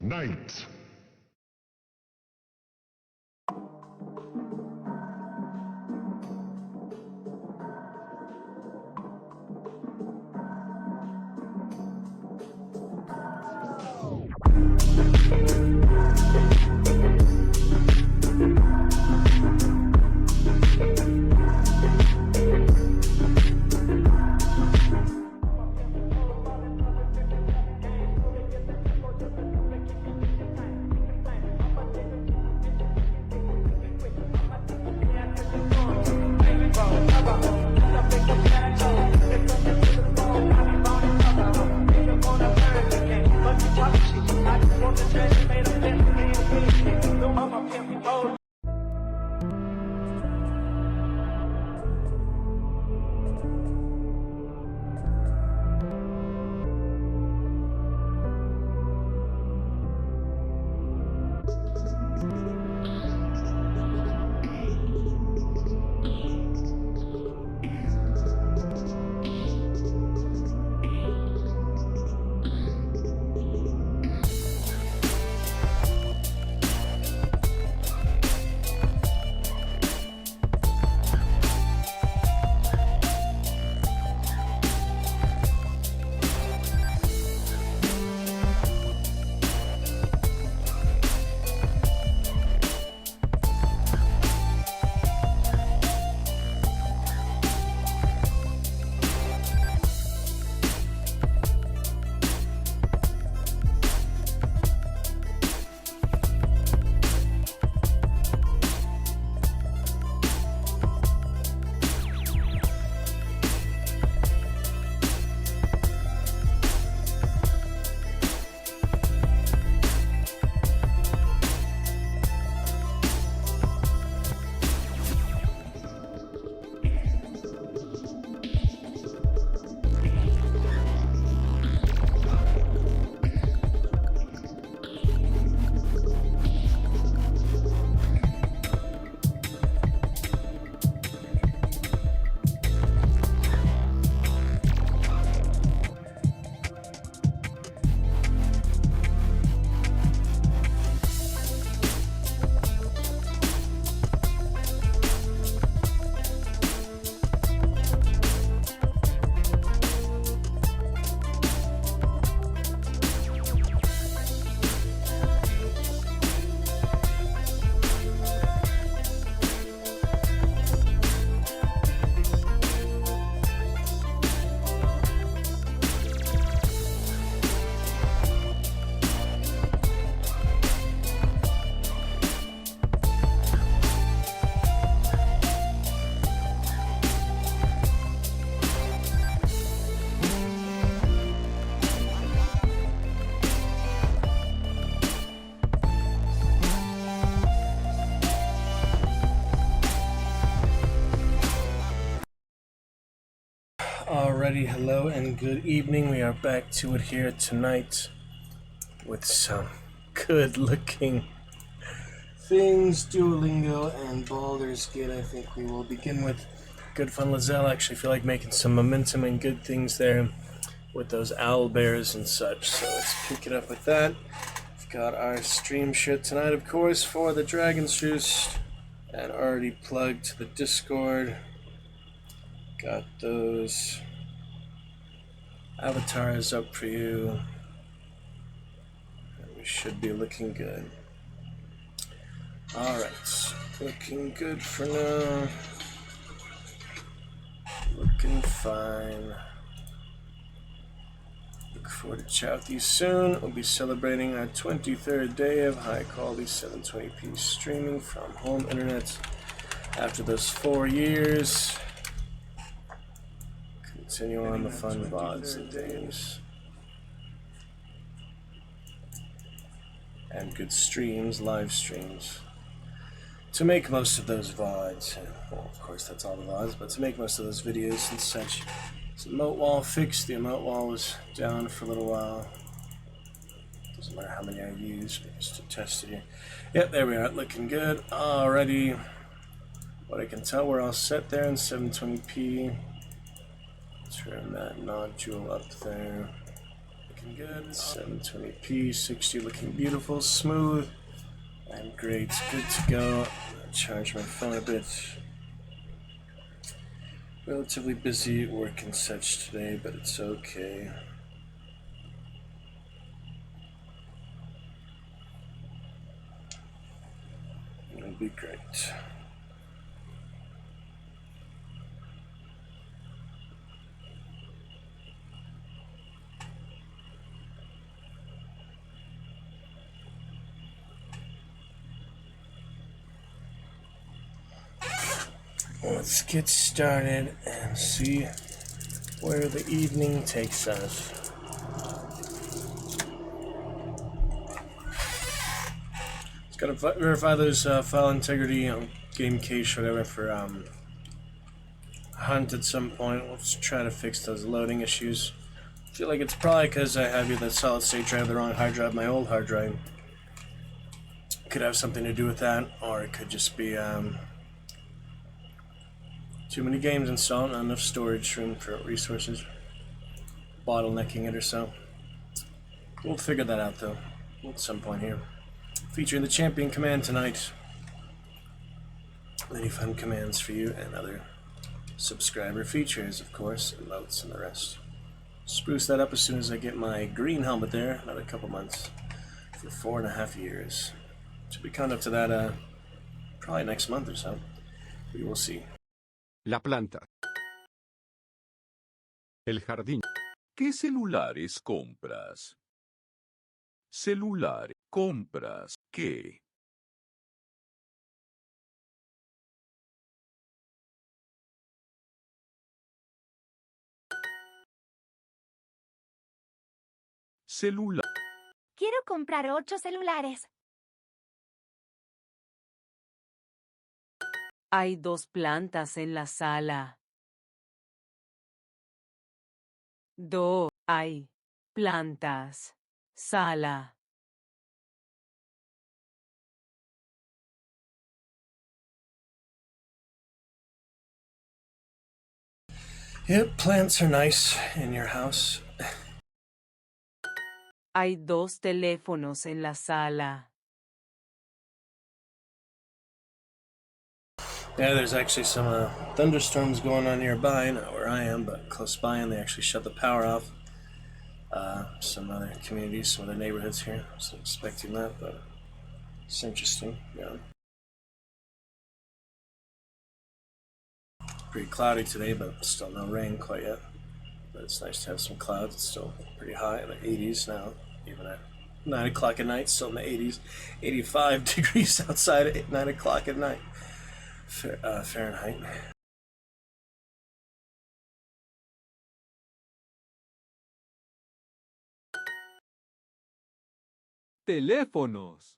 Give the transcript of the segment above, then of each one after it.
Night. Alrighty, hello and good evening. We are back to it here tonight with some good looking things, Duolingo and Baldur's Gate. I think we will begin with good fun Lae'zel. I actually feel like making some momentum and good things there with those Owlbears and such. So let's pick it up with that. We've got our stream shit tonight, of course, for the Dragon's Roost, and already plugged to the Discord. Got those avatars up for you. And we should be looking good. Alright, looking good for now. Looking fine. Look forward to chat with you soon. We'll be celebrating our 23rd day of high quality 720p streaming from home internet after those 4 years. Continue on the fun VODs and games. And good streams, live streams. To make most of those VODs, well, of course that's all the VODs, but to make most of those videos and such. So the emote wall fixed. The emote wall was down for a little while. Doesn't matter how many I use, but just to test it here. Yep, there we are, looking good. Alrighty. What I can tell, we're all set there in 720p. Turn that nodule up there. looking good. 720p, 60 looking beautiful, smooth, and great. Good to go. I'll charge my phone a bit. Relatively busy work and such today, but it's okay. It'll be great. Let's get started and see where the evening takes us. Just gotta verify those file integrity, game cache, whatever, for Hunt at some point. We'll just try to fix those loading issues. I feel like it's probably because I have either the solid state drive, the wrong hard drive, my old hard drive. Could have something to do with that, or it could just be too many games installed, not enough storage room for resources, bottlenecking it or so. We'll figure that out though at some point here. Featuring the champion command tonight. Many fun commands for you and other subscriber features, of course, emotes and the rest. Spruce that up as soon as I get my green helmet there, another couple months, for 4.5 years. Should be coming up to that probably next month or so. We will see. La planta. El jardín. ¿Qué celulares compras? Celular. ¿Compras qué? Celular. Quiero comprar 8 celulares. Hay 2 plantas en la sala. Hay plantas. Sala. Yep, plants are nice in your house. Hay 2 teléfonos en la sala. Yeah, there's actually some thunderstorms going on nearby, not where I am, but close by, and they actually shut the power off. Some other communities, some other neighborhoods here. I wasn't expecting that, but it's interesting. Yeah. Pretty cloudy today, but still no rain quite yet. But it's nice to have some clouds. It's still pretty high in the 80s now, even at 9 o'clock at night, still in the 80s. 85 degrees outside at 9 o'clock at night. Fahrenheit. Teléfonos.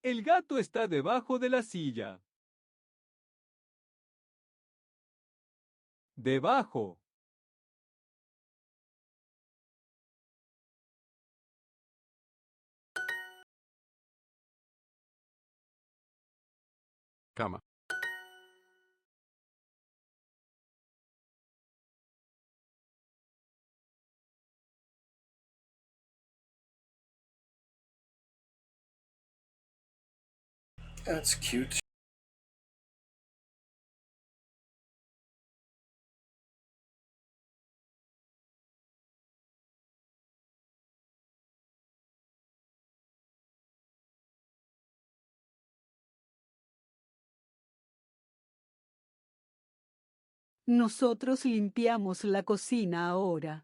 El gato está debajo de la silla. Debajo. Cama. That's cute. Nosotros limpiamos la cocina ahora.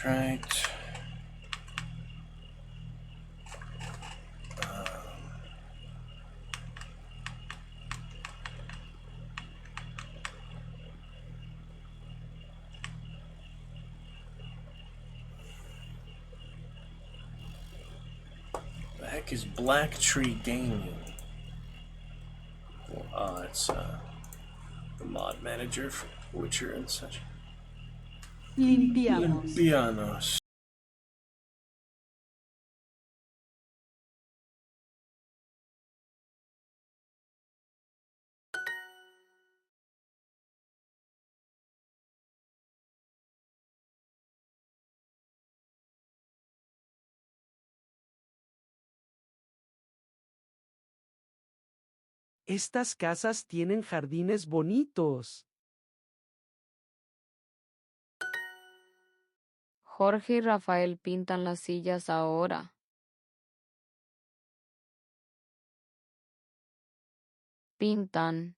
right. The heck is Black Tree Gaming? It's the mod manager for Witcher and such. Limpiamos. Limpianos. Estas casas tienen jardines bonitos. Jorge y Rafael pintan las sillas ahora. Pintan.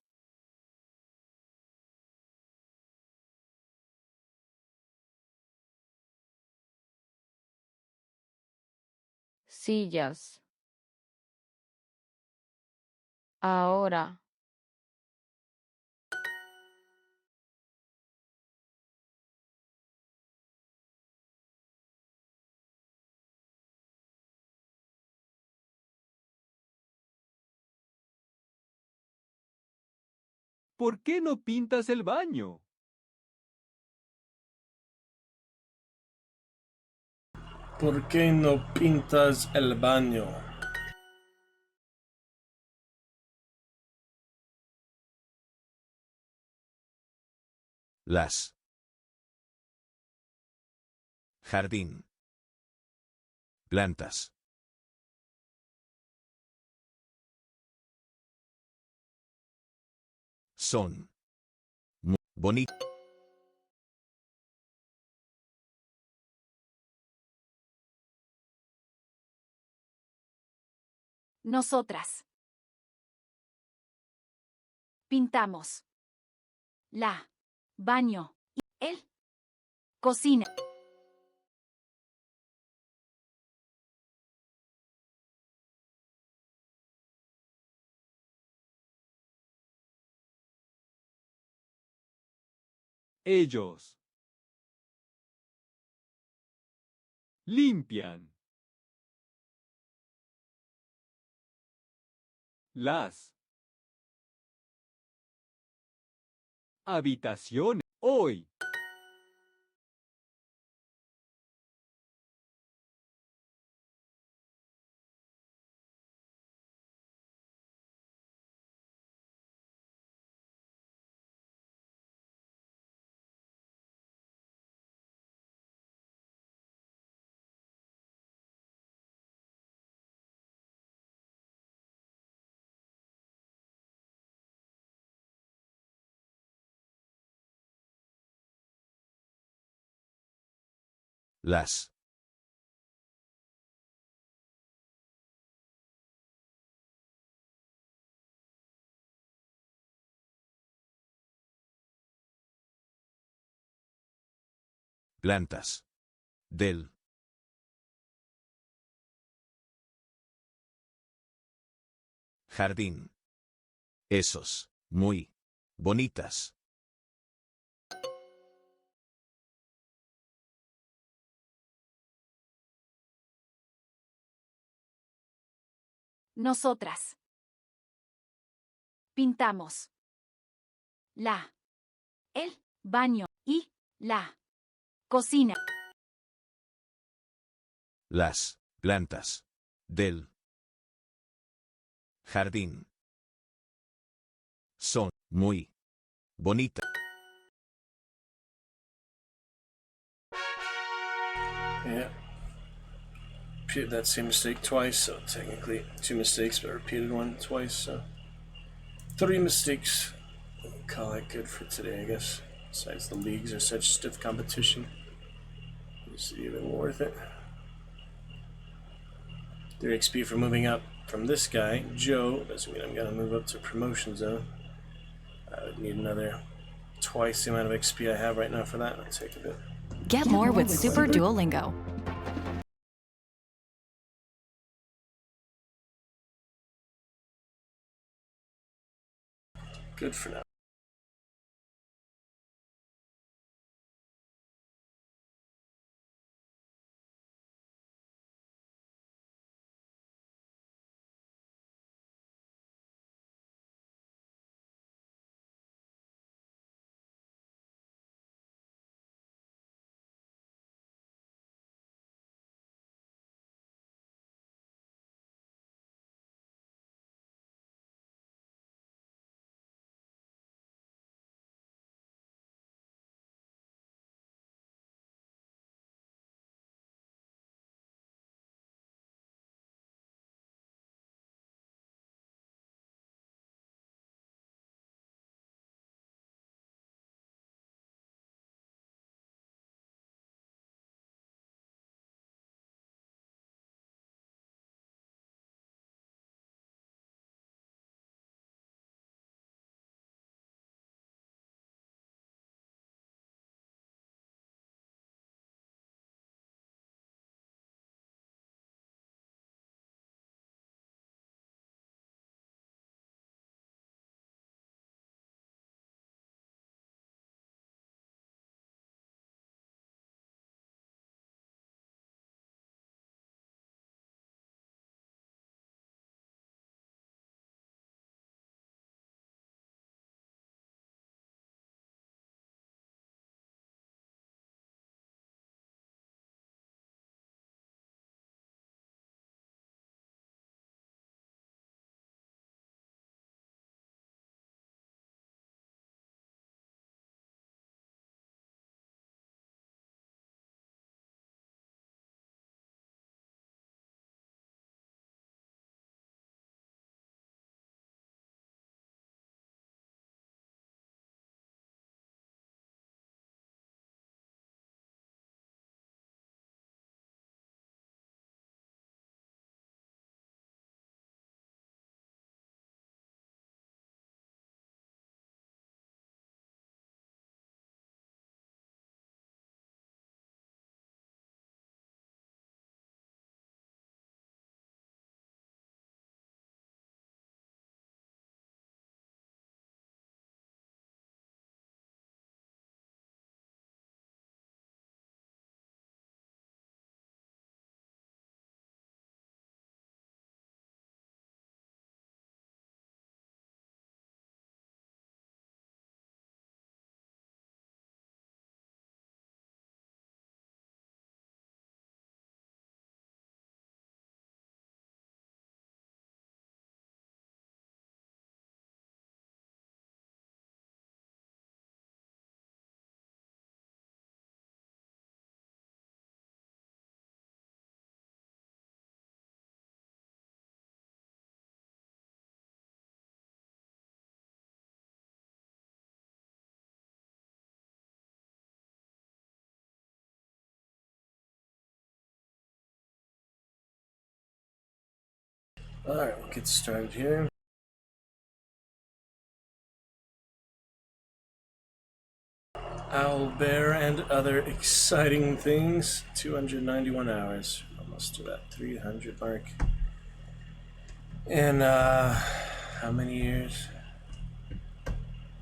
Sillas. Ahora. ¿Por qué no pintas el baño? ¿Por qué no pintas el baño? Las. Jardín. Plantas. Son. Muy bonitas. Nosotras. Pintamos. La. Baño. Y el. Cocina. Ellos. Limpian. Las. Habitaciones. Hoy. Las. Plantas. Del. Jardín. Esos. Muy. Bonitas. Nosotras. Pintamos. La. El. Baño. Y. La. Cocina. Las. Plantas. Del. Jardín. Son. Muy. Bonitas. Yeah. Repeated that same mistake twice, so technically 2 mistakes, but I repeated one twice, so 3 mistakes. We'll call that good for today, I guess. Besides, the leagues are such stiff competition. It's even worth it. 3 XP for moving up from this guy, Joe. Doesn't mean I'm gonna move up to promotion zone. I would need another twice the amount of XP I have right now for that. I'll take a bit. Get more with Super Duolingo. Good for now. Alright, we'll get started here. Owlbear and other exciting things. 291 hours. Almost to that 300 mark. And, how many years?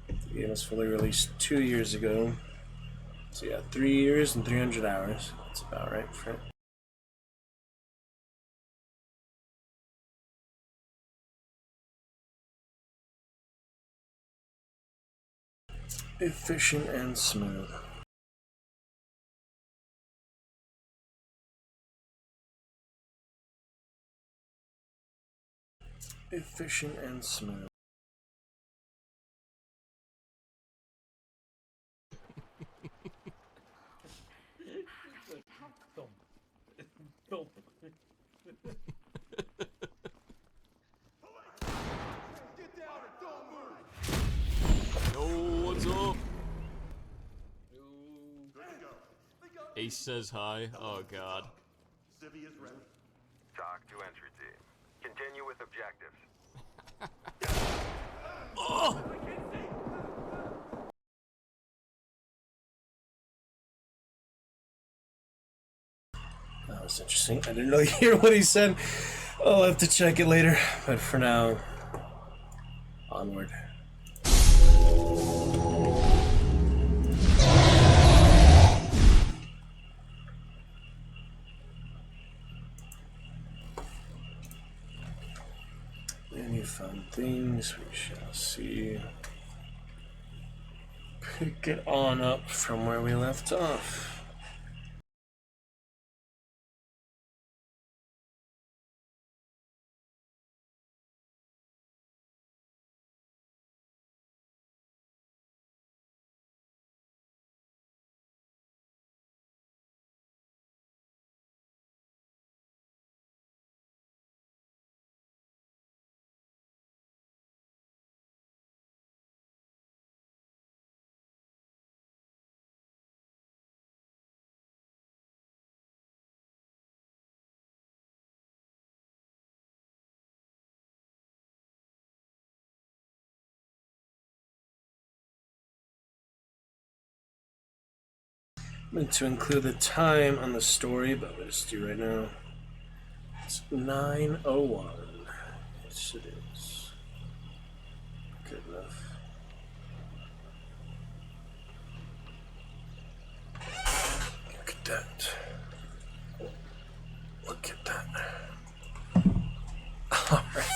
The game was fully released 2 years ago. So yeah, 3 years and 300 hours. That's about right for it. Efficient and smooth. Efficient and smooth. Yo, what's up? Ace says hi. Oh god. Civvy is ready. Talk to entry team. Continue with objectives. Oh! That was interesting. I didn't really hear what he said. I'll have to check it later. But for now, onward. Any fun things we shall see. Pick it on up from where we left off. Meant to include the time on the story, but we'll just do right now. It's 9:01. Yes, it is. Good enough. Look at that. Look at that. All right.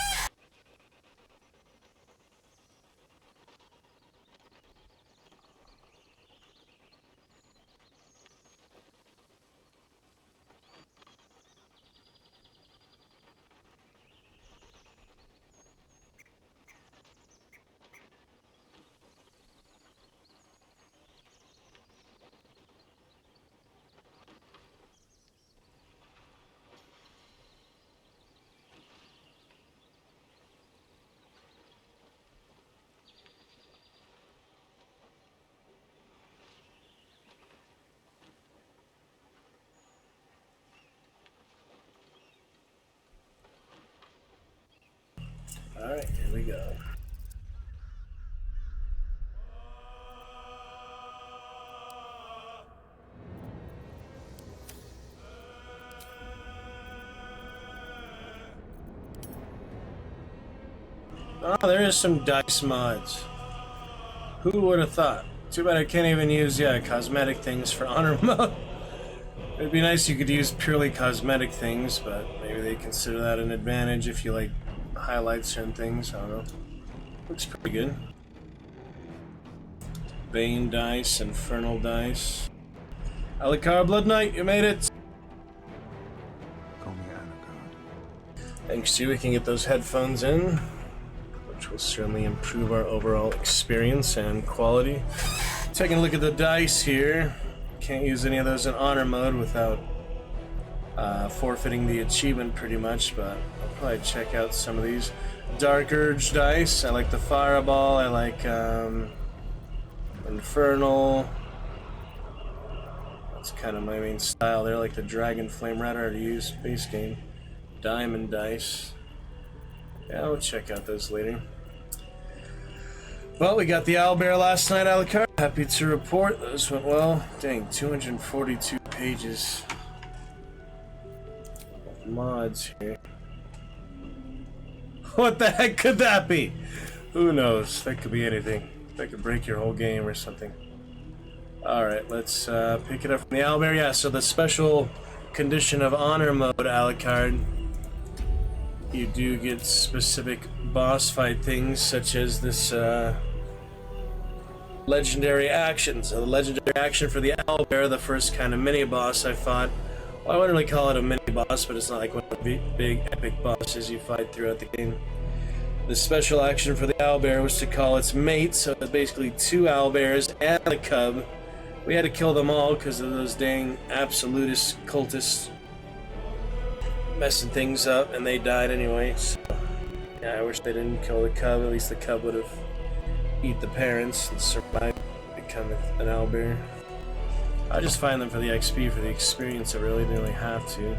All right, here we go. Oh, there is some dice mods. Who would have thought? Too bad I can't even use, cosmetic things for honor mode. It'd be nice if you could use purely cosmetic things, but maybe they consider that an advantage if you, like, highlight certain things. I don't know. Looks pretty good. Bane dice, Infernal dice. Alucard Blood Knight, you made it! Call me Alucard. Thanks to you, we can get those headphones in, which will certainly improve our overall experience and quality. Taking a look at the dice here. Can't use any of those in honor mode without forfeiting the achievement pretty much, but I'll probably check out some of these. Dark Urge dice. I like the Fireball. I like Infernal. That's kind of my main style there, like the Dragon Flame Rat I already used base game. Diamond dice. Yeah, I'll check out those later. Well, we got the Owlbear last night, Alucard. Happy to report those went well. Dang, 242 pages of mods here. What the heck could that be? Who knows? That could be anything. That could break your whole game or something. Alright, let's pick it up from the Owlbear. Yeah, so the special condition of honor mode, Alucard, you do get specific boss fight things, such as this legendary action. So the legendary action for the Owlbear, the first kind of mini-boss I fought. Well, I wouldn't really call it a mini-boss, but it's not like one of the big epic bosses you fight throughout the game. The special action for the Owlbear was to call its mate, so it's basically two Owlbears and a cub. We had to kill them all because of those dang absolutist cultists messing things up, and they died anyway. So, yeah, I wish they didn't kill the cub. At least the cub would have eat the parents and survived, become an Owlbear. I just find them for the XP, for the experience. I really didn't really have to.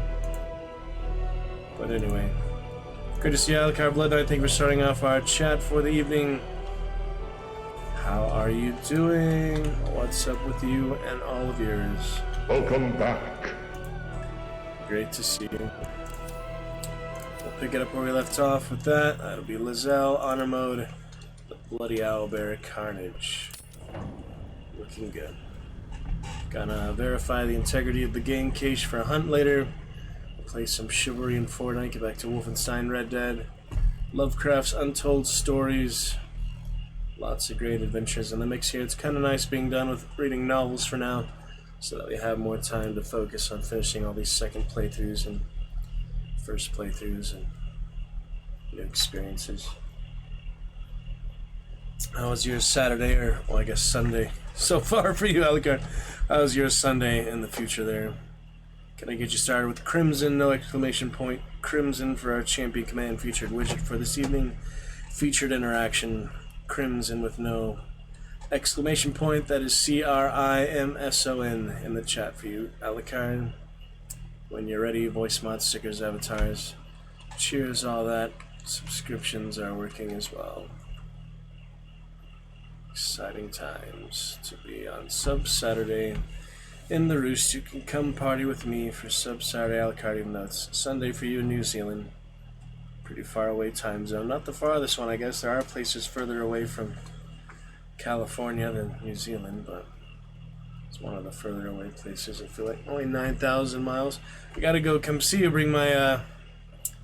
But anyway, good to see you, Alucard Blood Knight. Thank you for starting off our chat for the evening. How are you doing? What's up with you and all of yours? Welcome back. Great to see you. We'll pick it up where we left off with that. That'll be Lae'zel, Honor Mode, the Bloody Owlbear Carnage. Looking good. Gonna verify the integrity of the game cache for a hunt later. Play some Chivalry in Fortnite, get back to Wolfenstein Red Dead. Lovecraft's Untold Stories. Lots of great adventures in the mix here. It's kind of nice being done with reading novels for now, so that we have more time to focus on finishing all these second playthroughs and first playthroughs and new experiences. How was your Saturday, or, well, I guess Sunday so far for you, Alucard? How was your Sunday in the future there? Can I get you started with Crimson, no exclamation point. Crimson for our Champion Command featured widget for this evening. Featured interaction, Crimson with no exclamation point. That is CRIMSON in the chat for you, Alucard. When you're ready, voice mod, stickers, avatars. Cheers, all that. Subscriptions are working as well. Exciting times to be on Sub Saturday in the Roost. You can come party with me for Sub Saturday, Alucard, even though it's Sunday for you in New Zealand. Pretty far away time zone. Not the farthest one, I guess. There are places further away from California than New Zealand, but it's one of the further away places. I feel like only 9,000 miles. I gotta go come see you. Bring my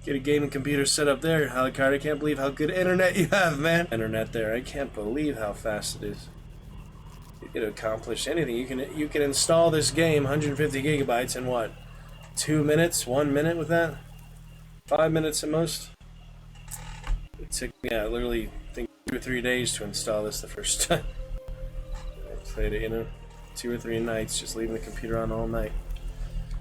get a gaming computer set up there, Alucard. I can't believe how good internet you have, man. Internet there. I can't believe how fast it is. You can accomplish anything. You can install this game 150 gigabytes in what? 2 minutes? 1 minute with that? 5 minutes at most? It took me, literally, I think 2 or 3 days to install this the first time. I played it, 2 or 3 nights, just leaving the computer on all night.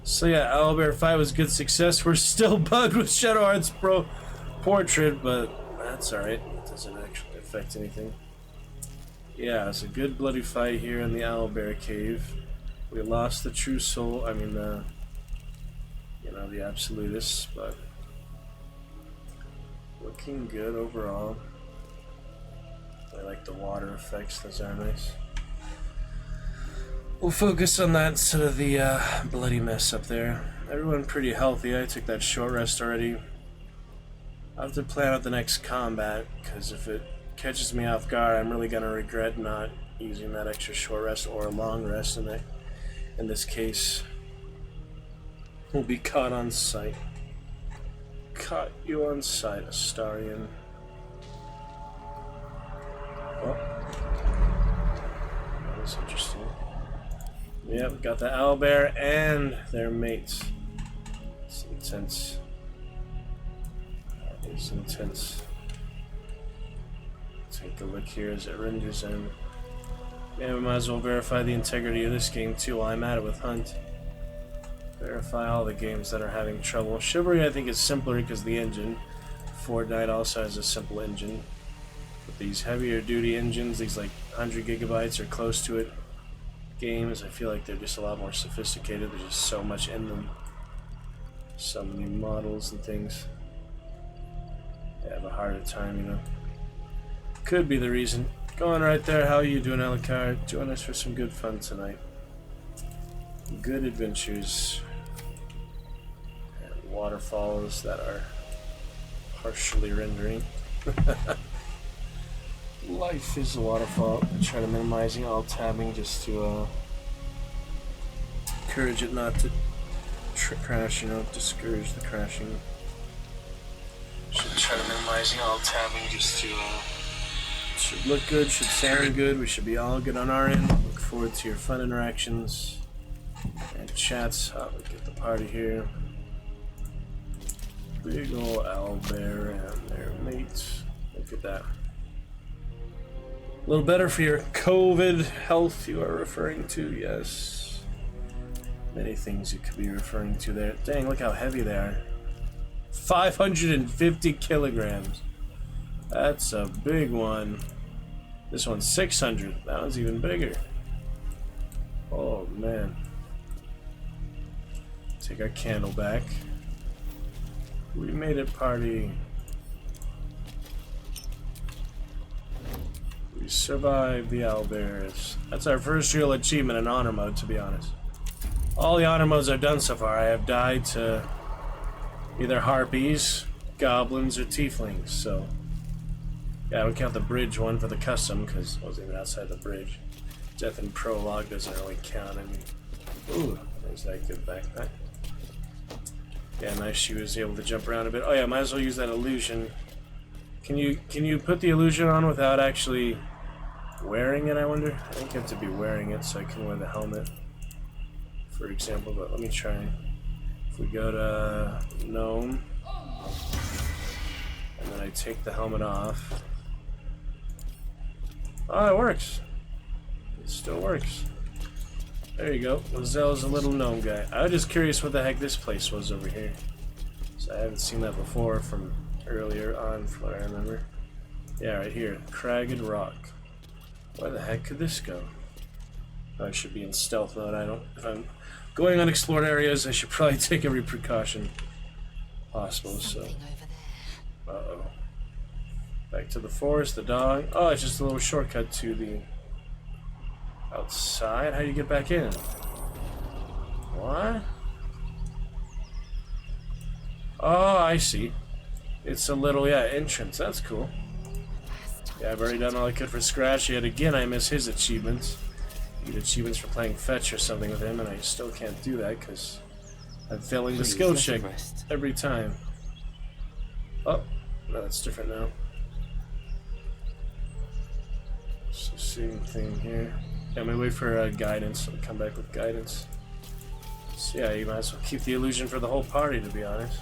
So yeah, Owlbear 5 was a good success. We're still bugged with Shadow Hearts Pro Portrait, but that's alright. It doesn't actually affect anything. Yeah, it's a good bloody fight here in the Owlbear Cave. We lost the true soul, the absolutists, but looking good overall. I like the water effects, those are nice. We'll focus on that instead of the bloody mess up there. Everyone pretty healthy. I took that short rest already. I'll have to plan out the next combat, because if it catches me off guard, I'm really gonna regret not using that extra short rest or a long rest in this case. We'll be caught on sight. Caught you on sight, Astarian. Oh. That was interesting. Yep, got the Owlbear and their mates. It's intense. That is intense. Take a look here as it renders in. Yeah, we might as well verify the integrity of this game too while I'm at it with Hunt. Verify all the games that are having trouble. Chivalry I think is simpler because of the engine. Fortnite also has a simple engine. But these heavier duty engines, these like 100 gigabytes or close to it games, I feel like they're just a lot more sophisticated. There's just so much in them. So many models and things. They have a harder time, Could be the reason. Going right there. How are you doing, Alucard? Join us for some good fun tonight. Good adventures. And waterfalls that are partially rendering. Life is a waterfall. I try to minimizing all tabbing just to encourage it not to crash, discourage the crashing. Should try to minimizing all tabbing just to should look good, should sound good. We should be all good on our end. Look forward to your fun interactions and chats. We'll get the party here. Big ol' Owlbear and their mates. Look at that. A little better for your COVID health you are referring to, yes. Many things you could be referring to there. Dang, look how heavy they are. 550 kilograms. That's a big one. This one's 600. That one's even bigger. Oh, man. Take our candle back. We made it, party. We survived the Owlbears. That's our first real achievement in honor mode, to be honest. All the honor modes I've done so far, I have died to either harpies, goblins, or tieflings, so... Yeah, I don't count the bridge one for the custom, because I wasn't even outside the bridge. Death in prologue doesn't really count, I mean... Ooh, there's that good backpack. Yeah, nice, she was able to jump around a bit. Oh yeah, might as well use that illusion. Can you put the illusion on without actually wearing it, I wonder? I think you have to be wearing it so I can wear the helmet, for example, but let me try. If we go to Gnome, and then I take the helmet off. Oh, it works. It still works. There you go. Lae'zel is a little gnome guy. I was just curious what the heck this place was over here. So I haven't seen that before from earlier on, from what I remember. Yeah, right here. Cragged Rock. Where the heck could this go? I should be in stealth mode. If I'm going unexplored areas, I should probably take every precaution possible, so... Uh-oh. Back to the forest, the dog. Oh, it's just a little shortcut to the... outside? How do you get back in? What? Oh, I see. It's a little, yeah, entrance. That's cool. Yeah, I've already done all I could for Scratch, yet again I miss his achievements. You get achievements for playing fetch or something with him, and I still can't do that because I'm failing the skill check every time. Oh, no, that's different now. So same thing here. Yeah, I'm gonna wait for guidance. I'll come back with guidance. So yeah, you might as well keep the illusion for the whole party, to be honest.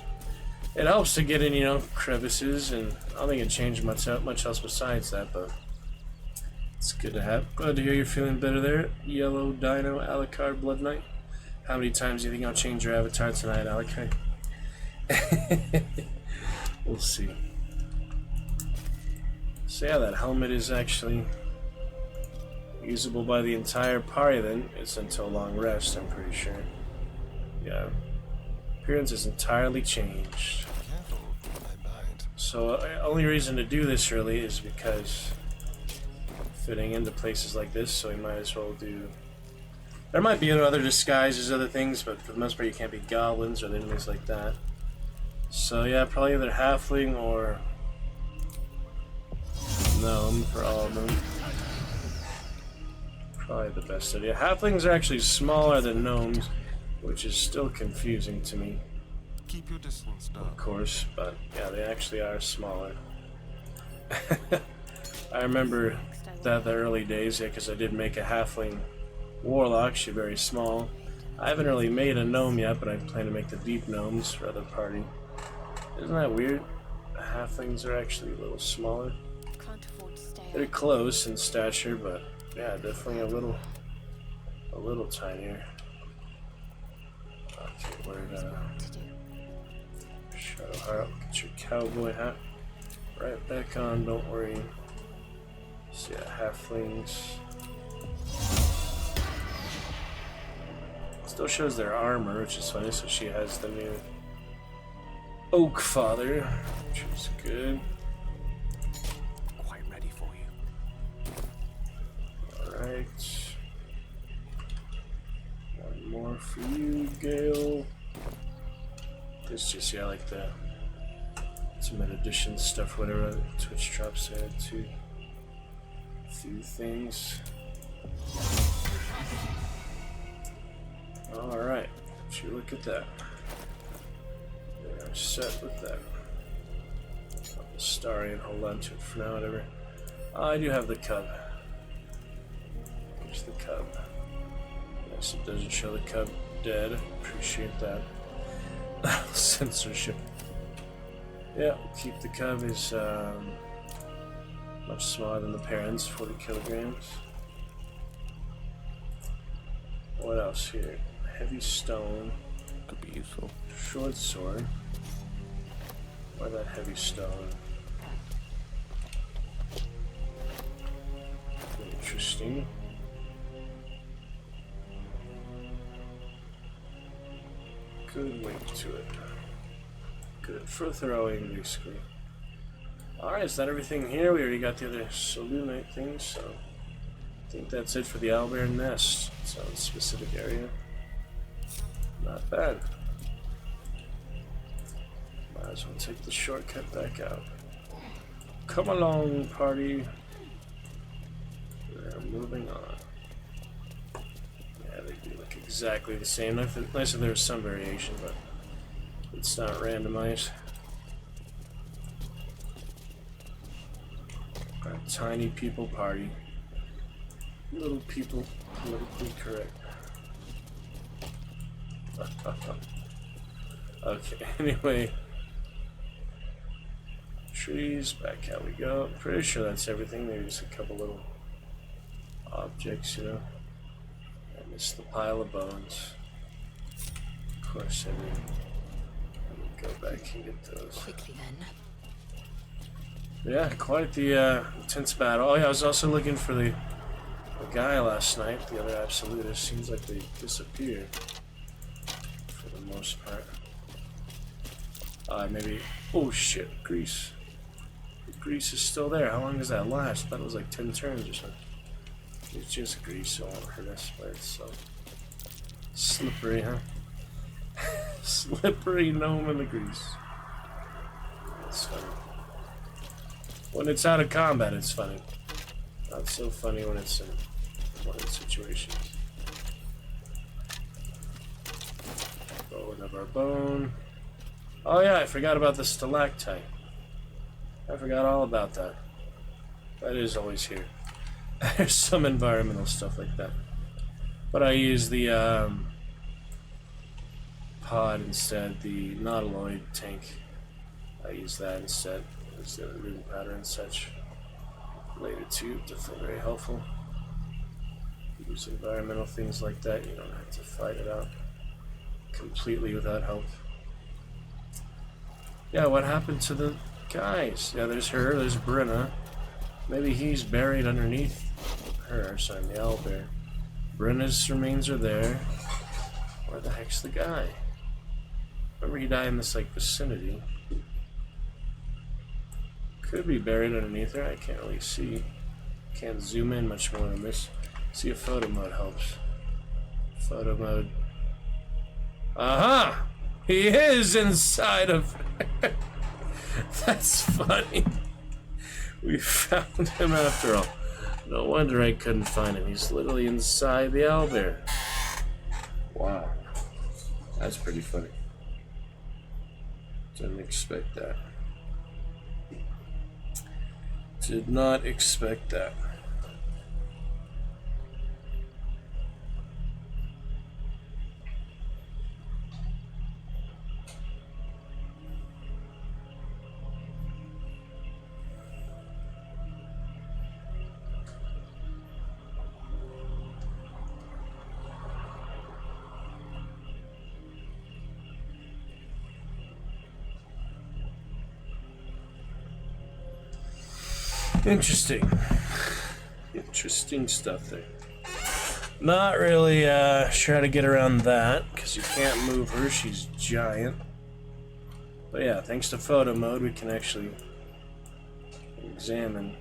It helps to get in, you know, crevices, and I don't think it changed much else besides that, but it's good to have. Glad to hear you're feeling better there, Yellow Dino Alucard Blood Knight. How many times do you think I'll change your avatar tonight, Alucard? We'll see. So yeah, that helmet is actually usable by the entire party then. It's until long rest, I'm pretty sure. Yeah. Appearance is entirely changed. So only reason to do this really is because fitting into places like this, so we might as well do... There might be other disguises, other things, but for the most part you can't be goblins or enemies like that. So yeah, probably either halfling or gnome for all of them. Probably the best idea. Halflings are actually smaller than gnomes, which is still confusing to me. Keep your distance, dog. Of course, but yeah, they actually are smaller. I remember that the early days, yeah, because I did make a halfling warlock. She's very small. I haven't really made a gnome yet, but I plan to make the deep gnomes for other party. Isn't that weird? The halflings are actually a little smaller. They're close in stature, but yeah, definitely a little tinier. Okay, where'd Shadowheart, get your cowboy hat right back on, don't worry. So yeah, halflings. Still shows their armor, which is funny, so she has the new Oak Father, which is good. Quite ready for you. Alright. One more for you, Gale. It's just, yeah, like the Ultimate Edition stuff, whatever. Twitch drops there too. A few things. Alright, would you look at that. We are set with that. I'll Starry and hold on to it for now, whatever. I do have the cub. There's the cub. Yes, it doesn't show the cub dead. Appreciate that. Censorship. Yeah, keep the cub is much smaller than the parents, 40 kilograms. What else here? Heavy stone. Could be useful. Short sword. Why that heavy stone? Interesting. Good weight to it. Good for throwing, basically. Alright, is that everything here? We already got the other Solunite things, so I think that's it for the Owlbear nest. It's on a specific area. Not bad. Might as well take the shortcut back out. Come along, party. We're moving on. Yeah, they do look exactly the same. Nice if there was some variation, but it's not randomized. A tiny people party. Little people, politically correct. Okay, anyway. Trees, back how we go. Pretty sure that's everything. Maybe just a couple little objects, you know. I missed the pile of bones. Of course I did. Let me go back and get those. Quickly then. Yeah, quite the intense battle. Oh yeah, I was also looking for the guy last night, the other absolutist. Seems like they disappeared for the most part. Maybe. Oh shit, grease. The grease is still there. How long does that last? I thought it was like 10 turns or something. It's just grease, so it won't hurt us, but it's so slippery, huh? Slippery gnome in the grease. It's funny. When it's out of combat, it's funny. Not so funny when it's in one of the situations. Bone of our bone. Oh yeah, I forgot about the stalactite. I forgot all about that. That is always here. There's some environmental stuff like that. But I use the pod instead, the nautiloid tank. I use that instead. There's the rune powder and such. Later too, definitely very helpful. Use environmental things like that, you don't have to fight it out completely without help. Yeah, what happened to the guys? Yeah, there's her, there's Brenna. Maybe he's buried underneath her, sorry, the Owlbear. Brenna's remains are there. Where the heck's the guy? Remember he died in this, like, vicinity. Could be buried underneath her, I can't really see. Can't zoom in much more than this. See if photo mode helps. Photo mode. Aha! He is inside of her. That's funny. We found him after all. No wonder I couldn't find him. He's literally inside the Owlbear. Wow. That's pretty funny. Didn't expect that. Did not expect that. Interesting. Interesting stuff there. Not really sure how to get around that, because you can't move her, she's giant. But yeah, thanks to photo mode, we can actually examine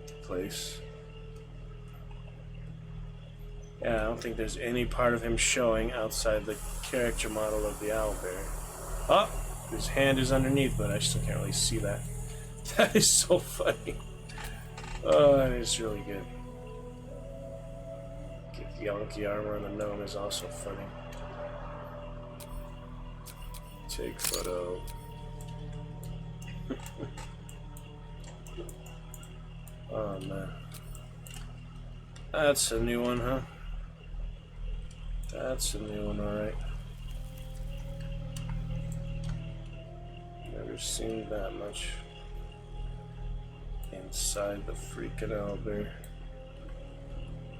the place. Yeah, I don't think there's any part of him showing outside the character model of the Owlbear. Oh, his hand is underneath, but I still can't really see that. That is so funny. Oh, that is really good. Get the Yankee armor on the gnome is also funny. Take photo. Oh man. That's a new one, huh? That's a new one, alright. Never seen that much inside the freaking Owlbear.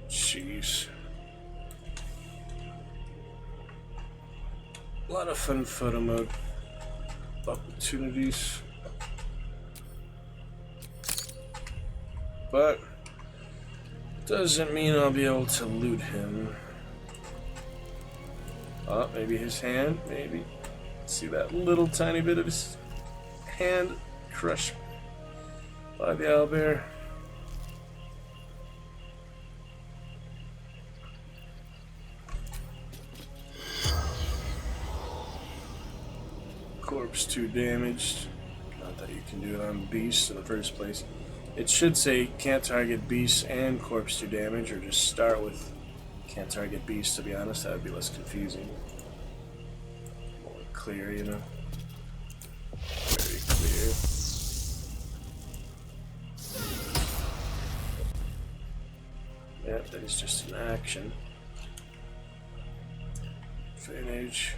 Jeez. A lot of fun photo mode opportunities. But doesn't mean I'll be able to loot him. Oh, maybe his hand, maybe. See that little tiny bit of his hand crushed by the Owlbear. Corpse 2 damaged. Not that you can do it on beasts in the first place. It should say can't target beasts and Corpse 2 damage, or just start with can't target beasts, to be honest. That would be less confusing. More clear, you know. Very clear. Yep, that is just an action. Advantage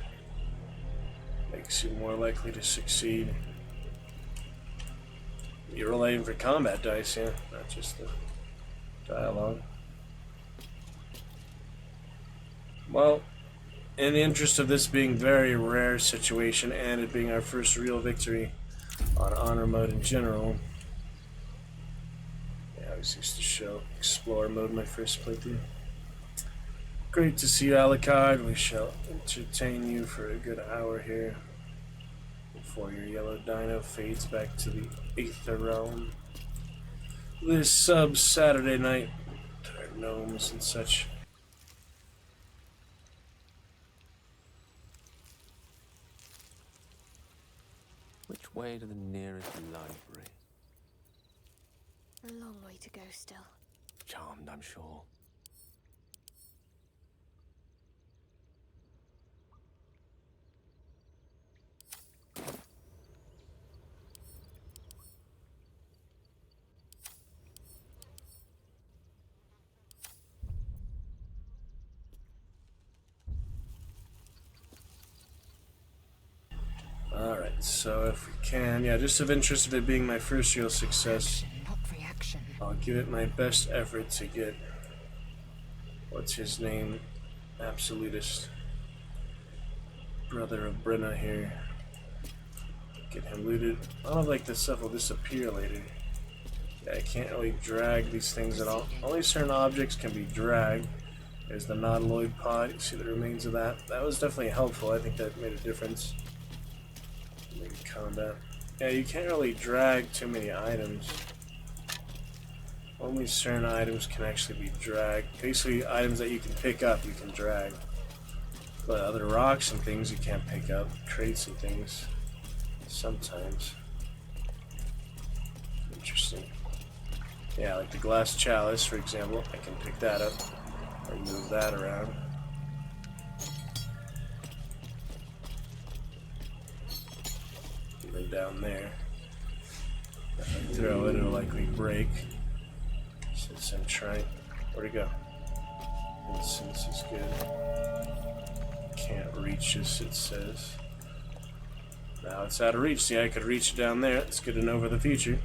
makes you more likely to succeed. You're relying for combat dice, yeah, not just the dialogue. Well, in the interest of this being a very rare situation and it being our first real victory on honor mode in general, yeah, I was used to show Explorer mode my first playthrough. Great to see you, Alucard. We shall entertain you for a good hour here before your yellow dino fades back to the Aether Realm. This Saturday night, our gnomes and such. Which way to the nearest library? A long way to go still. Charmed, I'm sure. Alright, so if we can, yeah, just of interest of it being my first real success, I'll give it my best effort to get, what's his name, Absolutist, brother of Brenna here. Get him looted. I don't like this stuff will disappear later. Yeah, I can't really drag these things at all. Only certain objects can be dragged. There's the nautiloid pod, you see the remains of that. That was definitely helpful, I think that made a difference. Maybe combat. Yeah, you can't really drag too many items. Only certain items can actually be dragged. Basically, items that you can pick up, you can drag. But other rocks and things you can't pick up. Crates and things. Sometimes. Interesting. Yeah, like the glass chalice, for example. I can pick that up. Or move that around. Even down there. If I throw it, it'll likely break. Since I'm trying. Where'd it go? Incense is good. Can't reach this, it says. Now it's out of reach. See, I could reach it down there. It's good to know for the future.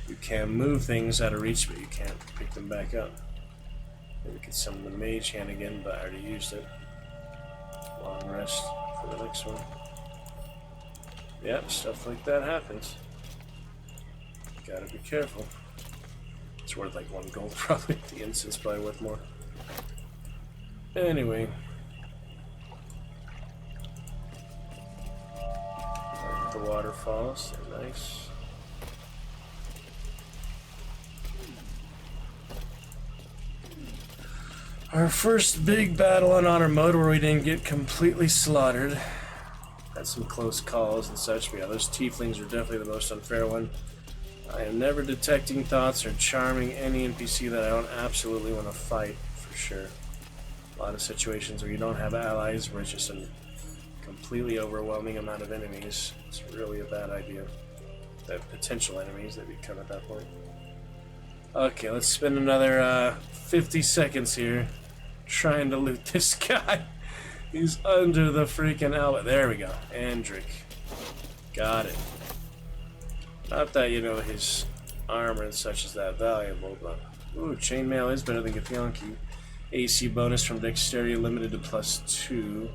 You can move things out of reach, but you can't pick them back up. Maybe we could summon the mage hand again, but I already used it. Long rest for the next one. Yep, stuff like that happens. Gotta be careful. It's worth like 1 gold probably. The incense probably worth more. Anyway. The waterfalls, they're nice. Our first big battle on honor mode where we didn't get completely slaughtered. Had some close calls and such, but yeah, those tieflings are definitely the most unfair one. I am never detecting thoughts or charming any NPC that I don't absolutely want to fight, for sure. A lot of situations where you don't have allies, where it's just a completely overwhelming amount of enemies. It's really a bad idea. The potential enemies that become at that point. Okay, let's spend another 50 seconds here trying to loot this guy. He's under the freaking Owlbear. There we go. Andric. Got it. Not that, you know, his armor and such is that valuable, but... Ooh, chainmail is better than Githyanki. AC bonus from dexterity limited to +2.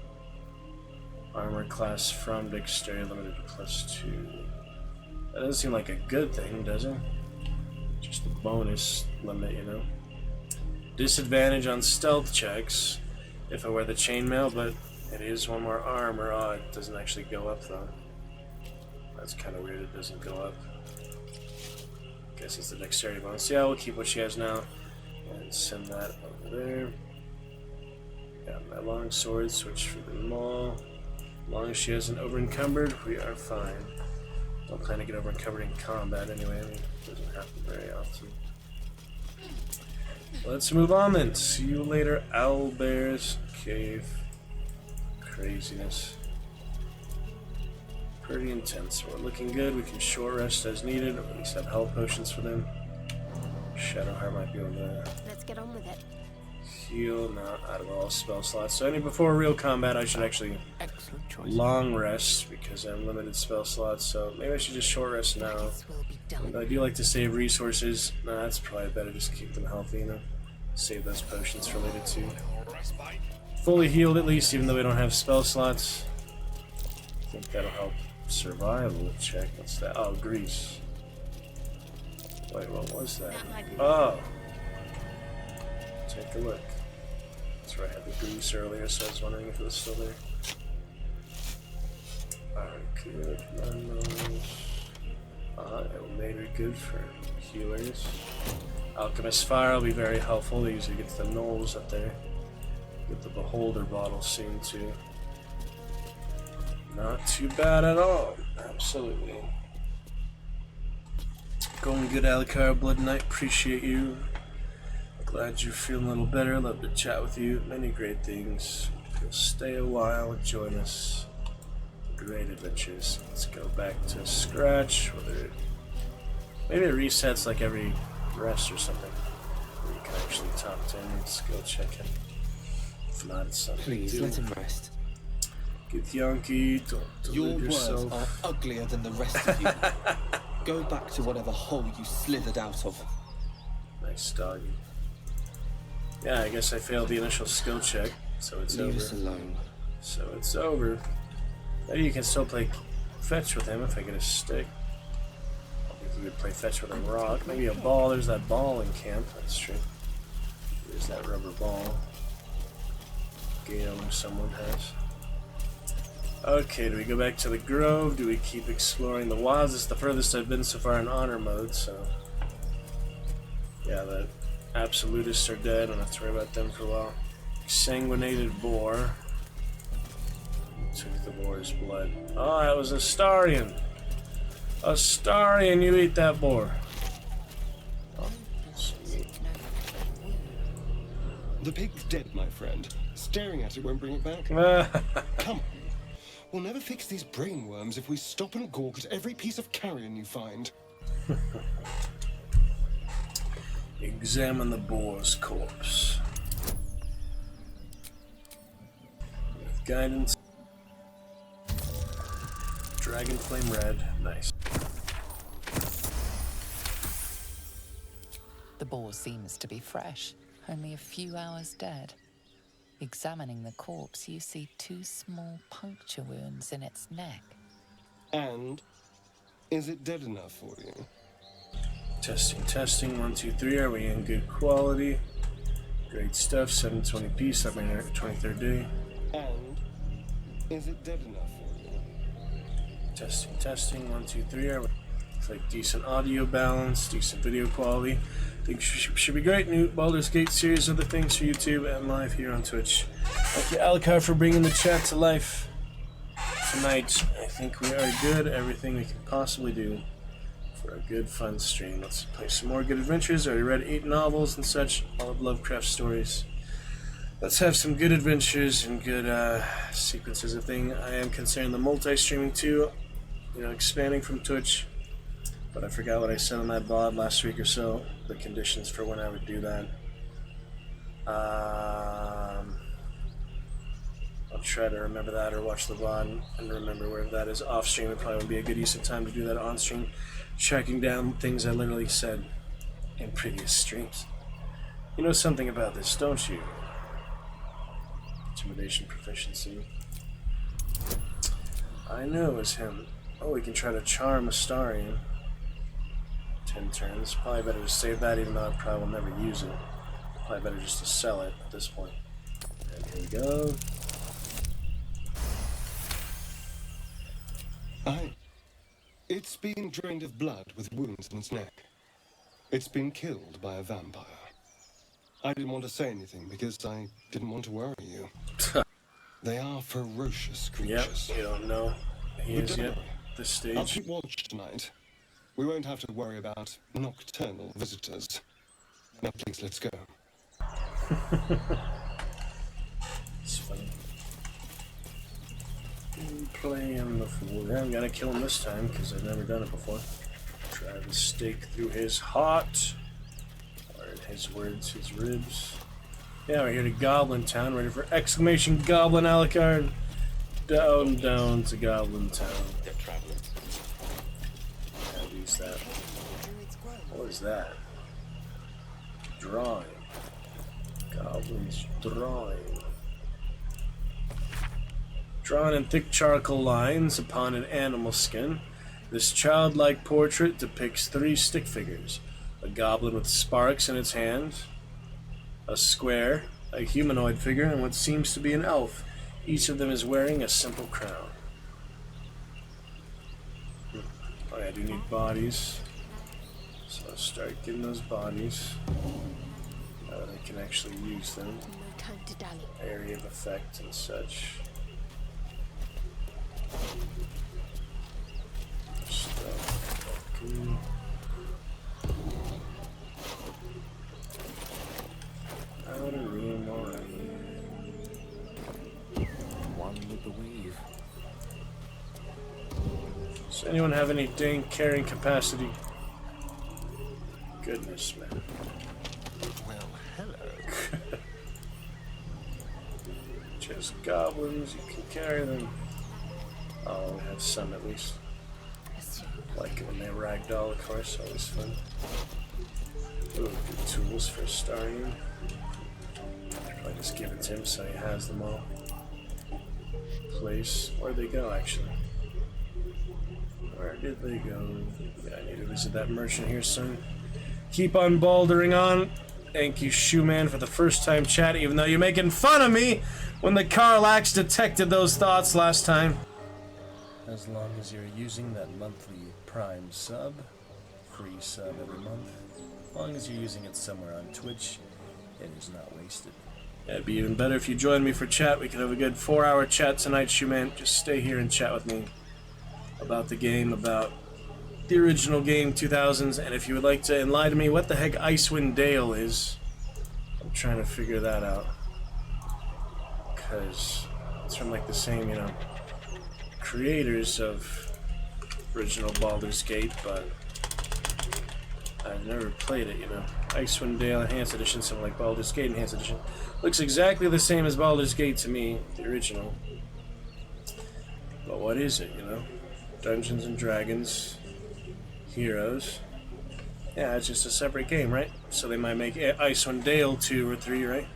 Armor class from dexterity limited to +2. That doesn't seem like a good thing, does it? Just a bonus limit, you know. Disadvantage on stealth checks if I wear the chainmail, but it is 1 more armor. Oh, it doesn't actually go up though. That's kind of weird, it doesn't go up. Guess it's the dexterity bonus. Yeah, we'll keep what she has now and send that over there. Got my long sword, switch for the maul. As long as she hasn't over-encumbered, we are fine. Don't plan to get over-encumbered in combat anyway. I mean, it doesn't happen very often. Let's move on then. See you later, Owlbear's cave. Craziness. Pretty intense. We're looking good. We can short rest as needed, or at least have health potions for them. Shadowheart might be able to Let's get on with it. heal, not out of all spell slots. So before real combat, I should actually long rest because I have limited spell slots. So maybe I should just short rest now. And I do like to save resources. No, that's probably better. Just keep them healthy, you know. Save those potions for later too. Fully healed at least, even though we don't have spell slots. I think that'll help. Survival check. What's that? Oh, grease. Wait, what was that? Oh. Take a look. That's where I had the grease earlier, so I was wondering if it was still there. Alright, good. It made it good for healers. Alchemist Fire will be very helpful. They usually get the gnolls up there. Get the Beholder bottle soon, too. Not too bad at all. Absolutely. Going good, Alucard, Blood Knight. Appreciate you. Glad you're feeling a little better. Love to chat with you. Many great things. You'll stay a while. Join us. Great adventures. Let's go back to scratch. Whether maybe it resets like every rest or something. Where you can actually talk to him and skill check him. If not, it's something. Please let him rest. Get Yankee. Don't Your delude yourself. words are uglier than the rest of you. Go back to whatever hole you slithered out of. Nice doggy. Yeah, I guess I failed the initial skill check, so it's over. Leave us alone. So it's over. Maybe you can still play fetch with him if I get a stick. I think you would play fetch with a rock. Maybe a ball. There's that ball in camp. That's true. There's that rubber ball. Gale or someone has. Okay, do we go back to the Grove? Do we keep exploring the wilds? It's the furthest I've been so far in honor mode, so... Yeah, the Absolutists are dead. I don't have to worry about them for a while. Sanguinated Boar. Took the boar's blood. Oh, that was a Starian. A Starian, you eat that boar. Oh, sweet. The pig's dead, my friend. Staring at it won't bring it back. Come on. We'll never fix these brain worms if we stop and gawk at every piece of carrion you find. Examine the boar's corpse. With guidance. Dragon Flame Red. Nice. The boar seems to be fresh, only a few hours dead. Examining the corpse, you see 2 small puncture wounds in its neck. And is it dead enough for you? Testing. 1, 2, 3. Are we in good quality? Great stuff. 720p. Summary 23rd day. And is it dead enough for you? Testing. 1, 2, 3. Are we... It's like decent audio balance, decent video quality. I think should be great. New Baldur's Gate series, other things for YouTube and live here on Twitch. Thank you, Alucard, for bringing the chat to life tonight. I think we are good. Everything we can possibly do for a good, fun stream. Let's play some more good adventures. I already read 8 novels and such, all of Lovecraft stories. Let's have some good adventures and good sequences of things. I am considering the multi-streaming too, expanding from Twitch. But I forgot what I said on that VOD last week or so, the conditions for when I would do that. I'll try to remember that or watch the VOD and remember where that is off stream. It probably would be a good use of time to do that on stream, tracking down things I literally said in previous streams. You know something about this, don't you? Intimidation proficiency. I know it was him. Oh, we can try to charm Astarion. 10 turns. Probably better to save that, even though I probably will never use it. Probably better just to sell it at this point. And here we go. Aye. It's been drained of blood with wounds in its neck. It's been killed by a vampire. I didn't want to say anything because I didn't want to worry you. They are ferocious creatures. Yep, you don't know. He But is don't yet worry. this I'll stage. keep watch tonight. We won't have to worry about nocturnal visitors. Now, please, let's go. It's funny. Playing before. I'm gonna kill him this time because I've never done it before. Drive the stake through his heart. Or in his words, his ribs. Yeah, we're here to Goblin Town, ready for exclamation Goblin Alucard. Down to Goblin Town. They're traveling. I'll use that. What is that? Drawing. Goblins drawing. Drawn in thick charcoal lines upon an animal skin, this childlike portrait depicts 3 stick figures. A goblin with sparks in its hands, a square, a humanoid figure, and what seems to be an elf. Each of them is wearing a simple crown. Oh yeah, I do need bodies. So I'll start getting those bodies. Now that I can actually use them. Area of effect and such. Stuff. Okay. Outer room already. One with the weave. Does anyone have any dang carrying capacity? Goodness, man. Well, hello. Just goblins, you can carry them. Oh, we have some at least. Like when they ragdoll, of course, always fun. Ooh, good tools for starting. Probably just give it to him so he has them all. Place. Where'd they go, actually? Where did they go? Yeah, I need to visit that merchant here soon. Keep on bouldering on. Thank you, Shoeman, for the first time chat, even though you're making fun of me when the Carlax detected those thoughts last time. As long as you're using that monthly Prime sub, free sub every month, as long as you're using it somewhere on Twitch, it is not wasted. Yeah, it'd be even better if you joined me for chat. We could have a good 4-hour chat tonight, Shoeman. Just stay here and chat with me about the game, about the original game, 2000s, and if you would like to enlighten me what the heck Icewind Dale is, I'm trying to figure that out. Because it's from like the same, you know, creators of original Baldur's Gate, but I've never played it, you know. Icewind Dale Enhanced Edition, something like Baldur's Gate Enhanced Edition. Looks exactly the same as Baldur's Gate to me, the original. But what is it, you know? Dungeons and Dragons, Heroes. Yeah, it's just a separate game, right? So they might make Icewind Dale 2 or 3, right?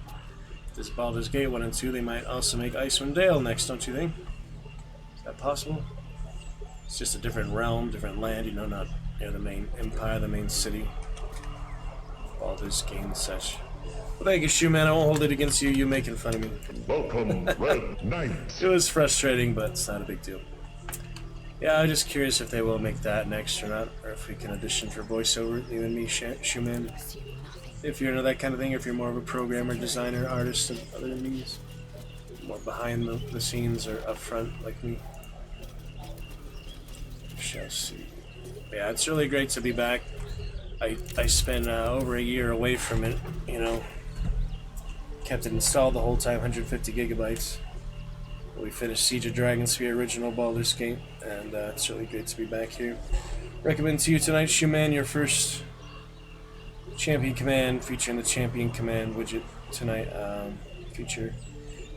This Baldur's Gate 1 and 2, they might also make Icewind Dale next, don't you think? Is that possible? It's just a different realm, different land, you know, not near the main empire, the main city. Baldur's Gate and such. Well, thank you, Shoeman. I won't hold it against you. You making fun of me. Welcome, Red Knight. It was frustrating, but it's not a big deal. Yeah, I'm just curious if they will make that next or not, or if we can audition for voiceover, you and me, Shoeman. If you're into that kind of thing, or if you're more of a programmer, designer, artist, and other means, more behind the scenes or up front, like me. Shall see. Yeah, it's really great to be back. I spent over a year away from it, you know. Kept it installed the whole time, 150 gigabytes. We finished Siege of Dragonsphere original Baldur's Gate, and it's really great to be back here. Recommend to you tonight, Shoeman, your first Champion Command, featuring the Champion Command widget tonight. Feature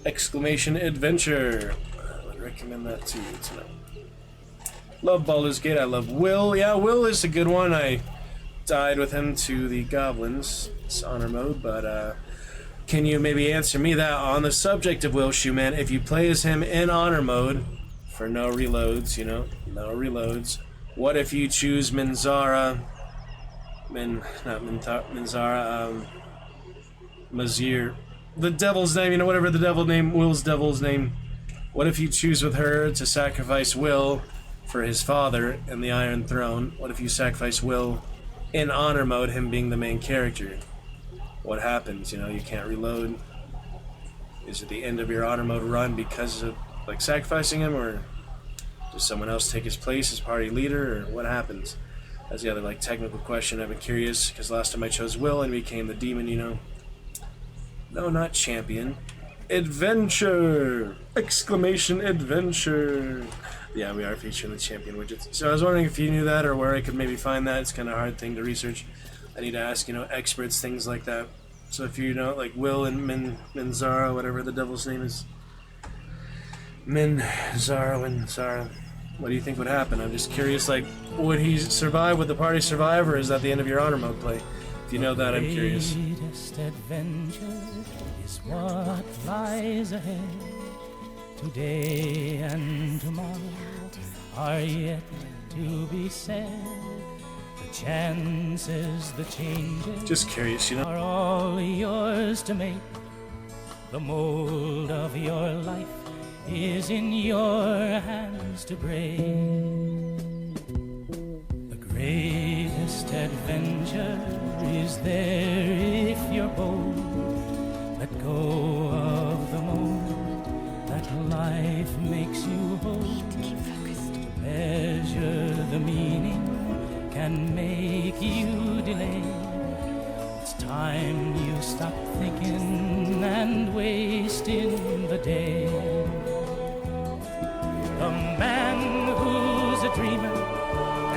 exclamation adventure. I would recommend that to you tonight. Love Baldur's Gate. I love Will. Yeah, Will is a good one. I died with him to the goblins. It's honor mode, but can you maybe answer me that on the subject of Will, Shoeman? If you play as him in honor mode for no reloads, you know, no reloads. What if you choose Minzara? Minzara. Mazir. The devil's name, you know, whatever the devil name, Will's devil's name. What if you choose with her to sacrifice Will for his father in the Iron Throne? What if you sacrifice Will in honor mode, him being the main character? What happens? You know, you can't reload. Is it the end of your honor mode run because of like sacrificing him, or does someone else take his place as party leader, or what happens? That's the other like technical question. I've been curious because last time I chose Will and became the demon, you know. No, not champion. Adventure! Exclamation adventure! Yeah, we are featuring the champion widgets. So I was wondering if you knew that or where I could maybe find that. It's kind of a hard thing to research. I need to ask, you know, experts, things like that. So if you know, like Will and Minzara, whatever the devil's name is. Minzara and Zara. What do you think would happen? I'm just curious, like, would he survive? Would the party survive, or is that the end of your honor mode play? If you know that, I'm curious. The greatest adventure is what lies ahead. Today and tomorrow are yet to be said. The chances, the changes, just curious, you know, are all yours to make. The mold of your life is in your hands to break. The greatest adventure is there if you're bold. Let go of the moment that life makes you hold. Keep focused. To measure the meaning can make you delay. It's time you stop thinking and wasting the day. The man who's a dreamer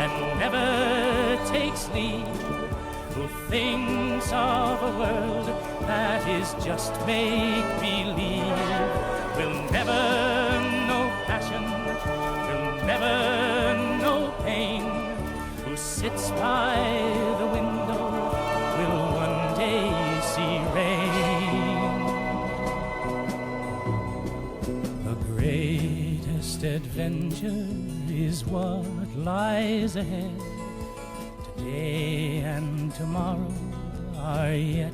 and never takes leave, who thinks of a world that is just make-believe, will never know passion, will never know pain. Who sits by the window will one day see rain. The greatest adventure is what lies ahead. Today and tomorrow are yet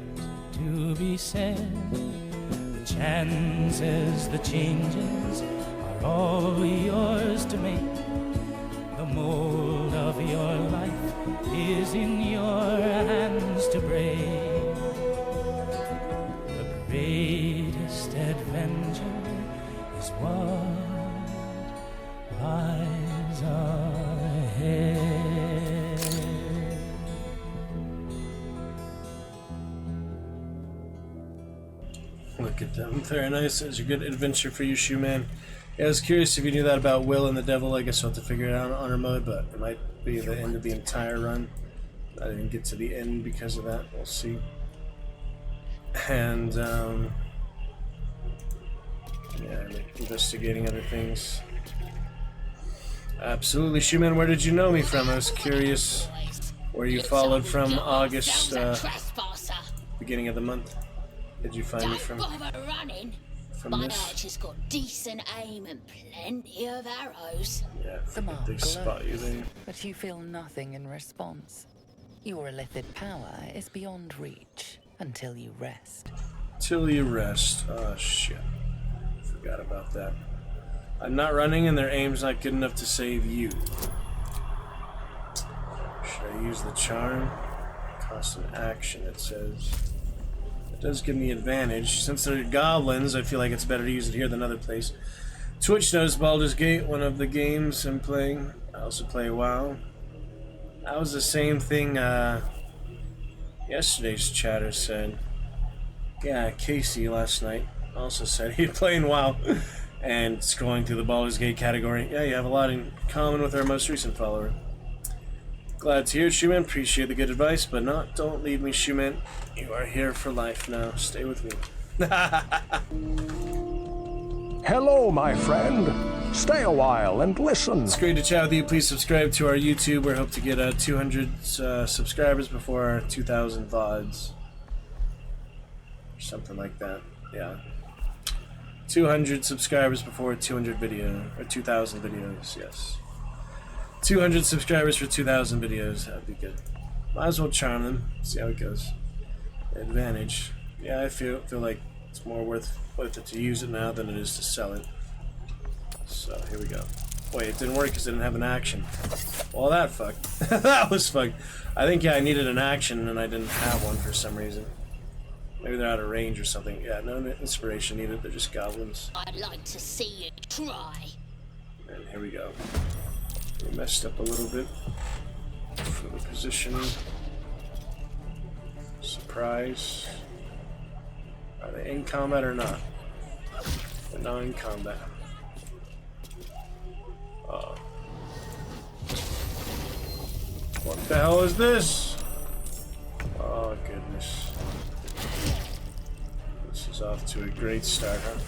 to be said. The chances, the changes are all yours to make. The mold of your life is in your hands to break. The greatest adventure is what lies ahead. Look at them. Very nice. It's a good adventure for you, Shoeman. Yeah, I was curious if you knew that about Will and the Devil. I guess I'll have to figure it out on honor mode, but it might be the end of the entire run. I didn't get to the end because of that. We'll see. And, yeah, I'm investigating other things. Absolutely. Shoeman, where did you know me from? I was curious where you followed from August, beginning of the month. Did you find me from? Bother running. From My this? archer's got decent aim and plenty of arrows. Yeah, The mark they spot you there. but you feel nothing in response. Your illithid power is beyond reach until you rest. Till you rest. Oh shit. Forgot about that. I'm not running and their aim's not good enough to save you. Should I use the charm? Cost an action, it says. It does give me advantage. Since they're goblins, I feel like it's better to use it here than other place. Twitch knows Baldur's Gate, one of the games I'm playing. I also play WoW. That was the same thing yesterday's chatter said. Yeah, Casey last night also said he'd playing WoW and scrolling through the Baldur's Gate category. Yeah, you have a lot in common with our most recent follower. Glad to hear it, Shoeman. Appreciate the good advice, but don't leave me, Shoeman. You are here for life now. Stay with me. Hello, my friend. Stay a while and listen. It's great to chat with you. Please subscribe to our YouTube. We hope to get 200 subscribers before our 2,000 VODs. Or something like that. Yeah. 200 subscribers before 200 video, or 2,000 videos, yes. 200 subscribers for 2,000 videos, that'd be good. Might as well charm them, see how it goes. Advantage. Yeah, I feel like it's more worth it to use it now than it is to sell it. So, here we go. Wait, it didn't work because it didn't have an action. Well, that fucked. That was fucked. I think, yeah, I needed an action and I didn't have one for some reason. Maybe they're out of range or something. Yeah, no inspiration needed. They're just goblins. I'd like to see you try. And here we go. We messed up a little bit for the position. Surprise. Are they in combat or not? They're not in combat. What the hell is this? Oh, goodness. This is off to a great start, huh?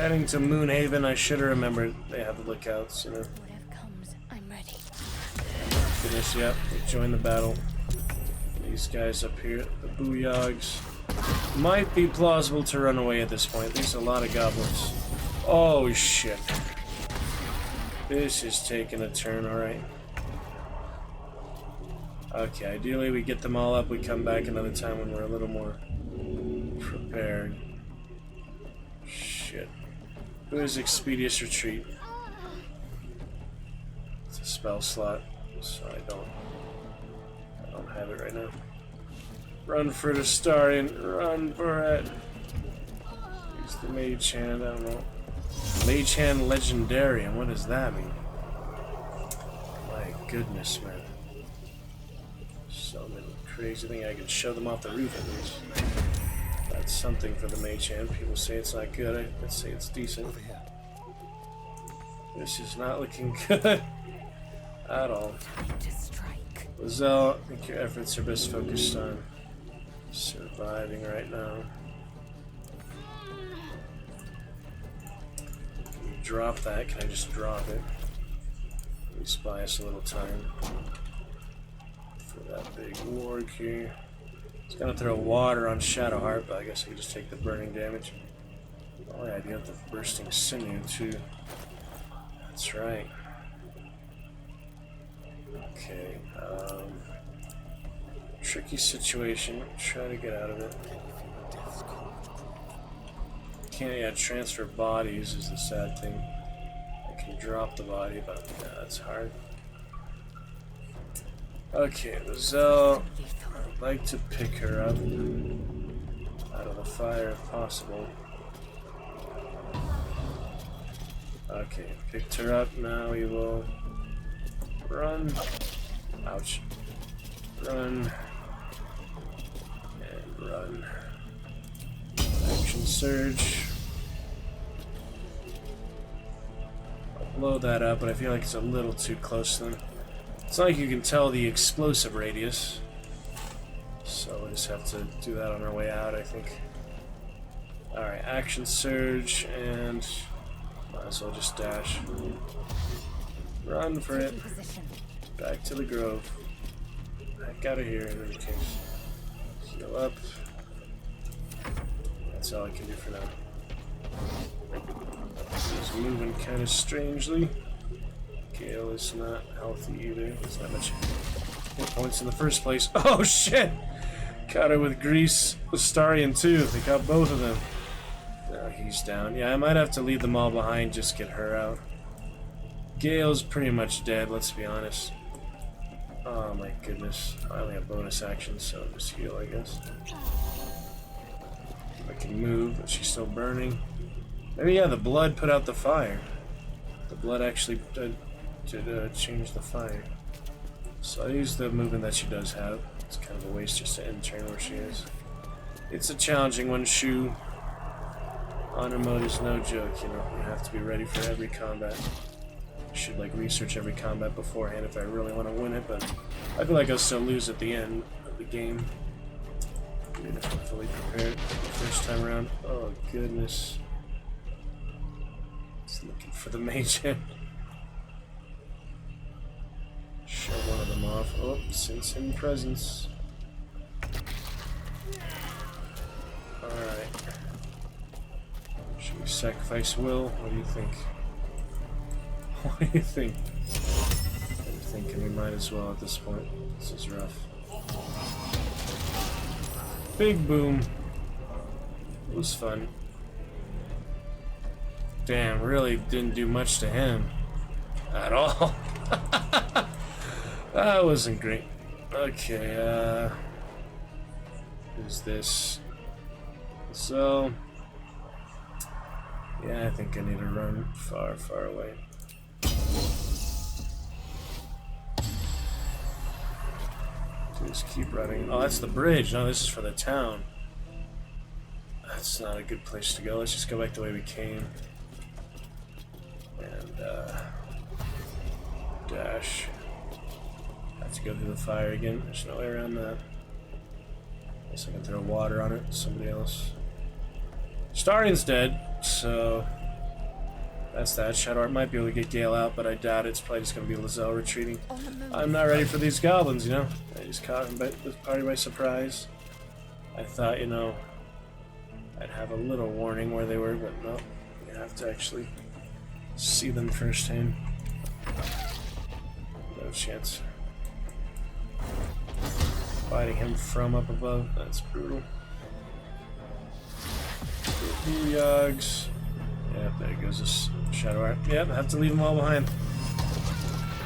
Heading to Moonhaven, I should have remembered they have the lookouts, you know. Whatever comes, I'm ready. Goodness, yep, we joined the battle. These guys up here, the Booyogs. Might be plausible to run away at this point. There's a lot of goblins. Oh, shit. This is taking a turn, alright. Okay, ideally we get them all up, we come back another time when we're a little more prepared. Shit. Who is Expeditious Retreat? It's a spell slot, so I don't have it right now. Run for the Starian, run for it. Use the Mage Hand, I don't know. Mage Hand Legendarium, what does that mean? My goodness, man. So many crazy things. I can show them off the roof at least. That's something for the Mage Hand. People say it's not good. Let's say it's decent. This is not looking good at all. Lae'zel, I think your efforts are best focused on surviving right now. Can you drop that? Can I just drop it? At least buy us a little time for that big warg here. It's gonna throw water on Shadow Harp, but I guess I can just take the burning damage. Oh yeah, I do have the bursting sinew too. That's right. Okay, tricky situation. Try to get out of it. Can't transfer bodies is the sad thing. I can drop the body, but yeah, that's hard. Okay, Lae'zel, I'd like to pick her up out of the fire if possible. Okay, picked her up. Now we will run. Ouch. Run. And run. Action surge. I'll blow that up, but I feel like it's a little too close to them. It's not like you can tell the explosive radius. So we'll just have to do that on our way out, I think. Alright, action surge, and might as well just dash. Run for it. Back to the grove. Back out of here in any case. Heal up. That's all I can do for now. He's moving kind of strangely. Gale is not healthy either. There's not much hit points in the first place. Oh shit! Caught her with Grease. Starian too. They got both of them. Now he's down. Yeah, I might have to leave them all behind, just get her out. Gale's pretty much dead, let's be honest. Oh my goodness. I only have bonus action, so just heal, I guess. I can move, but she's still burning. Maybe, yeah, the blood put out the fire. The blood actually did change the fire. So I use the movement that she does have. It's kind of a waste just to end turn where she is. It's a challenging one, Shu. Honor mode is no joke, you know. You have to be ready for every combat. I should like research every combat beforehand if I really want to win it, but I feel like I'll still lose at the end of the game. Even if I'm fully prepared the first time around. Oh goodness. Just looking for the mage hand. Show one of them off. Oh, sense hidden presence. Alright. Should we sacrifice Will? What do you think? What do you think? I'm thinking we might as well at this point. This is rough. Big boom. It was fun. Damn, really didn't do much to him. At all. That wasn't great. Okay, Who's this? So, yeah, I think I need to run far, far away. Just keep running. Oh, that's the bridge. No, this is for the town. That's not a good place to go. Let's just go back the way we came. And, dash. Have to go through the fire again. There's no way around that. Guess I can throw water on it. Somebody else. Starion's dead, so that's that. Shadowheart might be able to get Gale out, but I doubt it. It's probably just going to be Lae'zel retreating. I'm not ready for these goblins, you know? I just caught him this party by surprise. I thought, you know, I'd have a little warning where they were, but no. You have to actually see them firsthand. No chance. Fighting him from up above, that's brutal. Yogs. Yep, there goes this Shadowheart. Yep, I have to leave them all behind.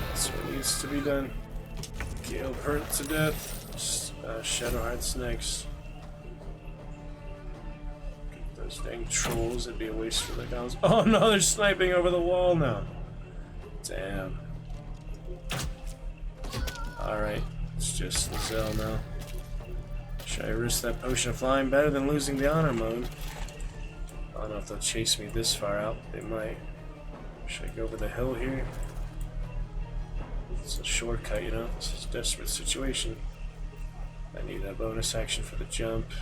That's what needs to be done. Gale hurt to death. Shadowheart's next. Get those dang trolls, it'd be a waste for the guns. Oh no, they're sniping over the wall now. Damn. Alright, it's just Lae'zel now. Should I risk that potion of flying? Better than losing the honor mode. I don't know if they'll chase me this far out. They might. Should I go over the hill here? It's a shortcut, you know? This is a desperate situation. I need a bonus action for the jump.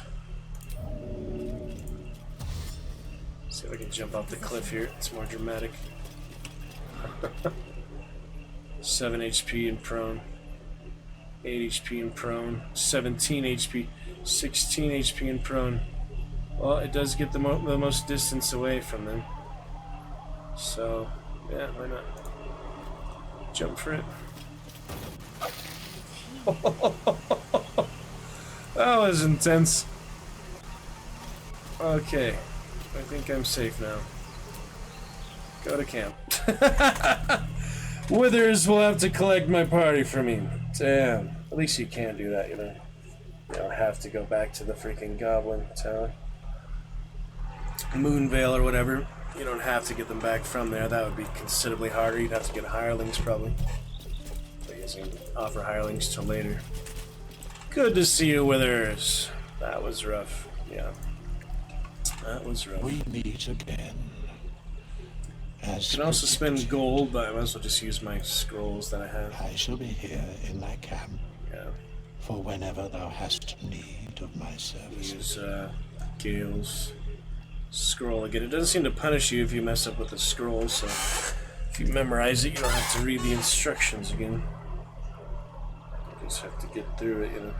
See if I can jump off the cliff here. It's more dramatic. 7 HP and prone. 8 HP and prone. 17 HP. 16 HP and prone. Well, it does get the most distance away from them. So, yeah, why not? Jump for it. That was intense. Okay, I think I'm safe now. Go to camp. Withers will have to collect my party for me. Damn. At least you can do that, you know. You don't have to go back to the freaking goblin town. Moonvale or whatever. You don't have to get them back from there. That would be considerably harder. You'd have to get hirelings probably. But he doesn't offer hirelings till later. Good to see you, Withers. That was rough. Yeah. That was rough. We meet again. I can also spend gold, but I might as well just use my scrolls that I have. I shall be here in thy camp. Yeah. For whenever thou hast need of my services. Use Gale's scroll again. It doesn't seem to punish you if you mess up with the scroll, so if you memorize it, you don't have to read the instructions again. You just have to get through it, you know.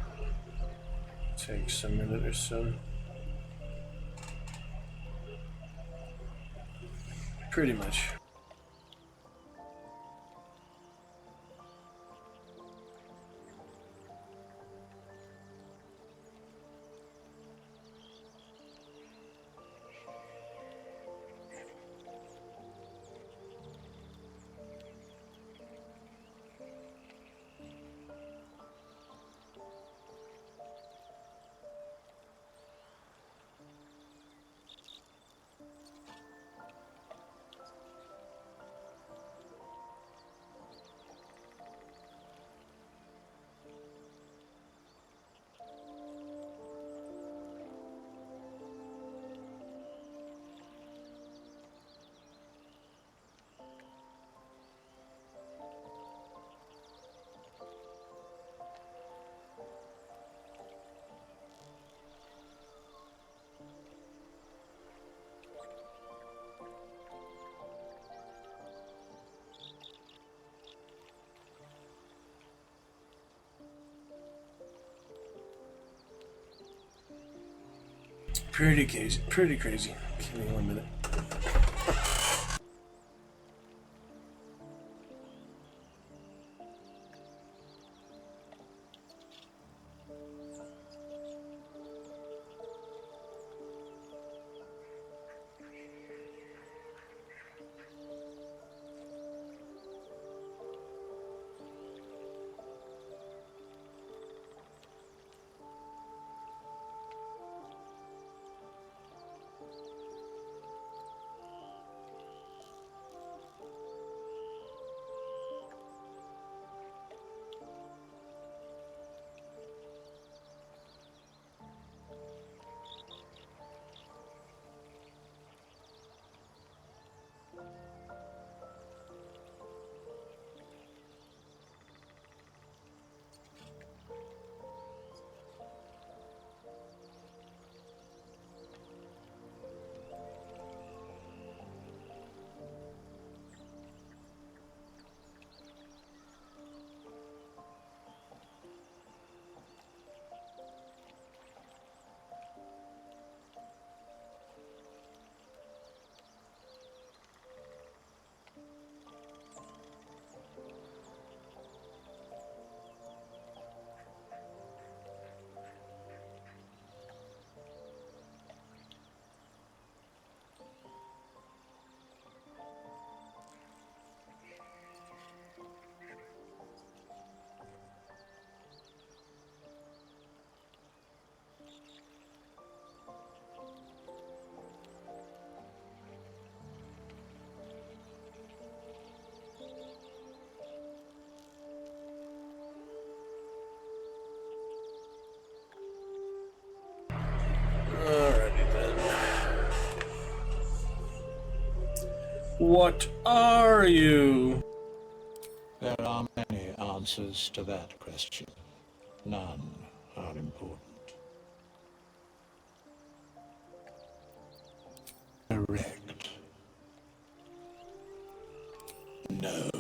Takes a minute or so. Pretty much. Pretty crazy. Pretty crazy. Give me 1 minute. What are you? There are many answers to that question. None are important. Correct. No.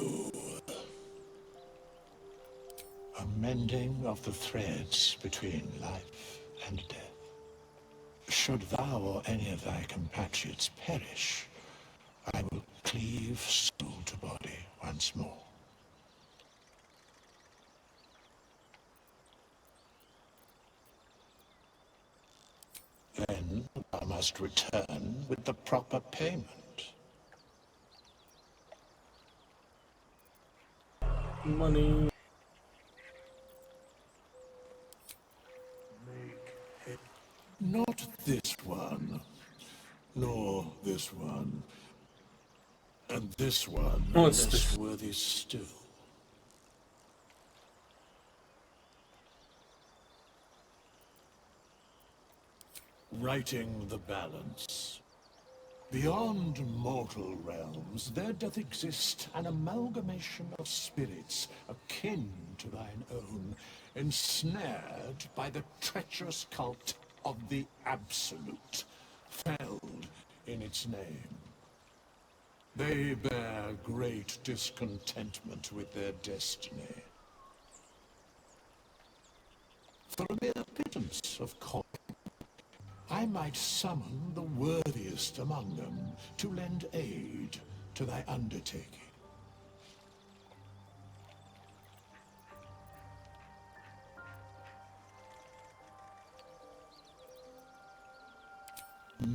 A mending of the threads between life and death. Should thou or any of thy compatriots perish, I will cleave soul to body once more. Then thou must return with the proper payment. Money. Not this one, nor this one, and this one What's less this? worthy still. Righting the balance. Beyond mortal realms, there doth exist an amalgamation of spirits akin to thine own, ensnared by the treacherous cult of the Absolute, felled in its name. They bear great discontentment with their destiny. For a mere pittance of coin, I might summon the worthiest among them to lend aid to thy undertaking.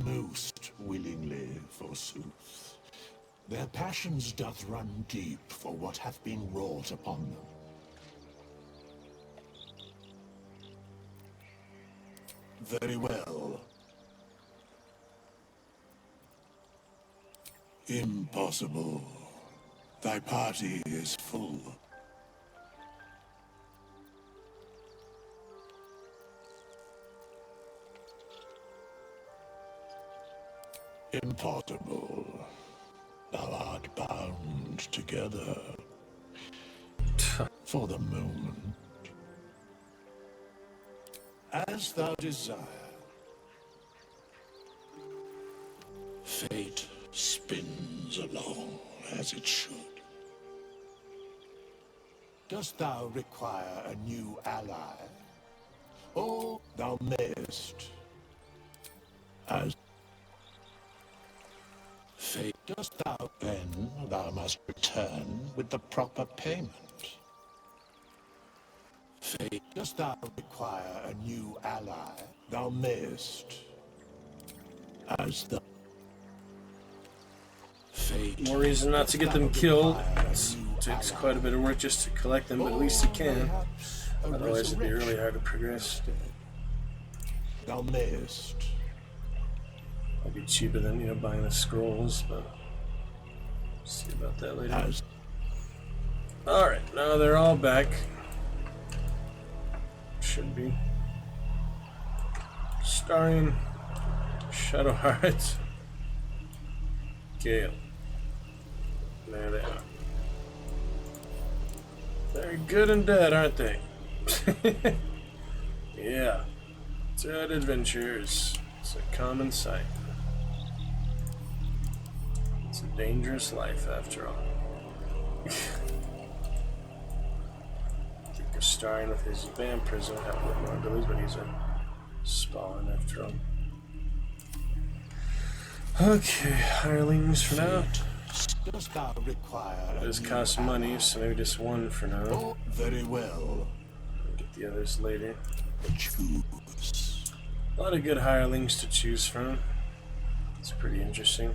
Most willingly, forsooth. Their passions doth run deep for what hath been wrought upon them. Very well. Impossible. Thy party is full. Impossible. Thou art bound together. For the moment. As thou desire. Fate spins along as it should. Dost thou require a new ally? Or thou mayest, as fate dost thou, then thou must return with the proper payment. Fate, dost thou require a new ally? Thou mayest, as the fate. More reason not to get them killed. It takes quite a bit of work just to collect them, but at least you can. Otherwise, it'd be really hard to progress. Thou mayest. Might be cheaper than, buying the scrolls, but see about that later. Alright, now they're all back. Should be. Starring Shadowheart, Gale. There they are. They're good and dead, aren't they? Yeah. Dread adventures. It's a common sight. It's a dangerous life, after all. I think Astarion with his vampirism will have a little more abilities, but he's a spawn after all. Okay, hirelings for now. Dost thou require It does cost money, so maybe just one for now. Oh, very well. I'll get the others later. Choose. A lot of good hirelings to choose from. It's pretty interesting.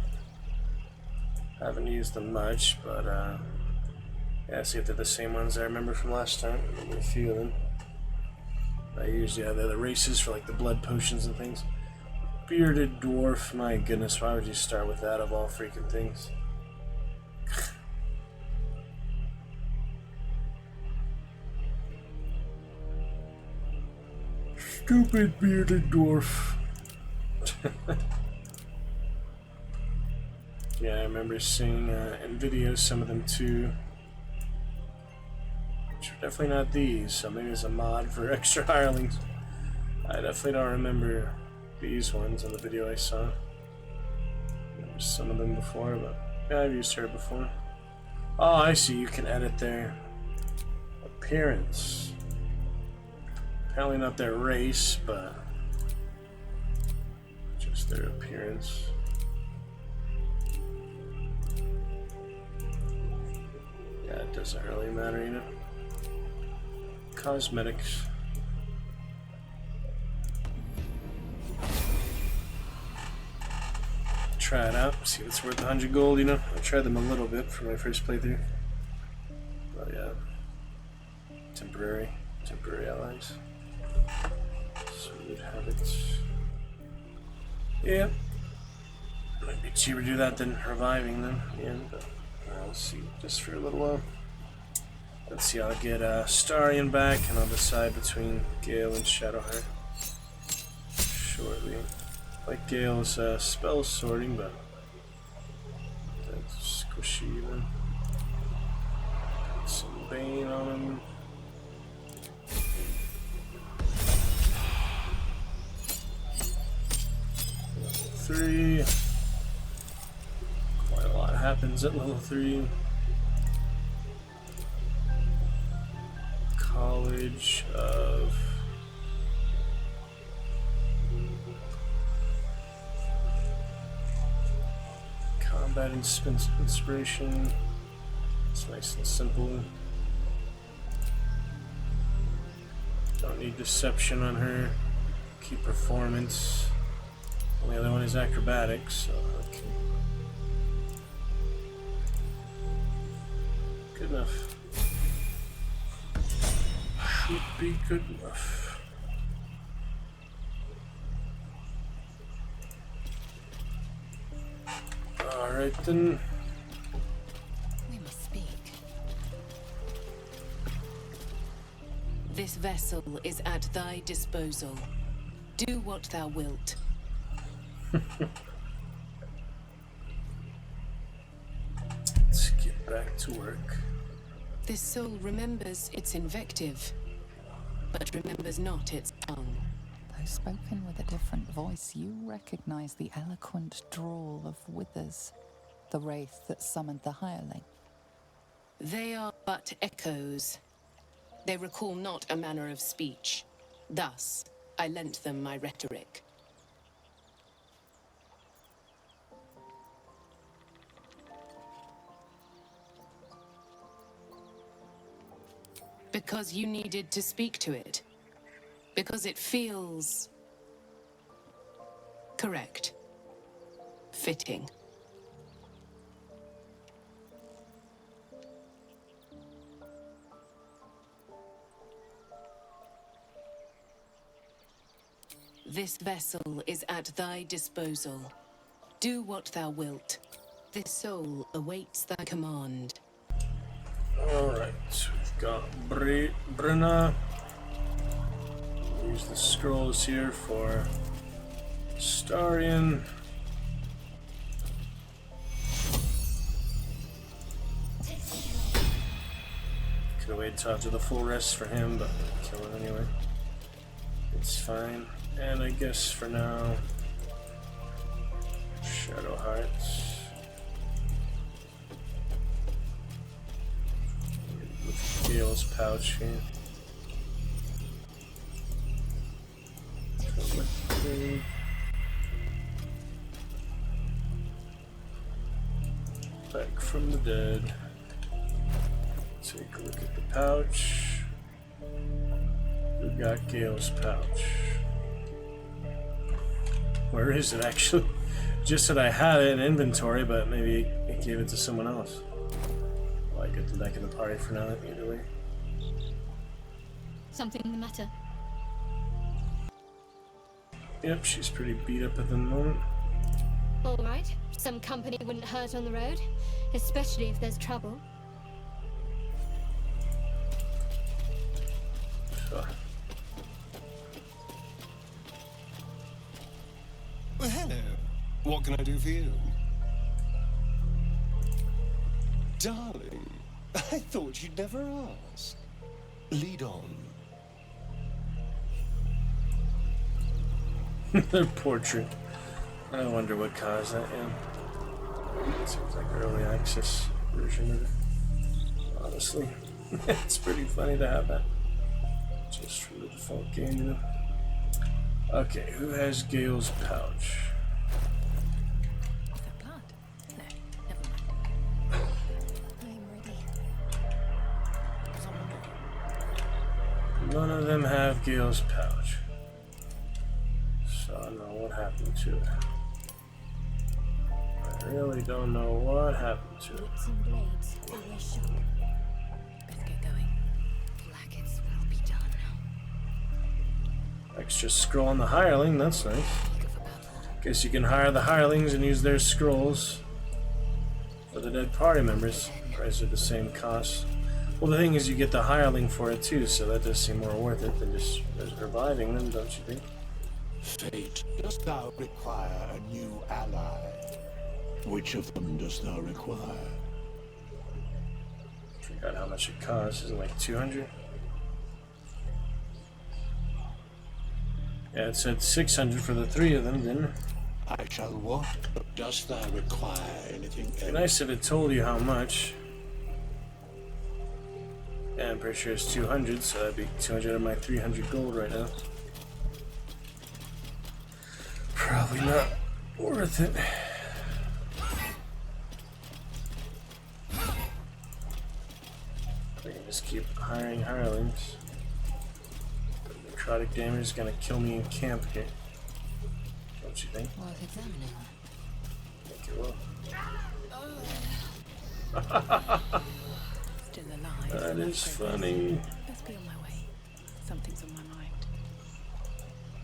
Haven't used them much, but yeah, see if they're the same ones I remember from last time. Maybe a few of them. I usually have the other races for like the blood potions and things. Bearded dwarf, my goodness, why would you start with that of all freaking things? Stupid bearded dwarf. Yeah, I remember seeing in videos some of them too. Which are definitely not these, so maybe it's a mod for extra hirelings. I definitely don't remember these ones in the video I saw. Remember some of them before, but yeah, I've used her before. Oh, I see, you can edit their appearance. Apparently not their race, but just their appearance. Yeah, it doesn't really matter, you know. Cosmetics. Try it out, see if it's worth 100 gold, you know. I tried them a little bit for my first playthrough. Oh yeah. Temporary allies. So we would have it. Yeah. Might be cheaper to do that than reviving them in the end, but let's see, just for a little while. Let's see, I'll get Starion back and I'll decide between Gale and Shadowheart shortly. Like Gale's spell sorting, but that's squishy then. Put some Bane on him. Level 3. Quite a lot happens at level 3. College of Combat Inspiration. It's nice and simple. Don't need Deception on her. Keep Performance. Only other one is Acrobatics, so okay. Good enough. Should be good enough. Alright then. We must speak. This vessel is at thy disposal. Do what thou wilt. Let's get back to work. This soul remembers its invective, but remembers not its tongue. Though spoken with a different voice, you recognize the eloquent drawl of Withers, the wraith that summoned the hireling. They are but echoes. They recall not a manner of speech. Thus, I lent them my rhetoric. Because you needed to speak to it. Because it feels correct. Fitting. This vessel is at thy disposal. Do what thou wilt. This soul awaits thy command. Alright, we've got Brenna. Use the scrolls here for Starion. Could have waited till after the full rest for him, but kill him anyway. It's fine. And I guess for now, Shadowheart. With Gale's pouch here. Back from the dead. Take a look at the pouch. We got Gale's pouch. Where is it actually? Just that I had it in inventory, but maybe it gave it to someone else. Well, I get them back in the party for now, either way. Something the matter? Yep, she's pretty beat up at the moment. All right. Some company wouldn't hurt on the road, especially if there's trouble. Sure. Well, hello. What can I do for you? I thought you'd never ask. Lead on. Their portrait. I wonder what caused that, yeah. It seems like early access version of it. Honestly. It's pretty funny to have that. Just from the default game, you know. Okay, who has Gale's pouch? Is that blood? No, never mind. I'm ready. None of them have Gale's pouch. So I don't know what happened to it. I really don't know what happened to it. Bits and blades, always sharp. Better get going. Blackets will be done. Extra scroll on the hireling, that's nice. Guess you can hire the hirelings and use their scrolls for the dead party members. Prices are the same cost. Well, the thing is, you get the hireling for it too, so that does seem more worth it than just reviving them, don't you think? Fate, dost thou require a new ally? Which of them dost thou require? Forgot how much it costs. Is it like 200? Yeah, it said 600 for the 3 of them, didn't it? I shall what? Dost thou require anything else? It'd be nice if it told you how much. Yeah, I'm pretty sure it's 200, so that'd be 200 of my 300 gold right now. Probably not worth it. I can just keep hiring hirelings. Necrotic damage is gonna kill me in camp here. Don't you think? Worth examining. I think it will. Still alive. That is funny. Let's be on my way. Something's on my mind.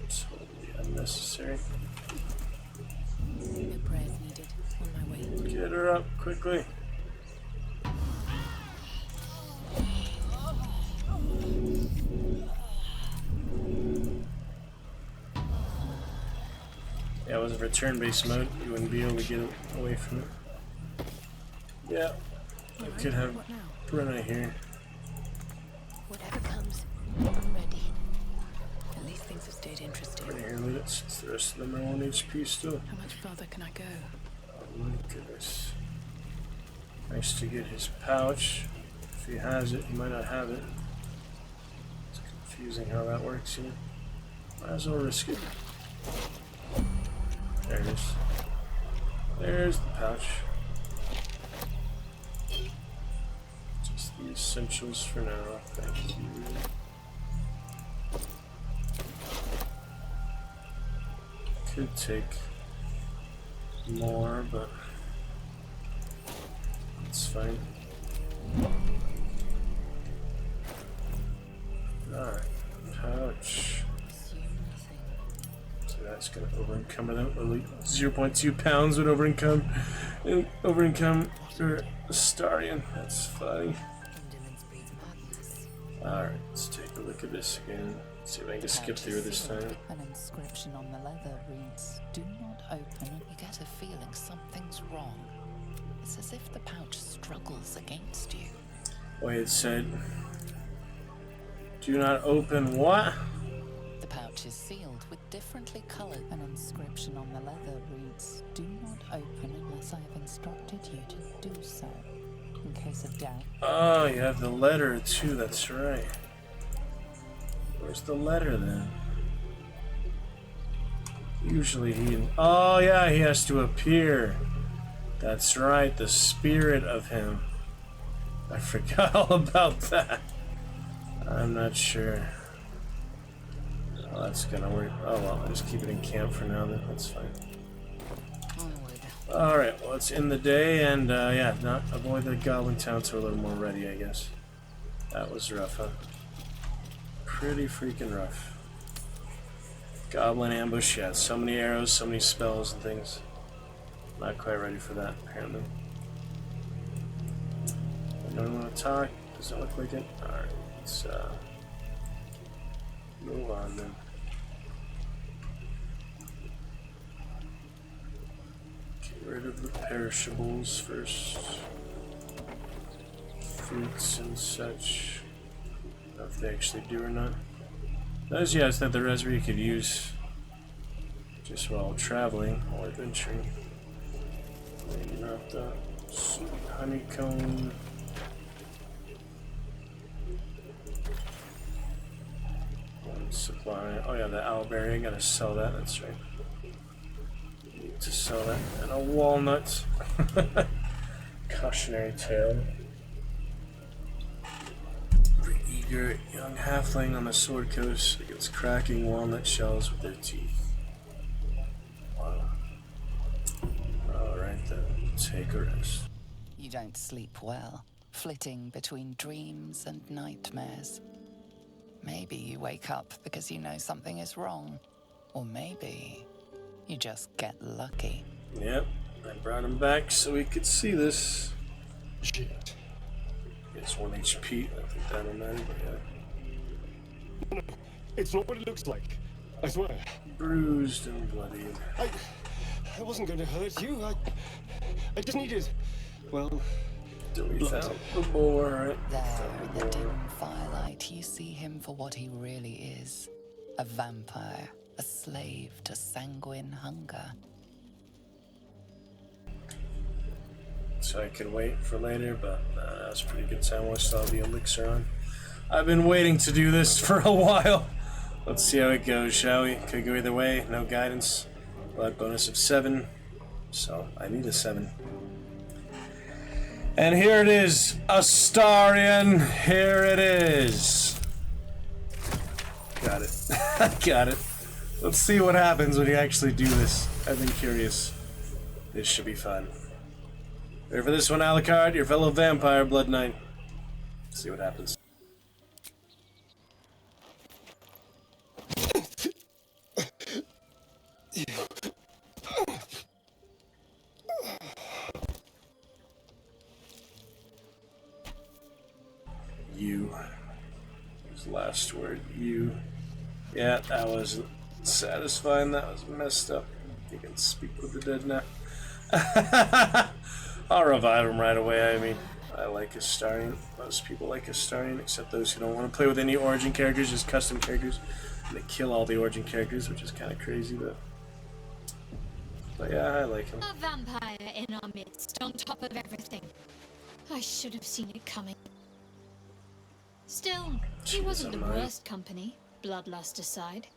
It's totally unnecessary. No prayers needed. On my way. Get her up quickly. Yeah, it was a return-based mode. You wouldn't be able to get away from it. Yeah, I could have Brenna here. Whatever comes, I'm ready. At least things have stayed interesting. Brenna here with it, since the rest of them are 1 HP still. How much further can I go? Oh my goodness. Nice to get his pouch. If he has it, he might not have it. It's confusing how that works, you know. Might as well risk it. There it is. There's the pouch. Just the essentials for now. Thank you. Could take more, but it's fine. Alright, pouch. So that's gonna over-encumber them. Only 0.2 pounds would over-encumber for Astarion. That's funny. Alright, let's take a look at this again. See if I can skip through this time. An inscription on the leather reads, "Do not open." You get a feeling something's wrong. It's as if the pouch struggles against you. Wait, it said, "Do not open what?" The pouch is sealed with differently colored. An inscription on the leather reads, "Do not open unless I have instructed you to do so. In case of doubt." Oh, you have the letter too, that's right. Where's the letter then? Usually oh yeah, he has to appear. That's right, the spirit of him. I forgot all about that. I'm not sure. Oh, that's gonna work. Oh well, I'll just keep it in camp for now then, that's fine. Alright, well it's in the day and yeah, not avoid the goblin town so we're a little more ready, I guess. That was rough, huh? Pretty freaking rough. Goblin ambush, yeah, so many arrows, so many spells and things. Not quite ready for that, apparently. I don't want to talk, doesn't look like it. Alright, let's move on then. Get rid of the perishables first. fruits and such. I don't know if they actually do or not. Those, yeah, it's that the raspberry you could use just while traveling or adventuring. Maybe not the sweet honeycomb. One supply. Oh yeah, the owlbear. I gotta sell that. That's right. Need to sell that. And a walnut. Cautionary tale. The eager young halfling on the sword coast against cracking walnut shells with their teeth. Wow. Alright then, take a rest. You don't sleep well, flitting between dreams and nightmares. Maybe you wake up because you know something is wrong. Or maybe you just get lucky. Yep, I brought him back so we could see this. Shit. It's 1 HP, I think that'll matter, but yeah. No, it's not what it looks like. I swear. Bruised and bloodied. I wasn't going to hurt you. I just needed, well, till we found the boar, right? There, in the dim firelight, you see him for what he really is. A vampire, a slave to sanguine hunger. So I could wait for later, but that's a pretty good time. I still have the elixir on. I've been waiting to do this for a while. Let's see how it goes, shall we? Could go either way. No guidance. Blood bonus of 7. So I need a 7. And here it is, Astarion. Here it is. Got it. Got it. Let's see what happens when you actually do this. I've been curious. This should be fun. Ready for this one, Alucard? Your fellow vampire, Blood Knight. Let's see what happens. You. His last word, you. Yeah, that wasn't satisfying. That was messed up. You can speak with the dead now. I'll revive him right away. I mean, I like Astarion. Most people like Astarion, except those who don't want to play with any origin characters, just custom characters. And they kill all the origin characters, which is kind of crazy, but yeah, I like him. A vampire in our midst, on top of everything. I should have seen it coming. Still, he wasn't the worst company, bloodlust aside.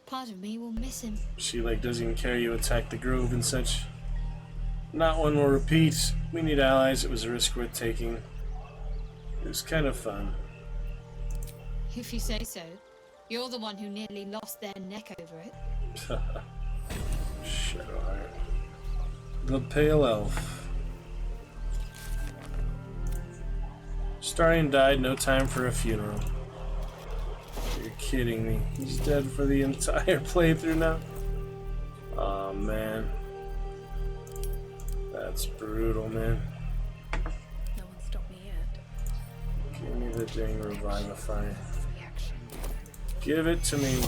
Part of me will miss him. She, like, doesn't even care you attack the grove and such. Not one will repeat. We need allies. It was a risk worth taking. It was kind of fun. If you say so. You're the one who nearly lost their neck over it. Shadowheart. The Pale Elf. Astarion died, no time for a funeral. You're kidding me. He's dead for the entire playthrough now? Aw, man. That's brutal, man. No one stopped me yet. Give me the dang revivify. Give it to me.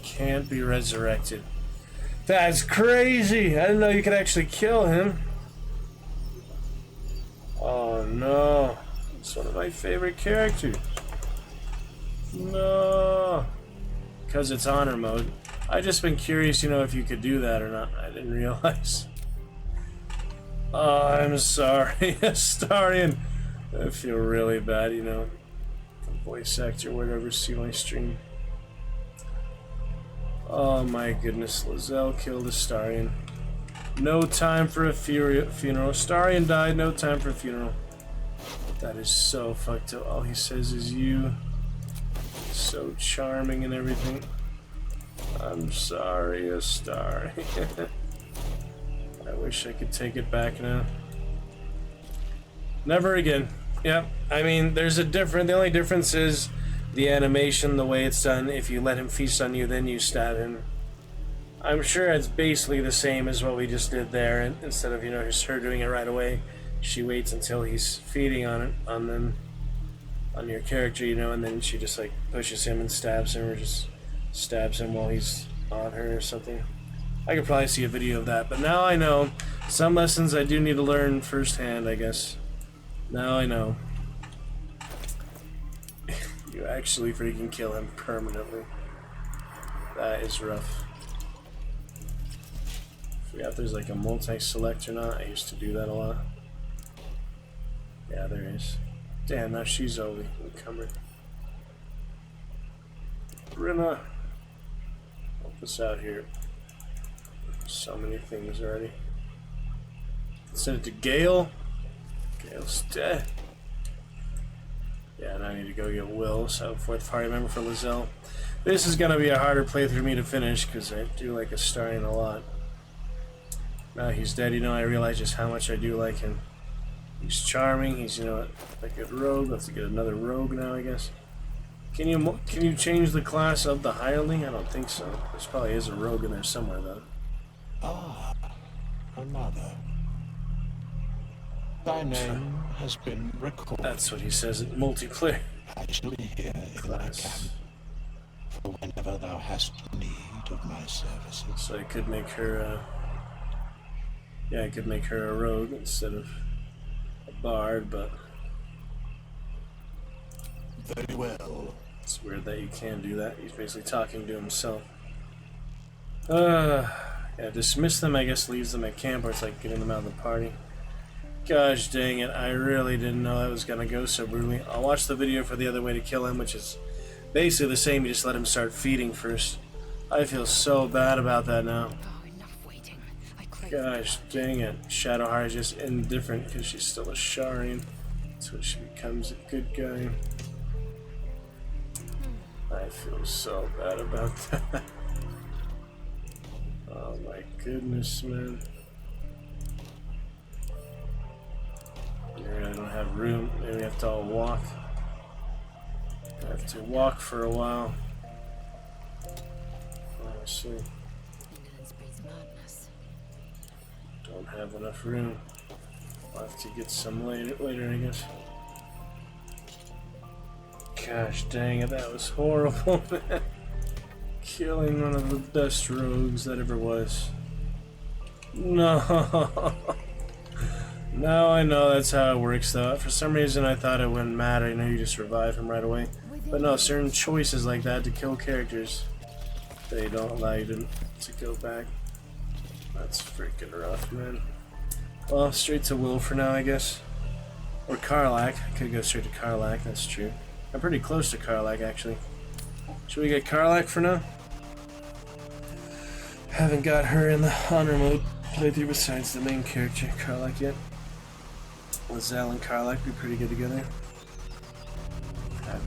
Can't be resurrected. That's crazy! I didn't know you could actually kill him. Oh no. It's one of my favorite characters. No. Because it's honor mode. I've just been curious, you know, if you could do that or not. I didn't realize. Oh, I'm sorry, Astarion. I feel really bad, you know. Voice actor, whatever, see my stream. Oh my goodness, Lae'zel killed Astarion. No time for a funeral. Astarion died, no time for a funeral. That is so fucked up. All he says is you. So charming and everything. I'm sorry, Astarion. I wish I could take it back now. Never again. Yep, I mean, there's a different. The only difference is the animation, the way it's done. If you let him feast on you, then you stab him. I'm sure it's basically the same as what we just did there. And instead of, you know, just her doing it right away, she waits until he's feeding on it, on your character, you know, and then she just like pushes him and stabs him, or just stabs him while he's on her or something. I could probably see a video of that, but now I know some lessons I do need to learn firsthand, I guess. Now I know. You actually freaking kill him permanently. That is rough. Forgot there's like a multi-select or not. I used to do that a lot. Yeah, there is. Damn, now she's only encumbered. Brenna, help us out here. So many things already. Send it to Gale. Gale's dead. Yeah, and I need to go get Will, so fourth party member for Lae'zel. This is gonna be a harder playthrough for me to finish because I do like Astarion a lot. Now he's dead, you know, I realize just how much I do like him. He's charming, he's, you know, a good rogue. Let's get another rogue now, I guess. Can you change the class of the hireling? I don't think so. There probably is a rogue in there somewhere, though. Ah, another. Thy name has been recorded. That's what he says in multiplayer. Actually here in my camp, for whenever thou hast need of my services. So I could make her, yeah, I could make her a rogue instead of a bard, but... Very well. It's weird that you can do that. He's basically talking to himself. Yeah, dismiss them, I guess, leaves them at camp, or it's like getting them out of the party. Gosh dang it, I really didn't know that was gonna go so brutally. I'll watch the video for the other way to kill him, which is basically the same, you just let him start feeding first. I feel so bad about that now. Gosh dang it, Shadowheart is just indifferent because she's still a Sharian. That's when she becomes a good guy. I feel so bad about that. Oh my goodness, man. Maybe I don't have room. Maybe we have to all walk. I have to walk for a while. I see. Don't have enough room. I'll have to get some later, I guess. Gosh dang it, that was horrible, man. Killing one of the best rogues that ever was. No. Now I know that's how it works, though. For some reason I thought it wouldn't matter, you know, you just revive him right away. But no, certain choices like that to kill characters, they don't allow you to go back. That's freaking rough, man. Well, straight to Will for now, I guess. Or Karlach. I could go straight to Karlach, that's true. I'm pretty close to Karlach, actually. Should we get Karlach for now? Haven't got her in the honor mode playthrough besides the main character, Karlach, yet. Lae'zel and Karlach be pretty good together.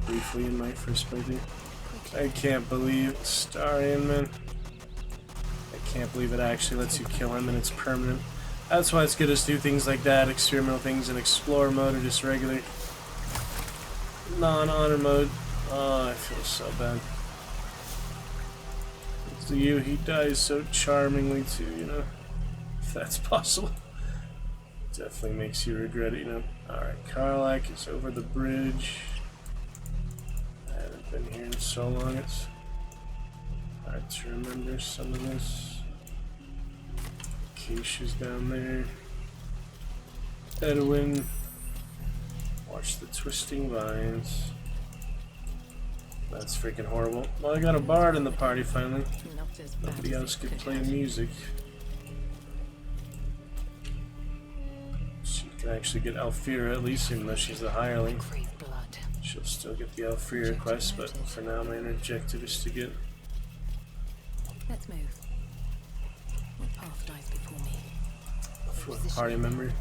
Briefly in my first playthrough. I can't believe Astarion, man. I can't believe it actually lets you kill him and it's permanent. That's why it's good to do things like that, experimental things in Explorer mode or just regular non-honor mode. Oh, I feel so bad. To you, he dies so charmingly too, you know. If that's possible. Definitely makes you regret it, you know. Alright, Karlach is over the bridge. I haven't been here in so long, it's hard to remember some of this. Keisha's down there. Edwin. Watch the twisting vines. That's freaking horrible. Well, I got a bard in the party finally. Nobody else could play music. She can actually get Alfira at least, even though she's the hireling. She'll still get the Alfira quest, but for now my objective is to get... Let's move. What path lies before me? Fourth party member.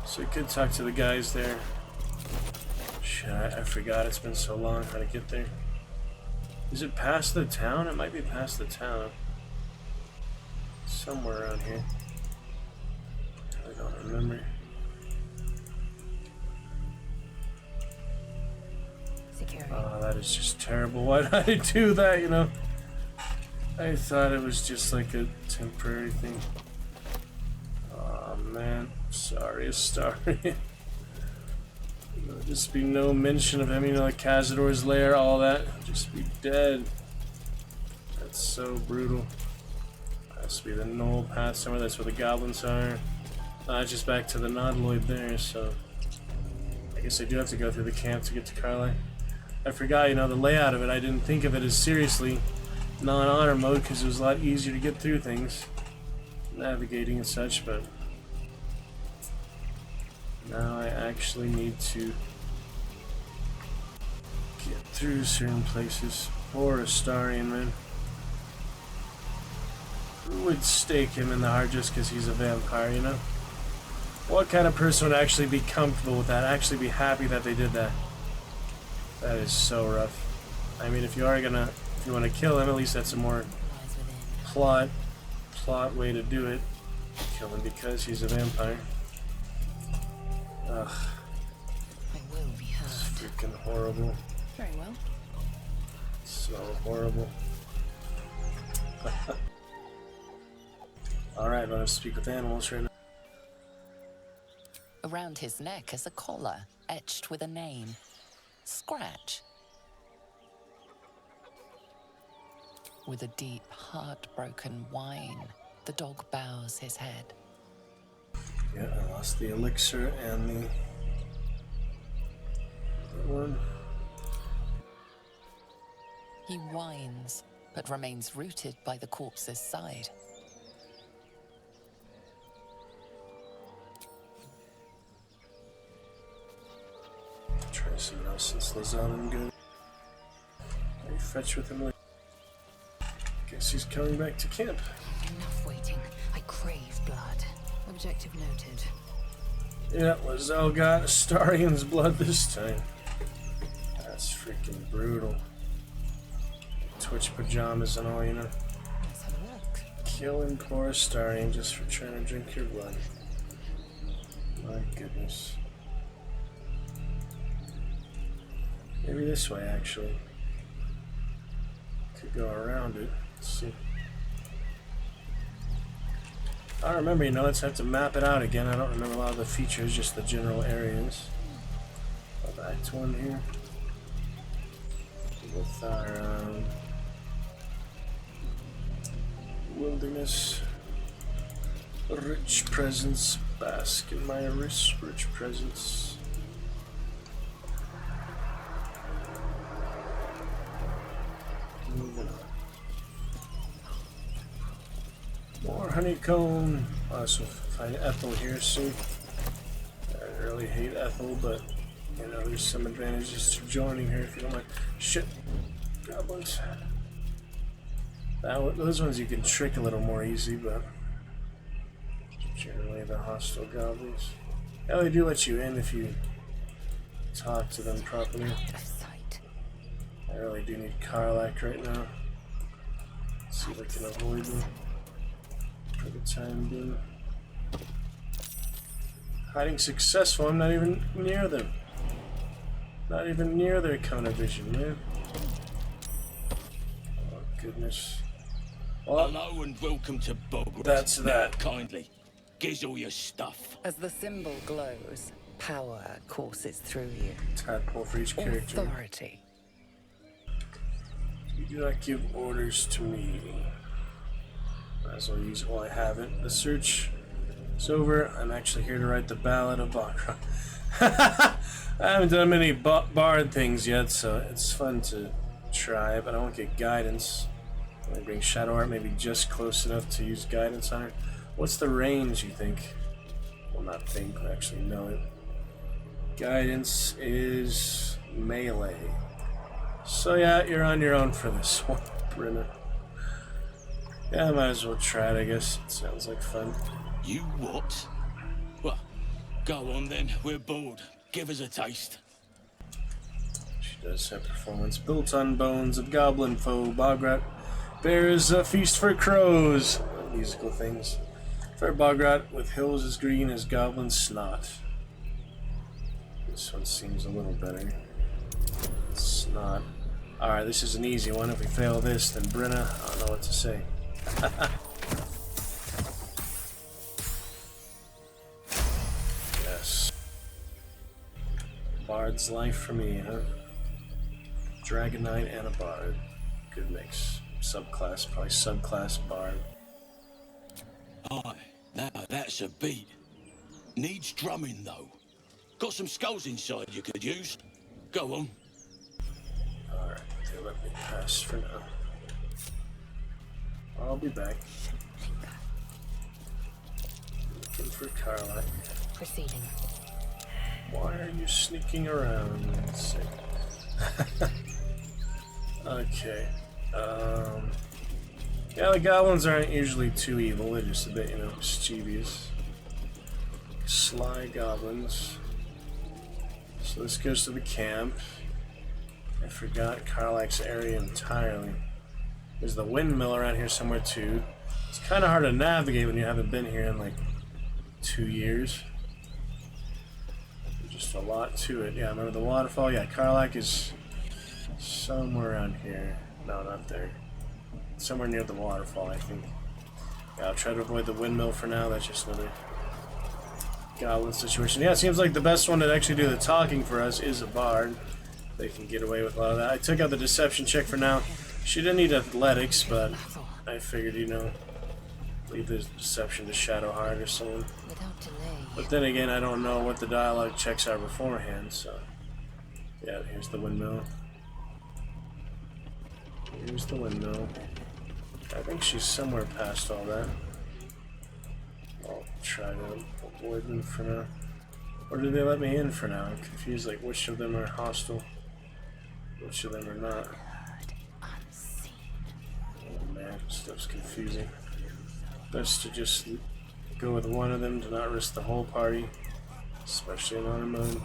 So I could talk to the guys there. Shit, I forgot, it's been so long how to get there. Is it past the town? It might be past the town. Somewhere around here. I don't remember. Security. Oh, that is just terrible. Why did I do that, you know? I thought it was just like a temporary thing. Oh man, sorry, Astarion. There'll just be no mention of him, you know, like Cazador's lair, all that. Just be dead. That's so brutal. Has to be the Knoll path somewhere, that's where the goblins are. Just back to the Nodloid there, so guess I do have to go through the camp to get to Carly. I forgot, you know, the layout of it. I didn't think of it as seriously non-honor mode because it was a lot easier to get through things, navigating and such, but now I actually need to get through certain places. Poor Astarion, man. Who would stake him in the heart just because he's a vampire, you know? What kind of person would actually be comfortable with that, actually be happy that they did that? That is so rough. I mean, if you want to kill him, at least that's a more plot way to do it. Kill him because he's a vampire. Ugh. It's freaking horrible. Very well. So horrible. Alright, I'm gonna speak with animals right now. Around his neck is a collar, etched with a name. Scratch. With a deep, heartbroken whine, the dog bows his head. Yeah, I lost the elixir and the one. He whines, but remains rooted by the corpse's side. Try something else since Lae'zel didn't go. Can you fetch with him later? Guess he's coming back to camp. Enough waiting. I crave blood. Objective noted. Yeah, Lae'zel got Astarion's blood this time. That's freaking brutal. Twitch pajamas and all, you know. Let's have a look. Killing poor Astarion just for trying to drink your blood. My goodness. Maybe this way, actually. Could go around it. Let's see. I remember, you know, let's have to map it out again. I don't remember a lot of the features, just the general areas. Go back to one here. With our wilderness. Rich presence. Bask in my rich presence. Moving on. More honeycomb. So find Ethel here soon. I really hate Ethel, but you know, there's some advantages to joining her if you don't mind. Shit. Goblins. Those ones you can trick a little more easy, but generally the hostile goblins. Yeah, they do let you in if you talk to them properly. I really do need Karlach right now. Let's see if I can avoid them for the time being. Hiding successful, I'm not even near them. Not even near their counter vision, man. Oh, goodness. Well, hello and welcome to Bograd. That's that. Kindly, gives all your stuff. As the symbol glows, power courses through you. Tadpole for each character. Authority. You do not give orders to me. Might as well use all I have it. The search is over. I'm actually here to write the Ballad of Bograd. I haven't done many bard things yet, so it's fun to try, but I won't get guidance. I'm gonna bring Shadow Art maybe just close enough to use guidance on her. What's the range, you think? Well, not think, but actually know it. Guidance is melee. So yeah, you're on your own for this one, Brenna. Yeah, I might as well try it, I guess. It sounds like fun. You what? Well, go on then, we're bored. Give us a taste. She does have performance built on bones of goblin foe. Bograd bears a feast for crows. Musical things. Fair Bograd with hills as green as goblin snot. This one seems a little better. Snot. Alright, this is an easy one. If we fail this, then Brenna, I don't know what to say. Yes. Bard's life for me, huh? Dragon Knight and a Bard. Good mix. Subclass, probably subclass Bard. Aye, now that's a beat. Needs drumming though. Got some skulls inside you could use. Go on. Alright, they let me pass for now. I'll be back. Looking for Carla. Proceeding. Why are you sneaking around? Okay. Yeah, the goblins aren't usually too evil. They're just a bit, you know, mischievous. Sly goblins. So this goes to the camp. I forgot Karlak's area entirely. There's the windmill around here somewhere too. It's kind of hard to navigate when you haven't been here in like 2 years. There's just a lot to it. Yeah, remember the waterfall? Yeah, Karlak is somewhere around here. No, not there. Somewhere near the waterfall, I think. Yeah, I'll try to avoid the windmill for now. That's just another goblin situation. Yeah, it seems like the best one to actually do the talking for us is a bard. They can get away with a lot of that. I took out the deception check for now. She didn't need athletics, but I figured, you know, leave the deception to Shadowheart or someone. But then again, I don't know what the dialogue checks are beforehand, so... Yeah, here's the windmill. Here's the windmill. I think she's somewhere past all that. I'll try to avoid them for now. Or did they let me in for now? I'm confused, like which of them are hostile, which of them are not. Oh man, stuff's confusing. Best to just go with one of them to not risk the whole party, especially on a moon.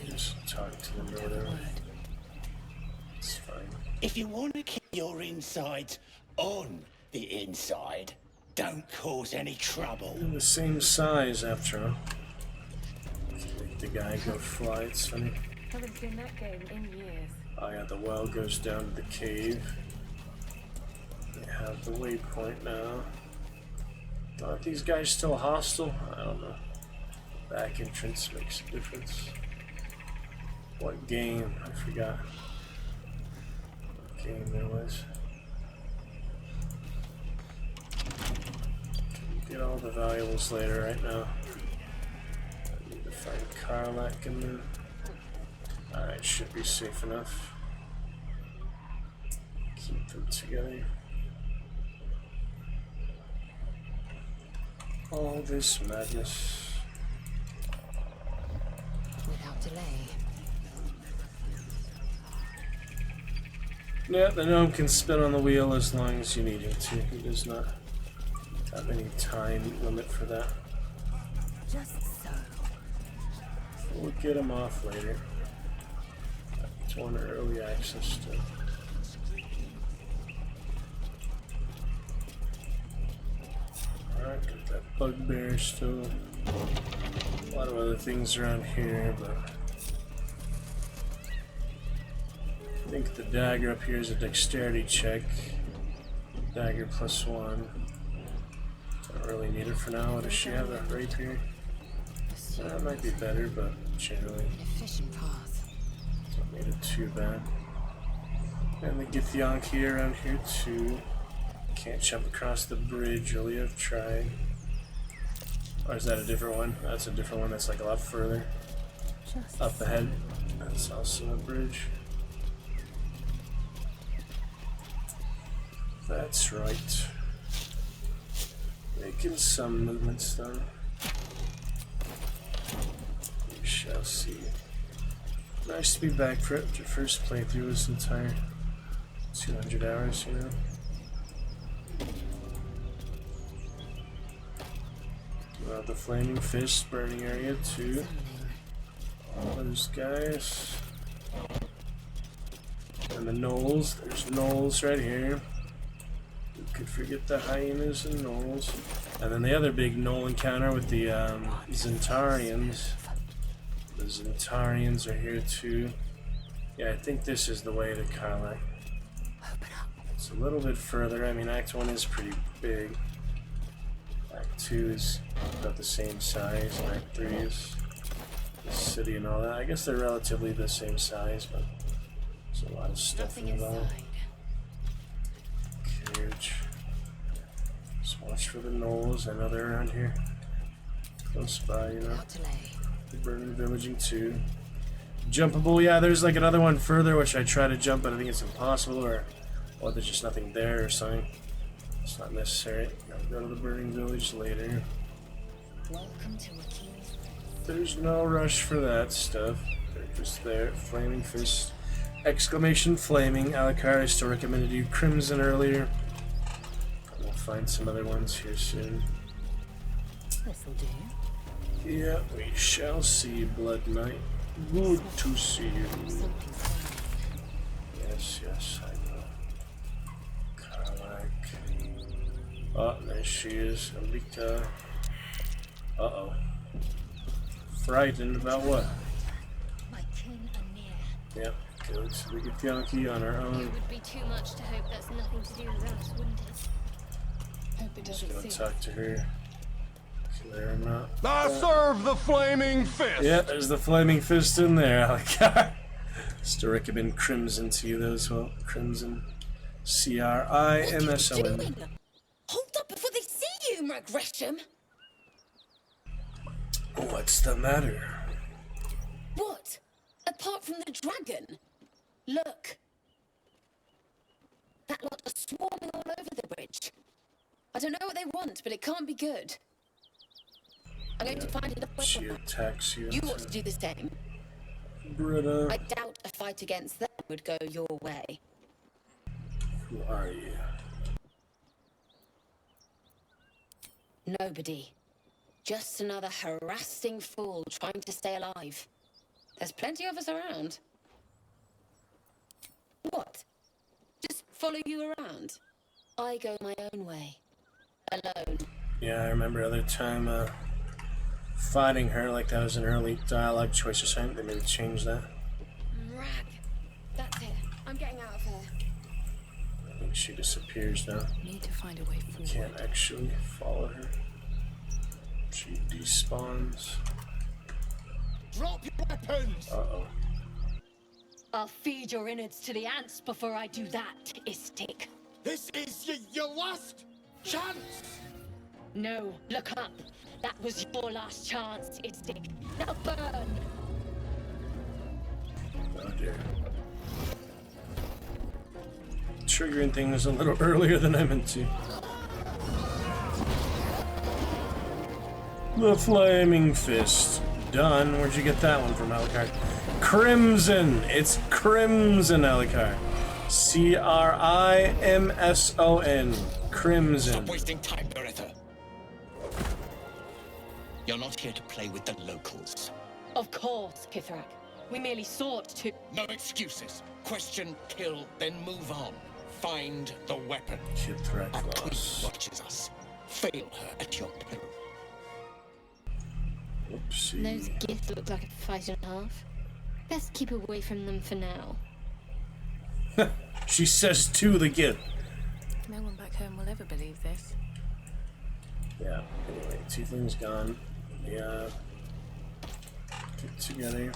Just talk to them or whatever. It's fine. If you want to keep your insides on the inside, don't cause any trouble. They're the same size after all. Make the guy go fly, it's funny. Haven't seen that game in years. Oh yeah, the well goes down to the cave. They have the waypoint now. Aren't these guys still hostile? I don't know. Back entrance makes a difference. What game? I forgot. What game there was. Get all the valuables later. Right now I need to find Karlak and then... Alright, should be safe enough. Keep them together. All this madness. Without delay. Yeah, the gnome can spin on the wheel as long as you need him to. He does not have any time limit for that. Just so. We'll get him off later. It's one early access to. Alright, got that bugbear still. A lot of other things around here, but I think the dagger up here is a dexterity check. Dagger +1. Don't really need it for now. Does she have a rapier? That might be better, but generally don't need it too bad. And the Githyanki around here too. Can't jump across the bridge, really. I've tried. Or is that a different one? That's a different one that's like a lot further up ahead. That's also a bridge. That's right. Making some movements though. We shall see. Nice to be back for it. Your first playthrough this entire 200 hours, you know. The flaming fist burning area too. All those guys. And the gnolls. There's gnolls right here. We could forget the hyenas and gnolls. And then the other big gnoll encounter with the Zentarians. The Zentarians are here too. Yeah, I think this is the way to Karlak. It's a little bit further. I mean, Act 1 is pretty big. Act 2 is about the same size, and Act 3 is the city and all that. I guess they're relatively the same size, but there's a lot of stuff involved. Carriage. Just more Watch for the gnolls. I know they're around here. Close by, you know. The burning villaging too. Jumpable, yeah, there's like another one further which I try to jump, but I think it's impossible, or there's just nothing there or something. It's not necessary. I'll go to the burning village later. Welcome to Akira's. There's no rush for that stuff. They're just there. Flaming fist. Exclamation flaming. Alucard, I still recommended you Crimson earlier. We'll find some other ones here soon. This'll do. Yeah, we shall see, Blood Knight. Good to see you. Yes, yes, I know. Karlak. Oh, there she is. Alika. Uh-oh. Frightened about what? My kin are near. Yep, good. So we get Yankee on our own. It would be too much to hope that's nothing to do with us, wouldn't it? Hope it Just doesn't gonna suit. talk to her. Clear or not. I serve the flaming fist! Yeah, there's the flaming fist in there, Alucard. Still recommend Crimson to you, though, as well. Crimson. C-R-I-M-S-O-N. Hold up before they see you, Gresham. What's the matter? What? Apart from the dragon? Look. That lot are swarming all over the bridge. I don't know what they want, but it can't be good. I'm going to find another way. She attacks you. You ought to do the same. Britta. I doubt a fight against them would go your way. Who are you? Nobody. Just another harassing fool trying to stay alive. There's plenty of us around. What? Just follow you around? I go my own way. Alone. Yeah, I remember other time fighting her, like that was an early dialogue choice or something. They maybe changed that. Rag. That's it. I'm getting out of here. I think she disappears now. Need to find a way forward. Can't actually follow her. She despawns. Drop your weapons! Uh-oh. I'll feed your innards to the ants before I do that, Istik. This is your last chance! No, look up. That was your last chance, Istik. Now burn! Oh dear. Triggering things a little earlier than I meant to. The Flaming Fist. Done. Where'd you get that one from, Alucard? Crimson! It's Crimson, Alucard. C-R-I-M-S-O-N. Crimson. Stop wasting time, Beretta. You're not here to play with the locals. Of course, Kithrak. We merely sought to... No excuses. Question, kill, then move on. Find the weapon. Kithrak Our queen loss. watches us. Fail her at your peril. Oopsie. Those gifts look like a fight and a half. Best keep away from them for now. She says to the gift. No one back home will ever believe this. Yeah, anyway, Tiefling's gone. Yeah. Get together.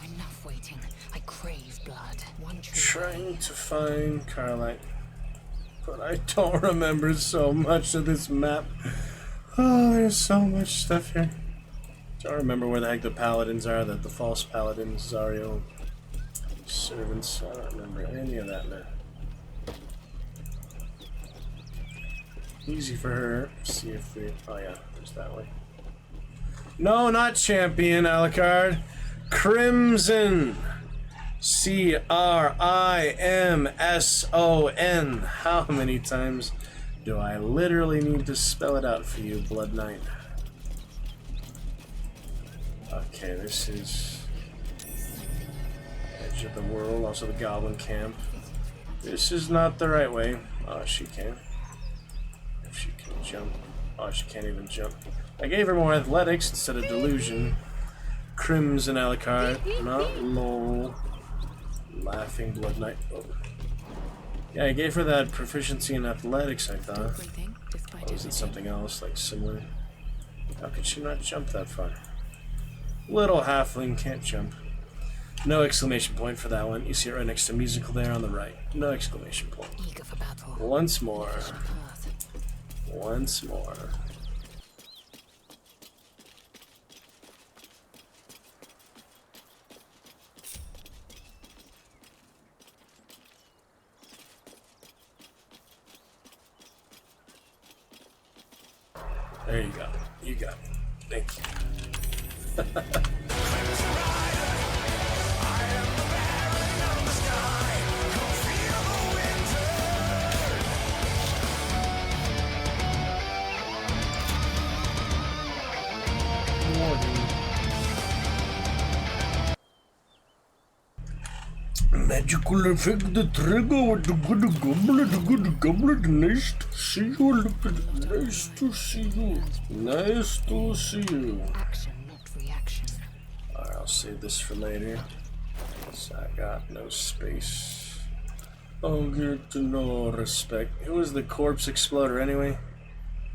Enough waiting. I crave blood. One true. Trying to find Karlak. But I don't remember so much of this map. Oh, there's so much stuff here. Don't remember where the heck the paladins are, the false paladins, Zario servants. I don't remember any of that, man. Easy for her. See if we... Oh yeah, there's that way. No, not champion, Alucard. Crimson. C-R-I-M-S-O-N. How many times do I literally need to spell it out for you, Blood Knight? Okay, this is edge of the world, also the goblin camp. This is not the right way. Oh, she can. If she can jump. Oh, she can't even jump. I gave her more athletics instead of delusion. Crimson Alucard, not lol. Laughing Blood Knight. Oh. Yeah, I gave her that proficiency in athletics, I thought. Or was it something else, like similar? How could she not jump that far? Little halfling can't jump. No exclamation point for that one. You see it right next to musical there on the right. No exclamation point. Eager for battle. Once more. once more. There you go. You got me. Thank you. Magical effect, the trigger with the good goblet, nice to see you, look at nice to see you, nice to see you. Action, not reaction. Alright, I'll save this for later, so I got no space. I'll get to no respect. Who was the corpse exploder anyway?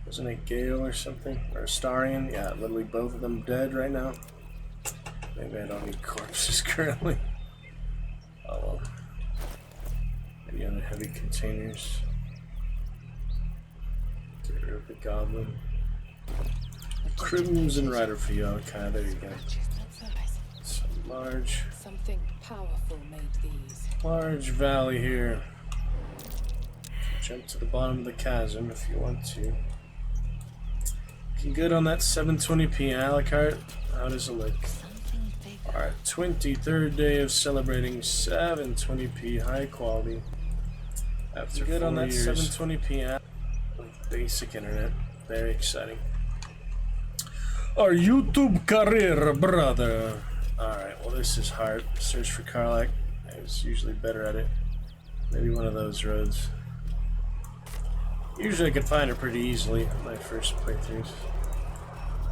Wasn't it Gale or something? Or Starion? Yeah, literally both of them dead right now. Maybe I don't need corpses currently. Oh well. Any other heavy containers? Get rid of the goblin. Crimson Rider for you. Okay, there you go. Some large. Something powerful made these. Large valley here. Jump to the bottom of the chasm if you want to. Looking good on that 720p a la carte. How does it look? Alright, 23rd day of celebrating 720p high quality. After good on that 720p app with basic internet. Very exciting. Our YouTube career, brother. Alright, well this is hard. Search for Karlach. I was usually better at it. Maybe one of those roads. Usually I could find it pretty easily on my first playthroughs.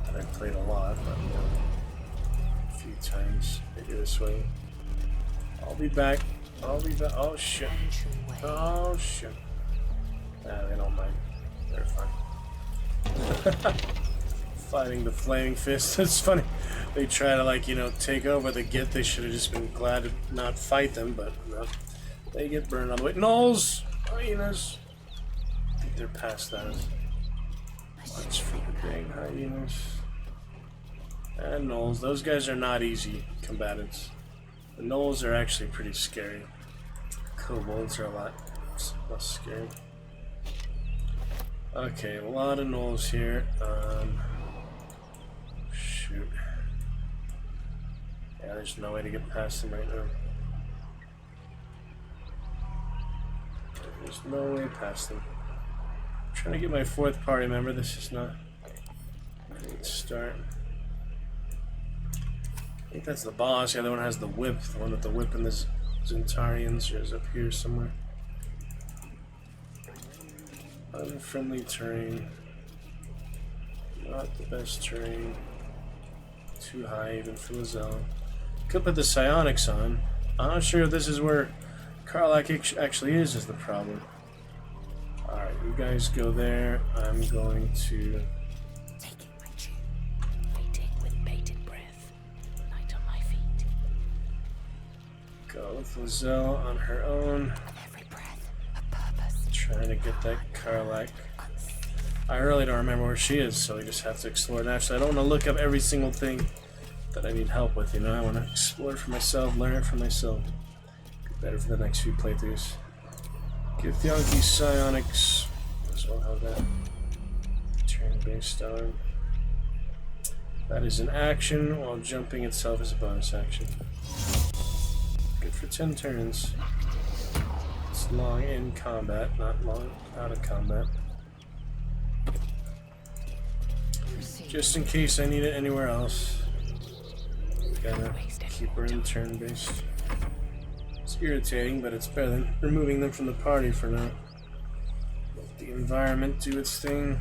And I played a lot, but a few times maybe this way. I'll be back. I'll be back. Oh shit. Oh shit. Nah, they don't mind. They're fine. Fighting the flaming fist. That's funny. They try to, like, you know, take over the Git. They should have just been glad to not fight them, but no. They get burned all the way. Knolls! Hyenas! I think they're past that. Watch for the dang hyenas. And gnolls. Those guys are not easy combatants. The gnolls are actually pretty scary. Kobolds are a lot less scary. Okay, a lot of gnolls here. Shoot. Yeah, there's no way to get past them right now. There's no way past them. I'm trying to get my fourth party member. This is not a great start. I think that's the boss. The other one has the whip. The one with the whip and the Zentarians is up here somewhere. Unfriendly terrain. Not the best terrain. Too high even for Lae'zel. Could put the psionics on. I'm not sure if this is where Karlach actually is the problem. Alright, you guys go there. I'm going to... Taking my chin, waiting with bated breath, light on my feet. Go with Lae'zel on her own. Every breath, a purpose. Trying to get that Karlach. I really don't remember where she is, so we just have to explore naturally. I don't want to look up every single thing that I need help with, you know? I want to explore for myself, learn it for myself. Be better for the next few playthroughs. Get Yonky Psionics. As well have that. Turn based on. That is an action, while jumping itself is a bonus action. Good for 10 turns. It's long in combat, not long out of combat. Just in case I need it anywhere else. Gotta keep her in turn-based. It's irritating, but it's better than removing them from the party for now. Let the environment do its thing.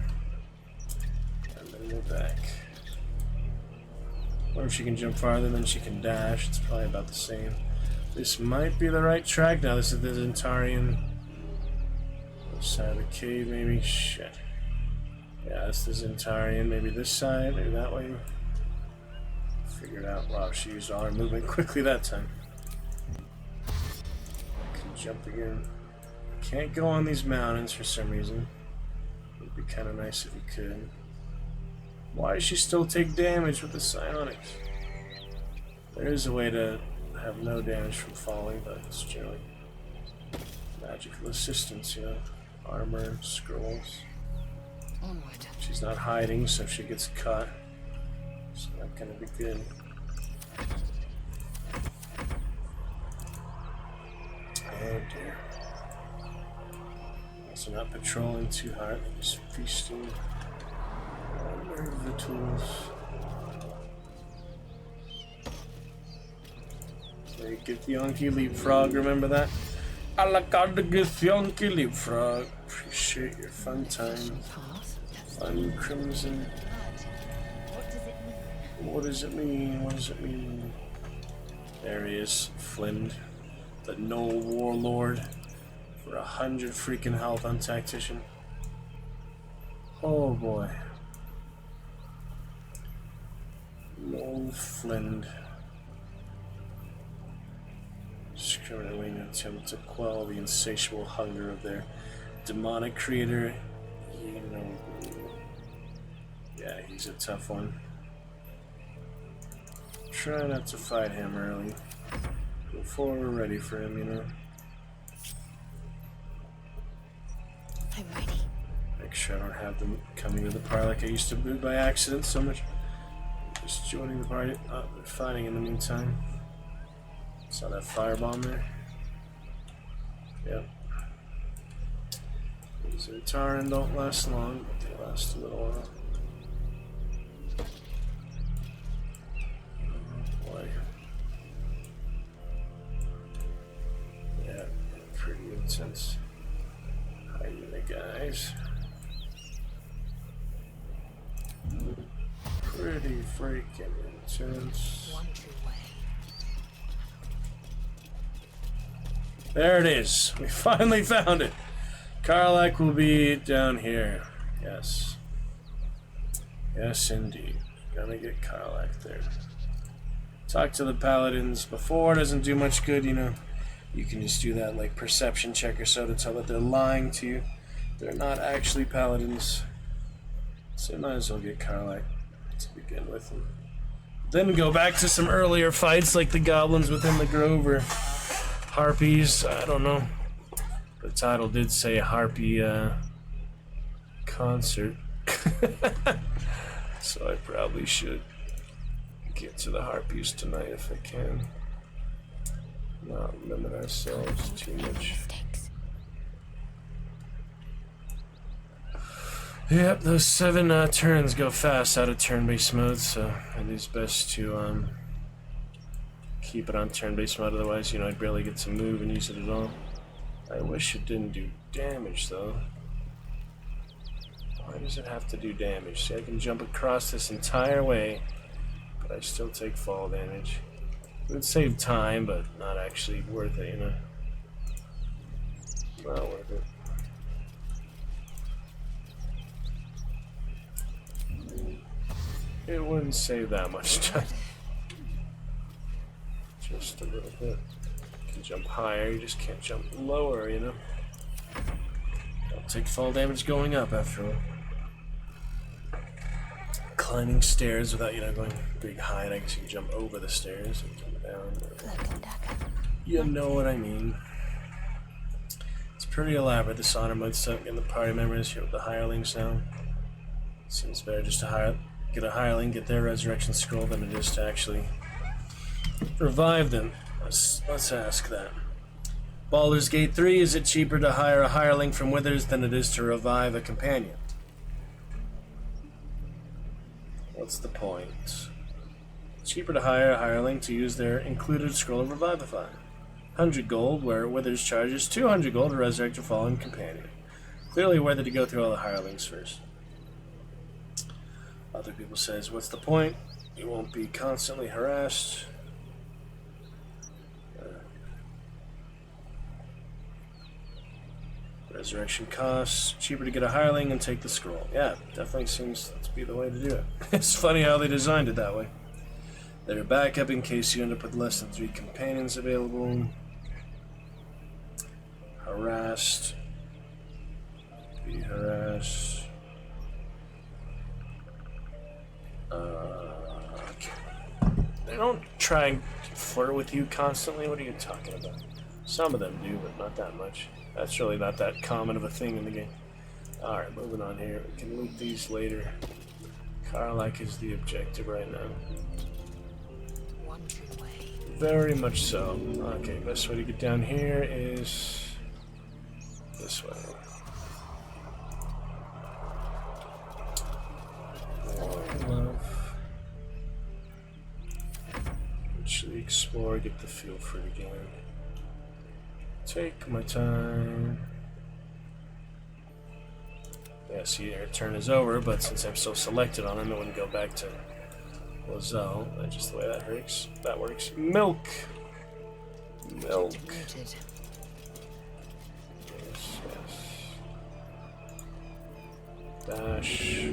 And then we're back. Or if she can jump farther than she can dash, it's probably about the same. This might be the right track now. This is the Zentarian. Other side of the cave, maybe. Shit. Yeah, that's the Zentarian. Maybe this side, maybe that way. Figured out. Wow, she used all her movement quickly that time. Can jump again. Can't go on these mountains for some reason. Be kind of nice if you could. Why does she still take damage with the psionics? There is a way to have no damage from falling, but it's generally magical assistance, you know. Armor, scrolls. Onward. She's not hiding, so if she gets caught, it's not gonna be good. Oh dear. Also not patrolling too hard, they're just feasting on the tools. They get the Yonky leapfrog, remember that? I like how to get the Yonky leapfrog. Appreciate your fun times. Fun crimson. What does it mean? What does it mean? There he is, Flynn, the Knoll Warlord, for 100 freaking health on Tactician. Oh boy. Knoll Flynn. Discriminating attempt to quell the insatiable hunger of their demonic creator. You know, yeah, he's a tough one. Try not to fight him early, before we're ready for him, you know. I'm ready. Make sure I don't have them coming to the party like I used to do by accident so much. Just joining the party, fighting in the meantime. Saw that firebomb there. Yep. These Utaran don't last long, but they last a little while. Oh boy. Yeah, pretty intense. Hyena guys. Pretty freaking intense. There it is. We finally found it. Karlach will be down here. Yes. Yes, indeed. Gonna get Karlach there. Talk to the paladins before. Doesn't do much good, you know. You can just do that like perception check or so to tell that they're lying to you. They're not actually paladins. So you might as well get Karlach to begin with. And then go back to some earlier fights like the goblins within the grove or Harpies, I don't know. The title did say Harpie concert. So I probably should get to the Harpies tonight if I can. Not limit ourselves too much. Yep, those 7 turns go fast out of turn-based mode, so it is best to keep it on turn-based mode, otherwise, you know, I'd barely get to move and use it at all. I wish it didn't do damage, though. Why does it have to do damage? See, I can jump across this entire way, but I still take fall damage. It would save time, but not actually worth it, you know? Not worth it. It wouldn't save that much time. Just a little bit. You can jump higher, you just can't jump lower, you know? Don't take fall damage going up after all. Climbing stairs without, you know, going big height. I guess you can jump over the stairs and come down. You know what I mean. It's pretty elaborate, this honor mode stuff. Getting the party members here with the hirelings now. Seems better just to get a hireling, get their resurrection scroll than it is to actually revive them. Let's ask that. Baldur's Gate 3, is it cheaper to hire a hireling from Withers than it is to revive a companion? What's the point? It's cheaper to hire a hireling to use their included scroll of Revivify. 100 gold, where Withers charges 200 gold to resurrect a fallen companion. Clearly worth it to go through all the hirelings first. Other people says, what's the point? You won't be constantly harassed. Resurrection costs. Cheaper to get a hireling and take the scroll. Yeah, definitely seems to be the way to do it. It's funny how they designed it that way. They're a backup in case you end up with less than 3 companions available. Harassed. Be harassed. Okay. They don't try and flirt with you constantly. What are you talking about? Some of them do, but not that much. That's really not that common of a thing in the game. Alright, moving on here. We can loot these later. Karlak is the objective right now. Very much so. Okay, best way to get down here is this way. Love. Actually explore, get the feel for it again. Take my time. Yeah, see, our turn is over, but since I'm still selected on him, it wouldn't go back to Lae'zel. That's just the way that works. That works. Milk! Milk. Yes, yes. Dash.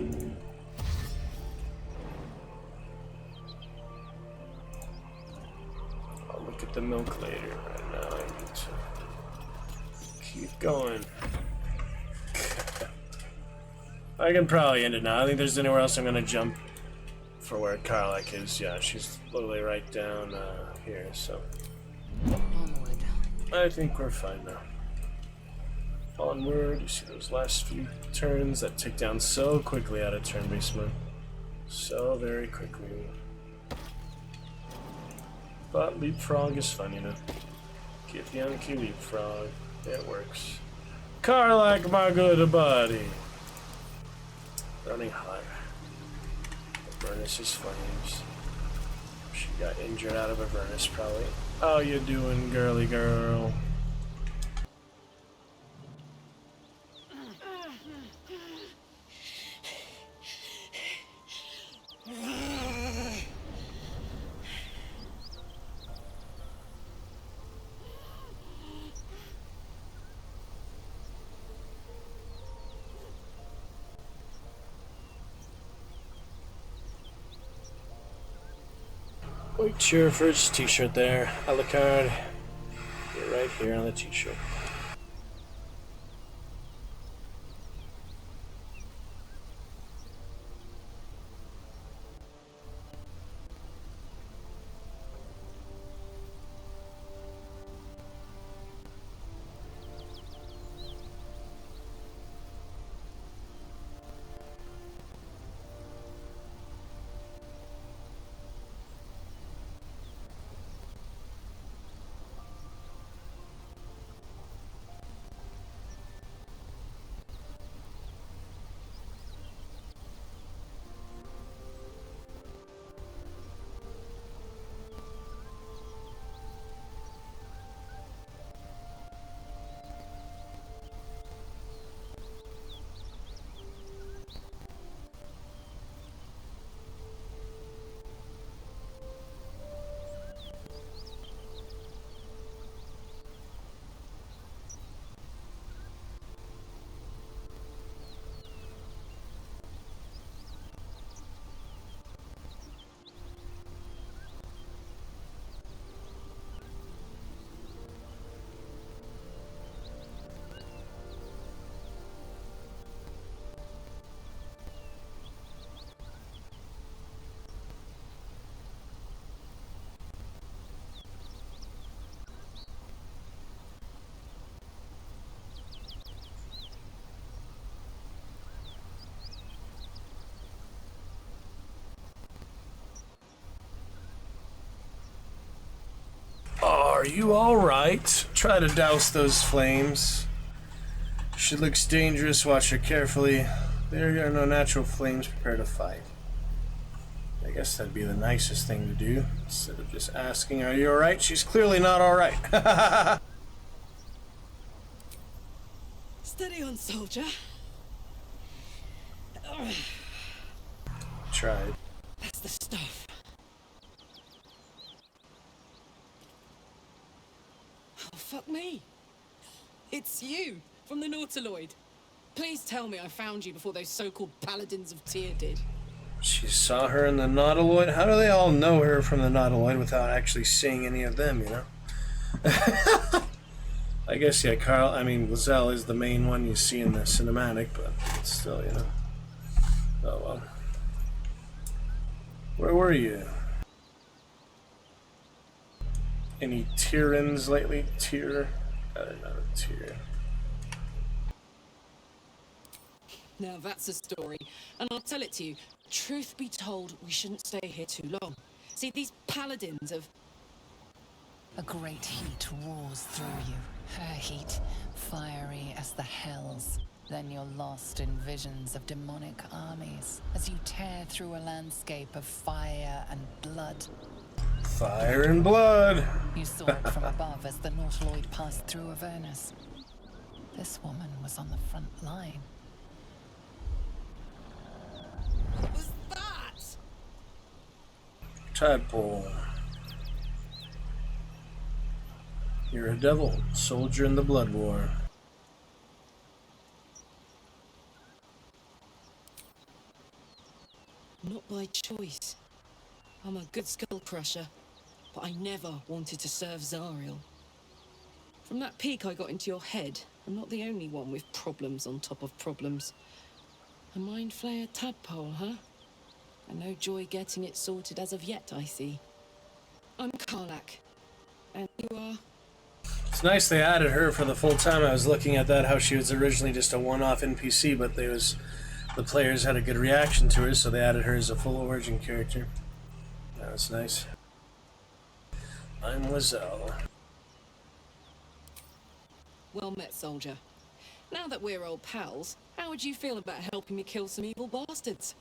I'll look at the milk later. Right now, I need to keep going. I can probably end it now. I think there's anywhere else I'm gonna jump for where Karlak is. Yeah, she's literally right down here, so I think we're fine now. Onward. You see those last few turns that tick down so quickly out of turn-based mode. So very quickly. But leapfrog is fun, you know. Get the Yankee leapfrog. It works. Karlak, my good buddy. Running higher. Avernus' flames. She got injured out of Avernus, probably. How you doing, girly girl? White Cheerford's t-shirt there. Alucard. You're right here on the t-shirt. Are you alright? Try to douse those flames. She looks dangerous, watch her carefully. There are no natural flames, prepare to fight. I guess that'd be the nicest thing to do, instead of just asking, are you alright? She's clearly not alright. Steady on, soldier. Tried. That's the stuff. Oh, fuck me. It's you, from the Nautiloid. Please tell me I found you before those so-called paladins of Tyr did. She saw her in the Nautiloid? How do they all know her from the Nautiloid without actually seeing any of them, you know? I guess, yeah, Lae'zel is the main one you see in the cinematic, but still, you know. Oh, well. Where were you? Any Tyrans lately? Tyr? Not a Tyr. Now that's a story, and I'll tell it to you. Truth be told, we shouldn't stay here too long. See, these paladins of... A great heat roars through you. Her heat, fiery as the hells. Then you're lost in visions of demonic armies as you tear through a landscape of fire and blood. Fire and blood! You saw it from above as the Nautiloid passed through Avernus. This woman was on the front line. What was that? Tadpole. You're a devil, soldier in the blood war. Not by choice. I'm a good skull crusher, but I never wanted to serve Zariel. From that peek I got into your head, I'm not the only one with problems on top of problems. A mind flayer tadpole, huh? And no joy getting it sorted as of yet, I see. I'm Karlak. And you are? It's nice they added her for the full time. I was looking at that, how she was originally just a one-off NPC, but the players had a good reaction to her, so they added her as a full origin character. That was nice. I'm Lae'zel. Well met, soldier. Now that we're old pals, how would you feel about helping me kill some evil bastards?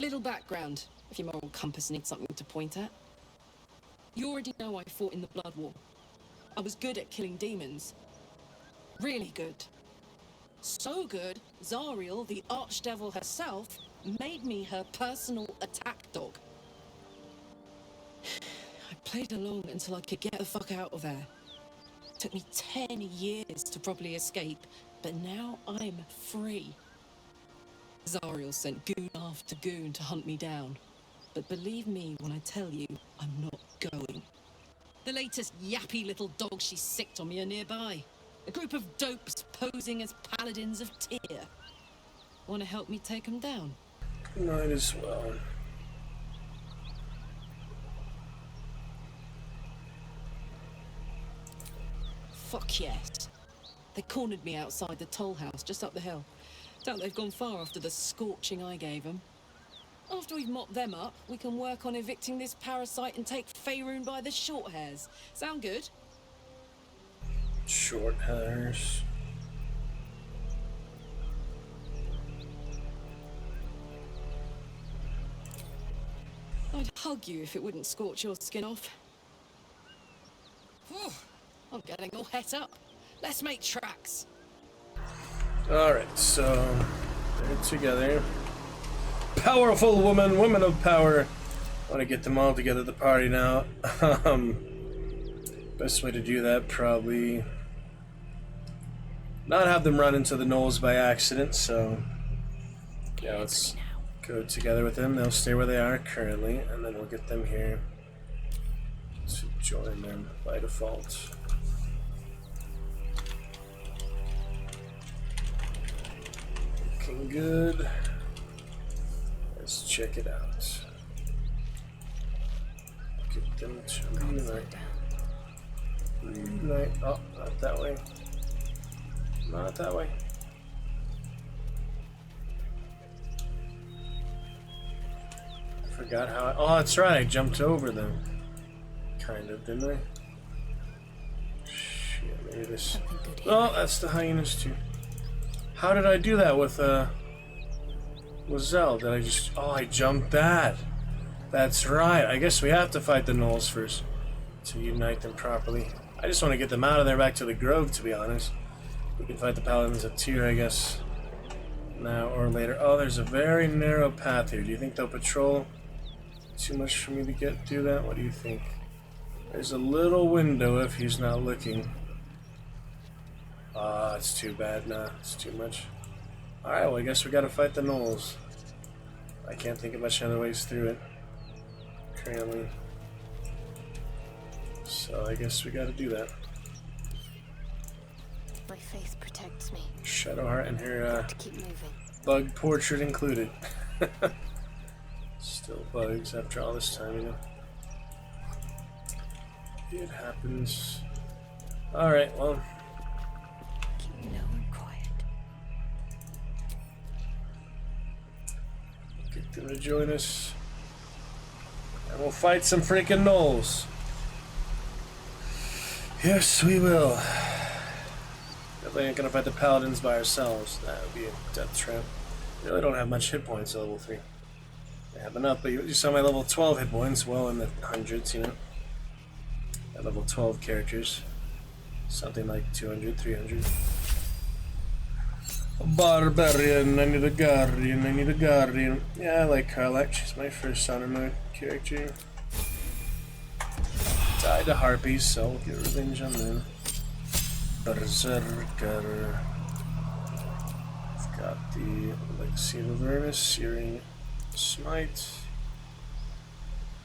Little background, if your moral compass needs something to point at. You already know I fought in the Blood War. I was good at killing demons. Really good. So good, Zariel, the archdevil herself, made me her personal attack dog. I played along until I could get the fuck out of there. Took me 10 years to properly escape, but now I'm free. Zariel sent goon after goon to hunt me down. But believe me when I tell you, I'm not going. The latest yappy little dogs she sicked on me are nearby. A group of dopes posing as paladins of Tyr. Want to help me take them down? Might as well. Fuck yes. They cornered me outside the toll house just up the hill. Doubt they've gone far after the scorching I gave them. After we've mopped them up, we can work on evicting this parasite and take Faerun by the short hairs. Sound good? Short hairs. I'd hug you if it wouldn't scorch your skin off. Whew, I'm getting all het up. Let's make tracks. Alright, so they're together. Powerful woman, woman of power. Want to get them all together at the party now. Best way to do that, probably not have them run into the knolls by accident, so yeah, let's go together with them. They'll stay where they are currently, and then we'll get them here to join them by default. Looking good. Let's check it out. Get them to reunite. Reunite. Oh, not that way. Not that way. I forgot how I... Oh, that's right. I jumped over them. Kind of, didn't I? Shit, maybe this... Oh, that's the hyenas too. How did I do that with, Lae'zel? Did I just... Oh, I jumped that. That's right. I guess we have to fight the gnolls first to unite them properly. I just want to get them out of there back to the grove, to be honest. We can fight the paladins of Tyr, I guess, now or later. Oh, there's a very narrow path here. Do you think they'll patrol? Too much for me to do that? What do you think? There's a little window if he's not looking. Ah, it's too bad. Nah, it's too much. Alright, well, I guess we gotta fight the gnolls. I can't think of much other ways through it currently. So I guess we gotta do that. My faith protects me. Shadowheart and her to keep moving. bug portrait included. Still bugs after all this time, you know. It happens. Alright, well. Keep low and quiet. Get them to join us. And we'll fight some freaking gnolls. Yes, we will. Definitely ain't gonna fight the paladins by ourselves. That would be a death trap. We really don't have much hit points at level 3. I have enough, but you saw my level 12 hit points, well in the hundreds, you know. At level 12 characters. Something like 200, 300. A barbarian, I need a guardian, I need a guardian. Yeah, I like Karlach, she's my first honor mode character. Died to Harpies, so we'll get revenge on them. Berserker. I've got the Legacy of Avernus, Searing Smite.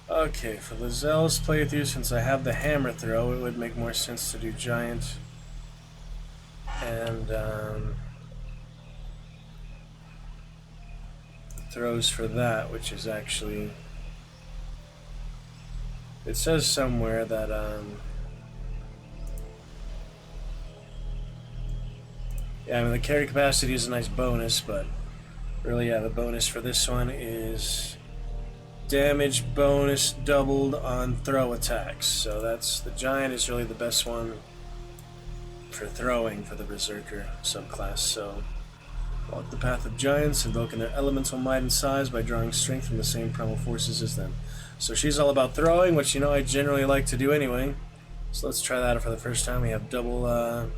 Okay, for Lae'zel's playthrough, since I have the hammer throw, it would make more sense to do giant. And throws for that, which is actually... It says somewhere that yeah, I mean the carry capacity is a nice bonus, but really, yeah, the bonus for this one is damage bonus doubled on throw attacks. So that's the giant is really the best one for throwing for the berserker subclass. So walk the path of giants, invoking their elemental might and size by drawing strength from the same primal forces as them. So she's all about throwing, which you know I generally like to do anyway. So let's try that out for the first time. We have double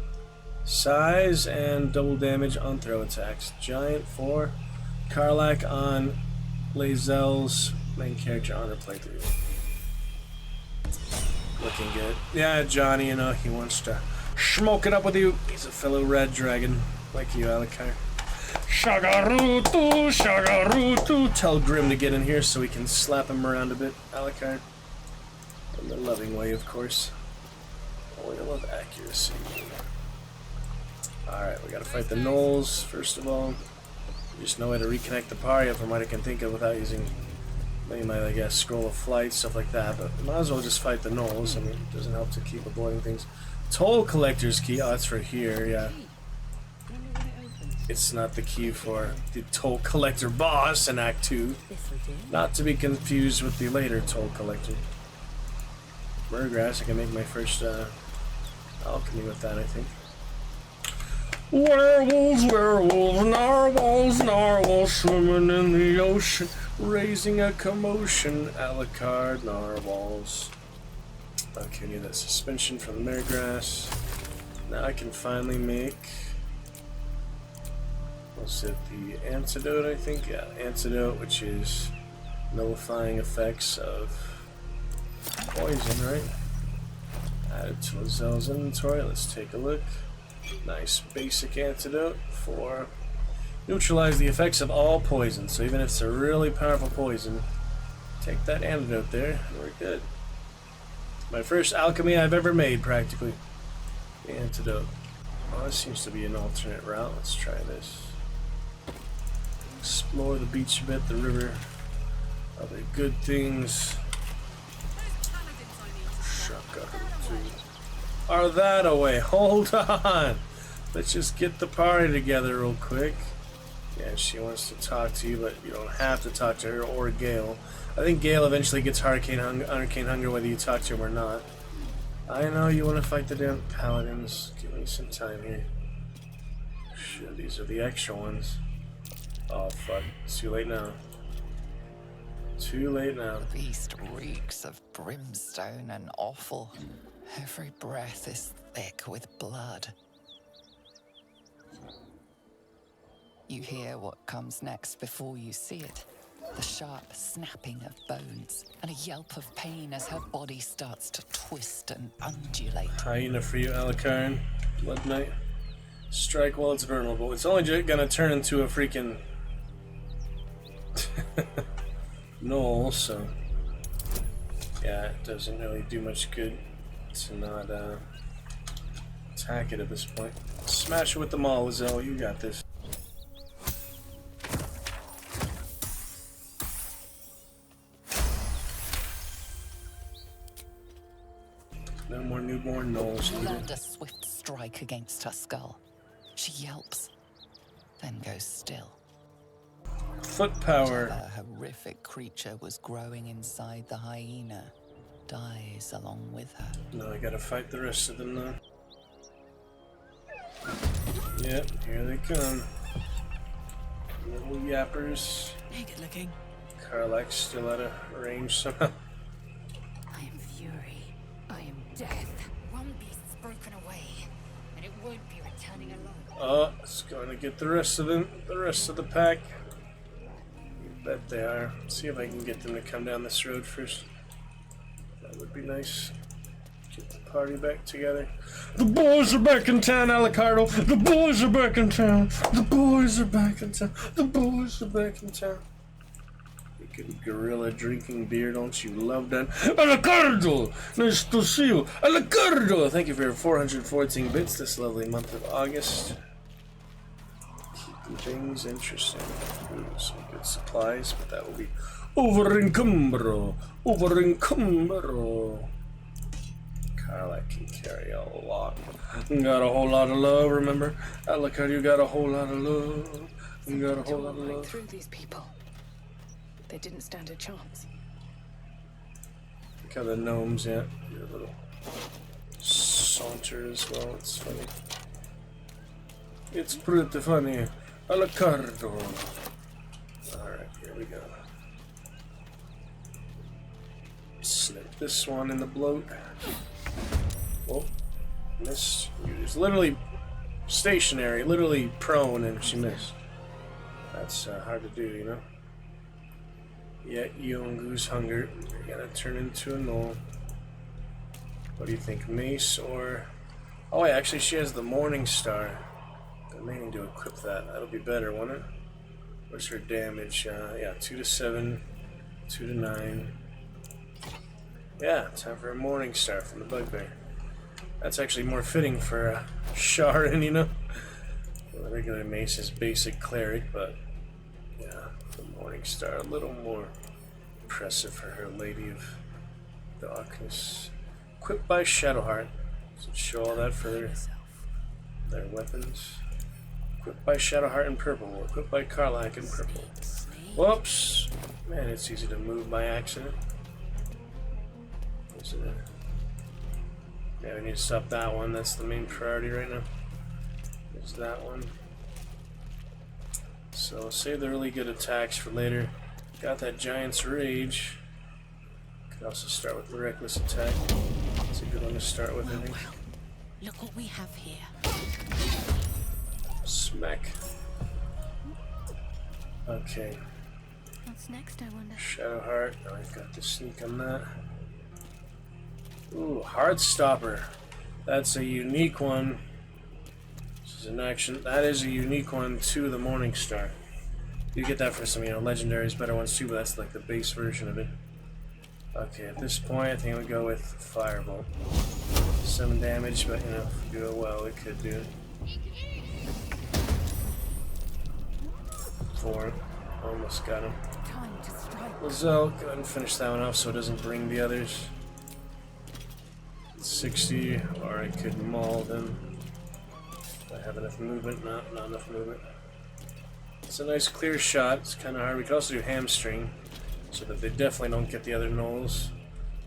size and double damage on throw attacks. Giant for Karlach on Lae'zel's main character on her playthrough. Looking good. Yeah, Johnny, you know, he wants to smoke it up with you. He's a fellow red dragon, like you, Alikar. Shagarutu, Shagarutu. Tell Grim to get in here so we can slap him around a bit, Alikar. In the loving way, of course. Oil of accuracy. Alright, we gotta fight the gnolls, first of all. Just no way to reconnect the party from what I can think of without using maybe my, I guess, scroll of flight, stuff like that. But we might as well just fight the gnolls. I mean, it doesn't help to keep avoiding things. Toll collector's key. Oh, that's for here, yeah. It's not the key for the toll collector boss in Act 2. Not to be confused with the later toll collector. Murgrass, I can make my first alchemy with that, I think. Werewolves, werewolves, narwhals, narwhals, swimming in the ocean, raising a commotion. Alucard, narwhals. Okay, need that suspension from the Murgrass. Now I can finally make... What's it? The antidote, I think? Yeah, antidote, which is nullifying effects of poison, right? Added to Lae'zel's inventory. Let's take a look. Nice basic antidote for neutralize the effects of all poison. So even if it's a really powerful poison, take that antidote there, and we're good. My first alchemy I've ever made, practically. The antidote. Oh, this seems to be an alternate route. Let's try this. Explore the beach a bit, the river. Other good things. Are that away? Hold on. Let's just get the party together real quick. Yeah, she wants to talk to you, but you don't have to talk to her or Gale. I think Gale eventually gets arcane hunger whether you talk to him or not. I know you want to fight the damn paladins. Give me some time here. Shit, these are the extra ones. Oh fuck, it's too late now. Too late now. The beast reeks of brimstone and offal. Every breath is thick with blood. You hear what comes next before you see it. The sharp snapping of bones and a yelp of pain as her body starts to twist and undulate. Hyena for you, Alucard. Blood Knight. Strike while it's vulnerable. It's only gonna turn into a freaking Gnoll, so yeah, it doesn't really do much good to not attack it at this point. Smash it with the maul, Lae'zel. You got this. No more newborn gnolls needed. Land a swift strike against her skull. She yelps, then goes still. Foot power. Whatever horrific creature was growing inside the hyena dies along with her. Now I gotta fight the rest of them now. Yep, here they come. Little yappers. Naked looking. Karlak's still out of range somehow. I am fury. I am death. One beast's broken away, and it won't be returning alone. Oh, it's going to get the rest of them, the rest of the pack. You bet they are. Let's see if I can get them to come down this road first. That would be nice. Get the party back together. The boys are back in town, Alicardo. The boys are back in town. The boys are back in town. The boys are back in town. You good gorilla drinking beer, don't you love that? Alicardo! Nice to see you. Alicardo! Thank you for your 414 bits this lovely month of August. Keeping things interesting. Ooh, some good supplies, but that will be over in Cumbro. Over in Cumbro. Karlak can carry a lot. Got a whole lot of love, remember? Alicardo, you got a whole lot of love. You got a whole lot of love. Through these people. They didn't stand a chance. Look how the gnomes, yeah. Your little saunter as well. It's funny. It's pretty funny. Alicardo. Alright, here we go. Snip this one in the bloat. Oh, missed. She was literally stationary, literally prone, and she missed. That's hard to do, you know? Yet Yongu's hunger. You're gonna turn into a gnoll. What do you think, mace or... Oh wait, actually she has the Morning Star. I may need to equip that. That'll be better, won't it? What's her damage? Yeah, 2 to 7, 2 to 9. Yeah, time for a Morning Star from the Bugbear. That's actually more fitting for Sharon, you know? Well, the regular mace is basic cleric, but yeah, the Morning Star a little more impressive for her Lady of Darkness. Equipped by Shadowheart. So show all that for their weapons. Equipped by Shadowheart in purple. Equipped by Karlak in purple. Whoops! Man, it's easy to move by accident. Isn't it? Yeah, we need to stop that one. That's the main priority right now. There's that one. So save the really good attacks for later. Got that Giant's Rage. Could also start with the Reckless Attack. It's a good one to start with, I think. Look what we have here. Smack. Okay. What's next, I wonder? Shadowheart. Now I've got to sneak on that. Ooh, Heartstopper. That's a unique one. This is an action. That is a unique one to the Morning Star. You get that for some, you know, legendaries, better ones too, but that's like the base version of it. Okay, at this point, I think we go with Firebolt. 7 damage, but you know, if we do it well, we could do it. 4. Almost got him. Lae'zel, go ahead and finish that one off so it doesn't bring the others. 60, or I could maul them. Do I have enough movement? No, not enough movement. It's a nice clear shot. It's kind of hard. We could also do hamstring, so that they definitely don't get the other gnolls.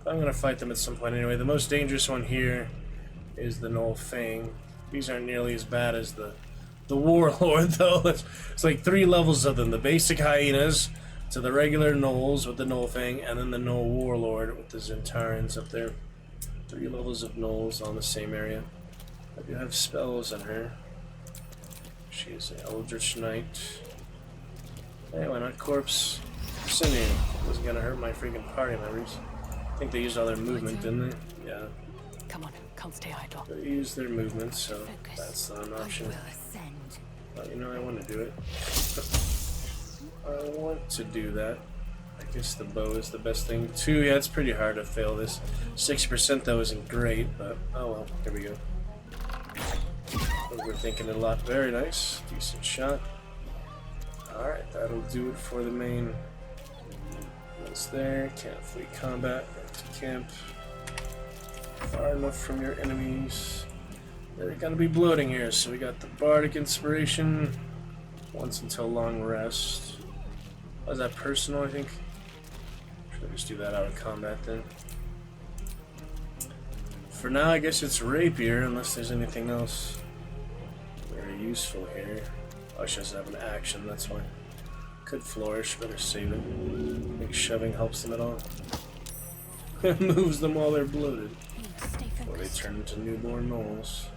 But I'm going to fight them at some point anyway. The most dangerous one here is the Gnoll Fang. These aren't nearly as bad as the Warlord, though. It's like 3 levels of them. The basic hyenas, to the regular gnolls with the Gnoll Fang, and then the Gnoll Warlord with the Zentarans up there. 3 levels of gnolls on the same area. I do have spells on her. She is an Eldritch Knight. Hey, why not Corpse Sinew? Wasn't gonna hurt my freaking party members. I think they used all their movement, didn't they? Yeah. Come on, can't stay idle. They used their movement, so that's not an option. But you know, I want to do it. I want to do that. I guess the bow is the best thing. 2, yeah, it's pretty hard to fail this. 6% though isn't great, but oh well, here we go. Overthinking it a lot. Very nice. Decent shot. Alright, that'll do it for the main. That's there. Can't flee combat. Back to camp. Far enough from your enemies. They're gonna be bloating here, so we got the Bardic Inspiration. Once until long rest. Oh, is that personal, I think? Should I just do that out of combat then? For now, I guess it's Rapier, unless there's anything else very useful here. Oh, she doesn't have an action, that's why. Could Flourish, better save it. Think shoving helps them at all. It moves them while they're bloated. Before they turn into newborn moles.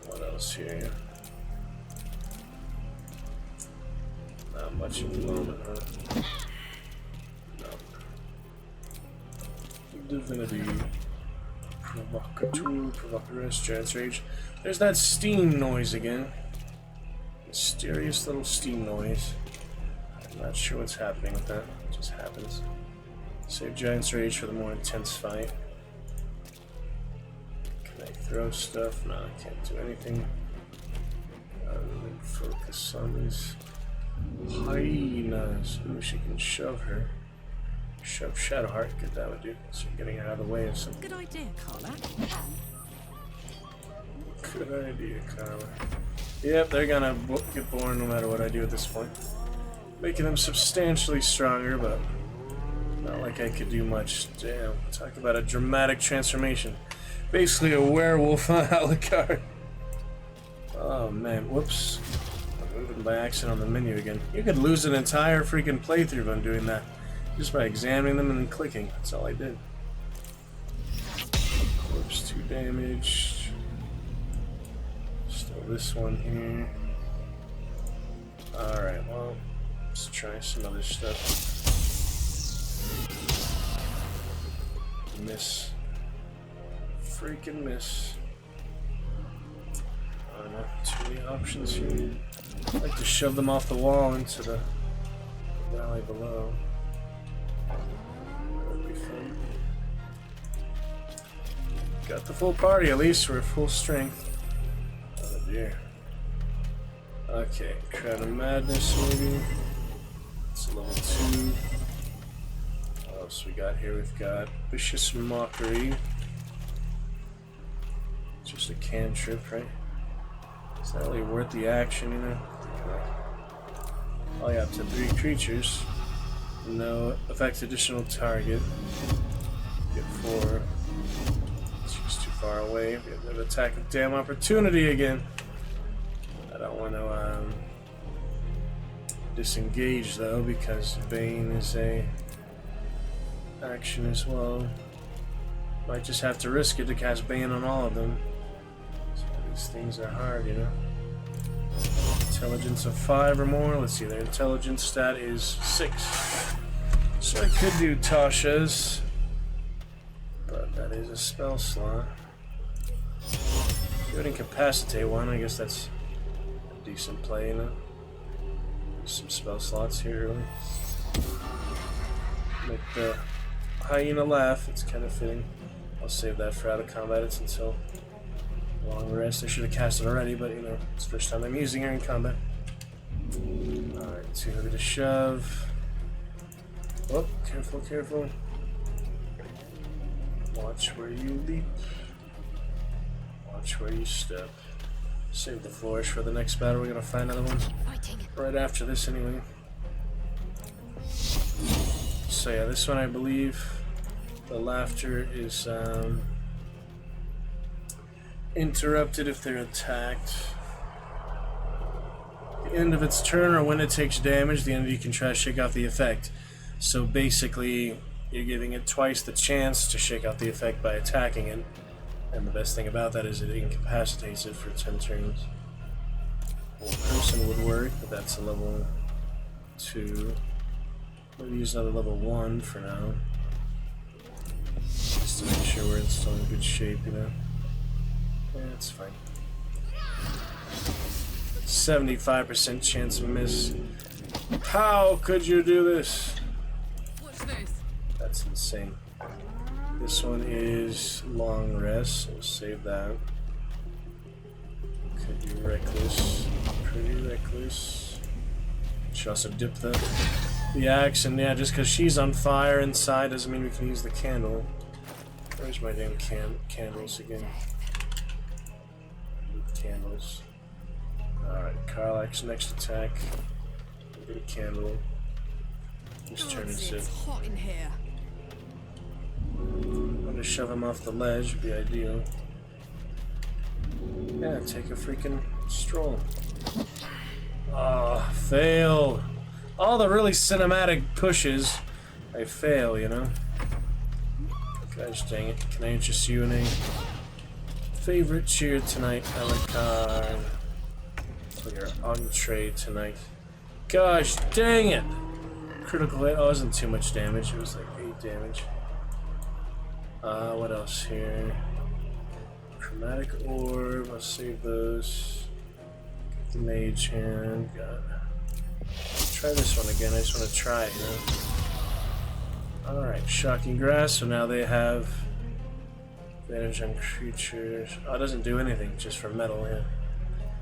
What else here? Not much at the moment, huh? No. Divinity. Provocateur, Provocatress, Giant's Rage. There's that steam noise again. Mysterious little steam noise. I'm not sure what's happening with that. It just happens. Save Giant's Rage for the more intense fight. Can I throw stuff? No, I can't do anything. Focus on these hyenas. Ooh, she can shove her. Shove Shadowheart, good, that would do. So you're getting out of the way of something. Good idea, Carla. Good idea, Carla. Yep, they're gonna get born no matter what I do at this point. Making them substantially stronger, but not like I could do much. Damn, talk about a dramatic transformation. Basically a werewolf on Alucard. Oh man, whoops. I'm moving by accident on the menu again. You could lose an entire freaking playthrough on doing that. Just by examining them and then clicking. That's all I did. Corpse 2 damaged. Still this one here. Alright, well, let's try some other stuff. Miss. Freaking miss. I don't know, too many options here. I'd like to shove them off the wall into the valley below. Got the full party, at least we're at full strength. Oh dear. Okay, Crown of Madness maybe. It's level 2. What else we got here? We've got Vicious Mockery. Just a cantrip, right? Is that really worth the action, you know? Oh yeah, up to 3 creatures. No affects additional target. Get 4. She's too far away. We have an attack of damn opportunity again. I don't want to disengage though, because Bane is a action as well. Might just have to risk it to cast Bane on all of them. So these things are hard, you know. Intelligence of 5 or more. Let's see, their intelligence stat is 6. So I could do Tasha's, but that is a spell slot. If you would incapacitate one, I guess that's a decent play, you know. Some spell slots here, really. Make the hyena laugh, it's kind of fitting. I'll save that for out of combat. It's until long rest. I should have cast it already, but you know, it's the first time I'm using her in combat. Alright, too heavy to shove. Oh, careful, careful. Watch where you leap. Watch where you step. Save the flourish for the next battle. We're gonna find another one right after this anyway. So yeah, this one I believe the laughter is interrupted if they're attacked. At the end of its turn or when it takes damage, the enemy can try to shake off the effect. So basically, you're giving it twice the chance to shake out the effect by attacking it. And the best thing about that is it incapacitates it for 10 turns. Well, person would work, but that's a level 2. We'll use another level 1 for now. Just to make sure we're still in good shape, you know. Yeah, it's fine. 75% chance of miss. How could you do this? That's insane. This one is long rest, so we'll save that. Could be reckless. Pretty reckless. Should also dip the axe, and yeah, just because she's on fire inside doesn't mean we can use the candle. Where's my damn candles again? Candles. Alright, Karlach's next attack. Get a candle. Just turn his zip. It's hot in here. I'm gonna shove him off the ledge, would be ideal. Yeah, take a freaking stroll. Ah, failed. All the really cinematic pushes, I fail, you know? Gosh dang it. Can I interest you in a favorite cheer tonight, Alucard? For your entree tonight. Gosh dang it! Critical hit. Oh, it wasn't too much damage. It was like 8 damage. What else here? Chromatic orb. Let's save those. Get the mage hand. Try this one again. I just want to try it, you know? Alright, shocking grass. So now they have advantage on creatures. Oh, it doesn't do anything, just for metal, yeah.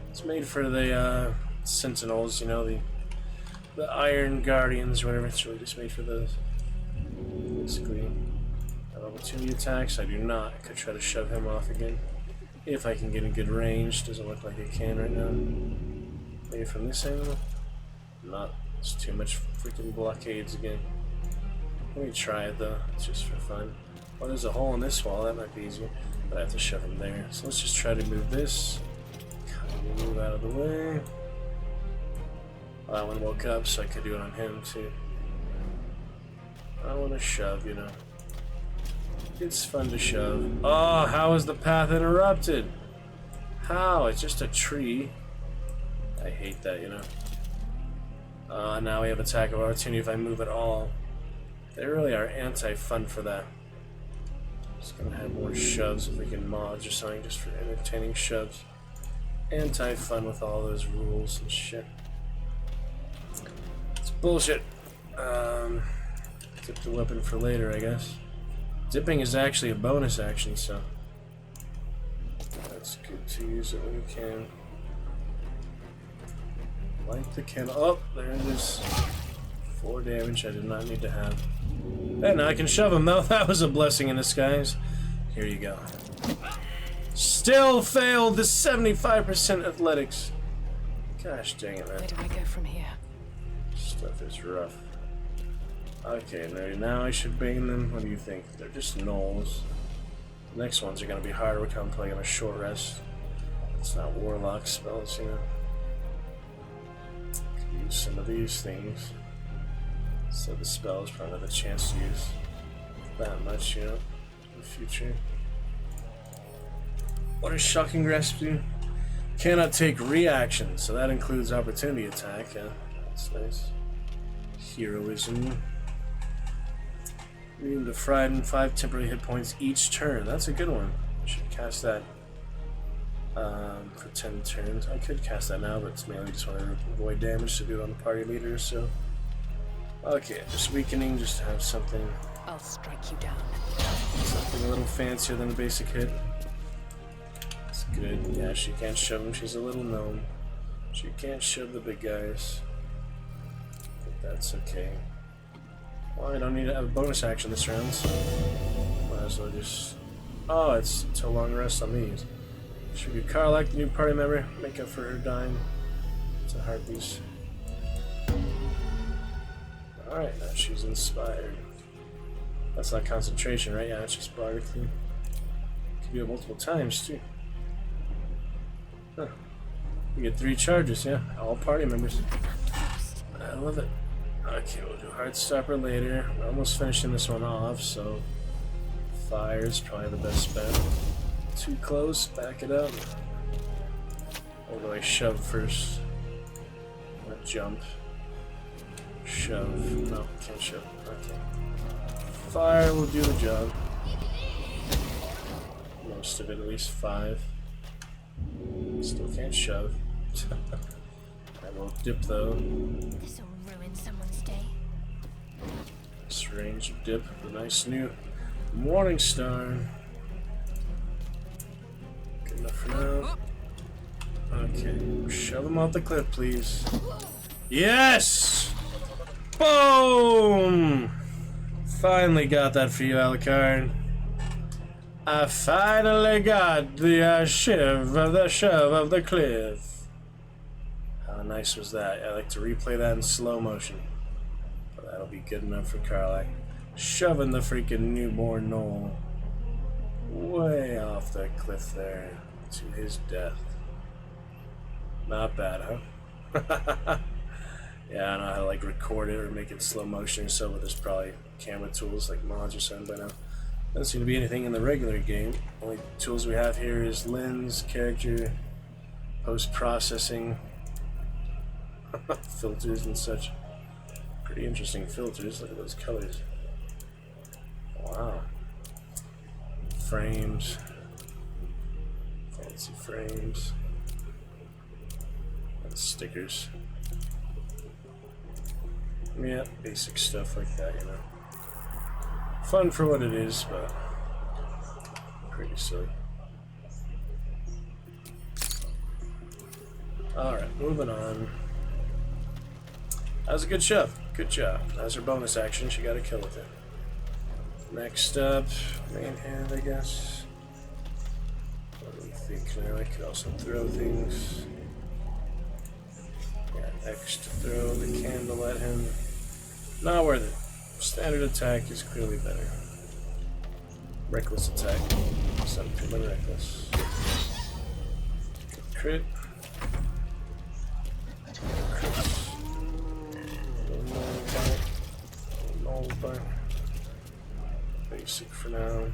It's made for the sentinels, you know, the Iron Guardians or whatever. It's really just made for those. Basically. Opportunity attacks, I do not. I could try to shove him off again. If I can get in good range. Doesn't look like I can right now. Maybe from this angle? Not. It's too much freaking blockades again. Let me try it though. It's just for fun. Oh, there's a hole in this wall. That might be easier. But I have to shove him there. So let's just try to move this. Kind of move out of the way. Well, that one woke up, so I could do it on him too. I want to shove, you know. It's fun to shove. Oh, how is the path interrupted? How? It's just a tree. I hate that, you know. Now we have attack of opportunity if I move at all. They really are anti-fun for that. Just gonna have more shoves if we can mod or something just for entertaining shoves. Anti-fun with all those rules and shit. It's bullshit. Tip the weapon for later, I guess. Dipping is actually a bonus action, so that's good to use it when you can. Light the candle. Oh, there it is. 4 damage I did not need to have. And now I can shove him, though. That was a blessing in disguise. Here you go. Still failed the 75% athletics. Gosh dang it, man. Where do I go from here? Stuff is rough. Okay, now I should bane them. What do you think? They're just gnolls. The next ones are going to be harder. We're kind of playing on a short rest. It's not warlock spells, you know. Could use some of these things. So the spells probably have a chance to use that much, you know, in the future. What does Shocking Grasp do? Cannot take reactions, so that includes opportunity attack. Yeah, that's nice. Heroism. Immune to frighten, 5 temporary hit points each turn. That's a good one. I should cast that for 10 turns. I could cast that now, but it's mainly just want to avoid damage to do it on the party leader, so. Okay, just weakening, just to have something. I'll strike you down. Something a little fancier than a basic hit. It's good. Yeah, she can't shove him. She's a little gnome. She can't shove the big guys. But that's okay. Well, I don't need to have a bonus action this round, so might as well just. Oh, it's a long rest on these. Should be Karlach, the new party member, make up for her dying to Harpies. Alright, now she's inspired. That's not concentration, right? Yeah, it's just bardic. You can do it multiple times, too. Huh. You get 3 charges, yeah. All party members. I love it. Okay, we'll do Heartstopper later. We're almost finishing this one off, so fire's probably the best bet. Too close, back it up. Although I shove first. Not jump. Shove. No, can't shove. Okay. Fire will do the job. Most of it, at least 5. Still can't shove. I will dip though. This'll ruin someone's day. This range of dip. The nice new Morning Star. Good enough for now. Okay. Shove him off the cliff, please. Yes! Boom! Finally got that for you, Alucard. I finally got the shove of the cliff. How nice was that? I like to replay that in slow motion. But that'll be good enough for Carly. Shoving the freaking newborn Noel way off the cliff there to his death. Not bad, huh? Yeah, I don't know how to like record it or make it slow motion or so, but there's probably camera tools like mods or something by now. Doesn't seem to be anything in the regular game. Only tools we have here is lens, character, post-processing, filters and such. Pretty interesting filters. Look at those colors. Wow. Frames. Fancy frames. And stickers. Yeah, basic stuff like that, you know. Fun for what it is, but pretty silly. Alright, moving on. That was a good shove. Good job. That was her bonus action. She got a kill with it. Next up, main hand, I guess. What do we think now? I could also throw things. Yeah, X to throw the candle at him. Not worth it. Standard attack is clearly better. Reckless attack. Something but reckless. Crit. Basic for now.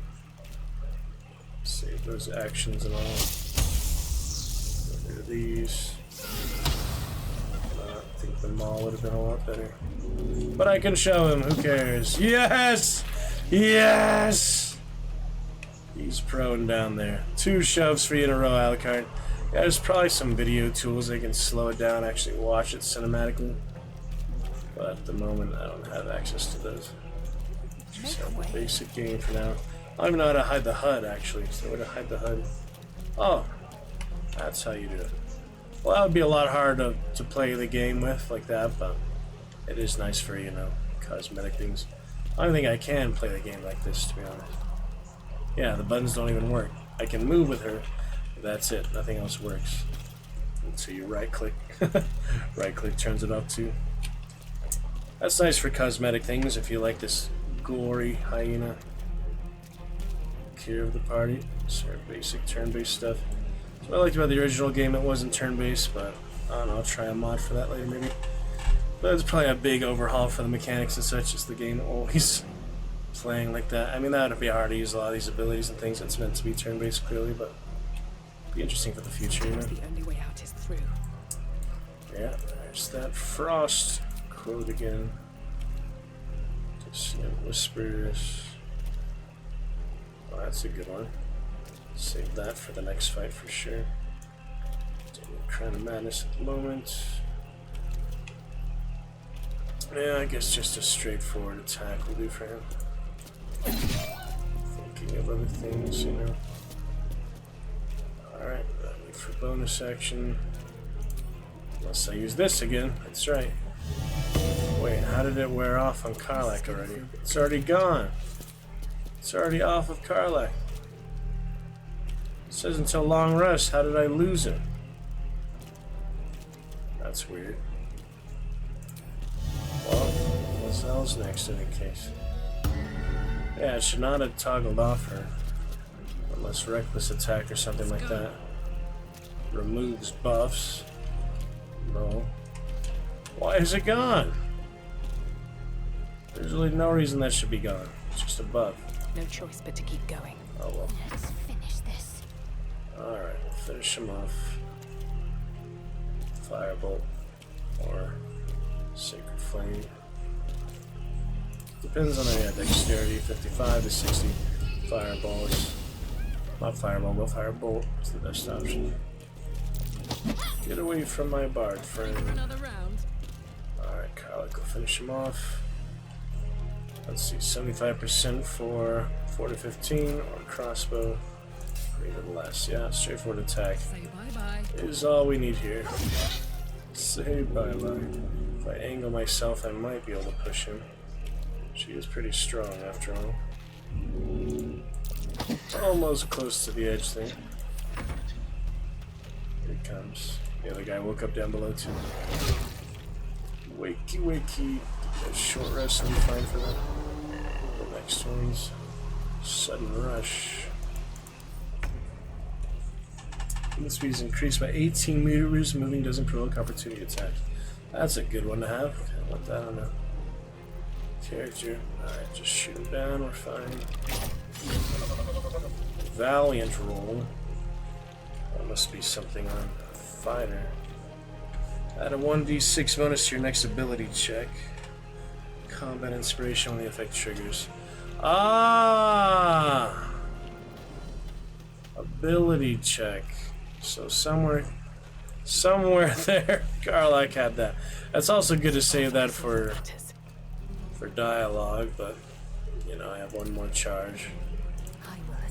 Save those actions and all. Get rid of these. I think the mall would have been a lot better. But I can show him, who cares? Yes! Yes! He's prone down there. 2 shoves for you in a row, Alucard. Yeah, there's probably some video tools that can slow it down, actually watch it cinematically. But at the moment, I don't have access to those. Just have the basic game for now. I don't even know how to hide the HUD, actually. Is there a way to hide the HUD? Oh, that's how you do it. Well, that would be a lot harder to play the game with like that, but it is nice for, you know, cosmetic things. I don't think I can play the game like this, to be honest. Yeah, the buttons don't even work. I can move with her, but that's it. Nothing else works. Until you right-click. Right-click turns it off, too. That's nice for cosmetic things, if you like this gory hyena. Care of the party. Sort of basic turn-based stuff. So what I liked about the original game, it wasn't turn-based, but I don't know, I'll try a mod for that later maybe. But it's probably a big overhaul for the mechanics and such, as the game always playing like that. I mean, that would be hard to use a lot of these abilities and things. It's meant to be turn-based clearly, but it'd be interesting for the future, you know? The only way out is through. Yeah, there's that Frost quote again. Dissonant whispers. Oh, that's a good one. Save that for the next fight for sure. Crown of Madness at the moment. Yeah, I guess just a straightforward attack will do for him. Thinking of other things, you know. Alright, wait for bonus action. Unless I use this again, that's right. Wait, how did it wear off on Karlach already? It's already gone. It's already off of Karlach. It says until long rest. How did I lose it? That's weird. Well, what else next in any case? Yeah, it should not have toggled off her. Unless reckless attack or something like that. Removes buffs. No. Why is it gone? There's really no reason that should be gone. It's just a buff. No choice but to keep going. Oh well. Let's finish this. Alright, we'll finish him off. Firebolt. Or Sacred Flame. Depends on the dexterity. 55 to 60. Fireballs. Not fireball, but firebolt is the best option. Get away from my bard friend. Alright, Karlach will finish him off. Let's see, 75% for 4 to 15 or crossbow. Or even less. Yeah, straightforward attack is all we need here. Say bye-bye. If I angle myself, I might be able to push him. She is pretty strong after all. Almost close to the edge thing. Here it comes. The other guy woke up down below too. Wakey, wakey. A short rest will be fine for that. The next one's sudden rush. Movement speed is increased by 18 meters. Moving doesn't provoke opportunity attacks. That's a good one to have. I want that on a character. Alright, just shoot him down. We're fine. Valiant roll. That must be something on fighter. Add a 1d6 bonus to your next ability check. Combat inspiration when the effect triggers. Ah! Ability check. So somewhere there, Garlock had that. That's also good to save that for dialogue, but you know, I have one more charge.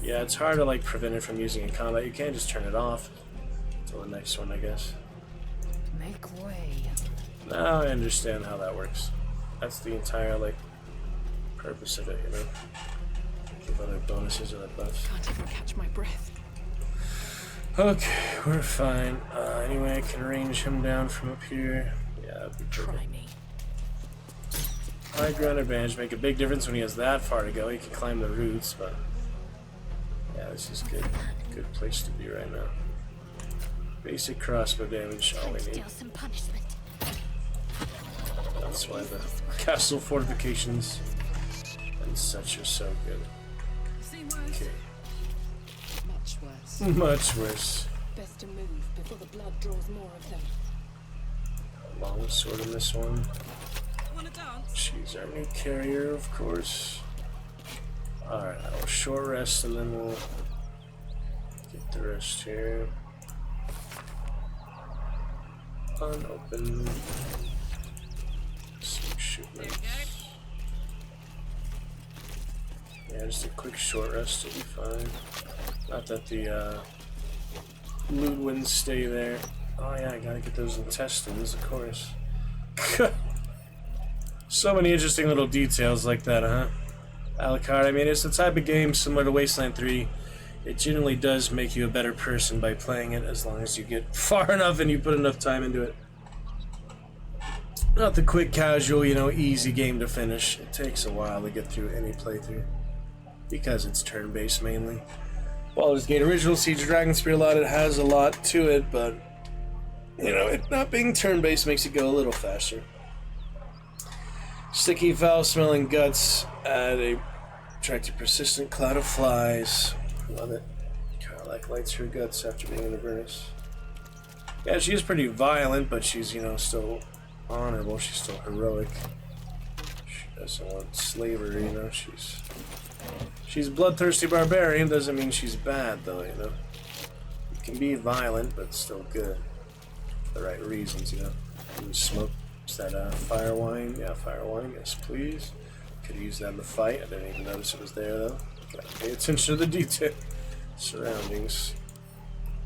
Yeah, it's hard to like prevent it from using in combat. You can't just turn it off until the next one, I guess. Make way. Now I understand how that works. That's the entire like purpose of it, you know. Give other bonuses or buffs. Can't even catch my breath. Okay, we're fine. Anyway, I can range him down from up here. Yeah, that'd be perfect. Try me. High ground advantage make a big difference when he has that far to go. He can climb the roots, but yeah, this is good. Good place to be right now. Basic crossbow damage, all we need. Some punishment. That's why the castle fortifications and such are so good. Okay. Much worse. Much worse. Best to move before the blood draws more of them. Long sword in this one. She's our new carrier, of course. Alright, I'll short rest and then we'll get the rest here. Unopened. Some shipments. Yeah, just a quick short rest will be fine. Not that the loot wouldn't stay there. Oh yeah, I gotta get those intestines, of course. So many interesting little details like that, huh? Alucard, I mean, it's the type of game similar to Wasteland 3. It generally does make you a better person by playing it as long as you get far enough and you put enough time into it. Not the quick, casual, you know, easy game to finish. It takes a while to get through any playthrough because it's turn-based mainly. Baldur's Gate Original Siege of Dragon Spear lot, it has a lot to it, but you know, it not being turn-based makes it go a little faster. Sticky, foul-smelling guts attract a persistent cloud of flies. Love it. Carlac lights her guts after being in the furnace. Yeah, she is pretty violent, but she's, you know, still honorable. She's still heroic. She doesn't want slavery, you know. She's a bloodthirsty barbarian. Doesn't mean she's bad, though, you know. You can be violent, but still good. For the right reasons, you know. You smoke. Is that fire wine? Yeah, fire wine. Yes, please. Could use that in the fight. I didn't even notice it was there, though. Gotta pay attention to the detail. Surroundings.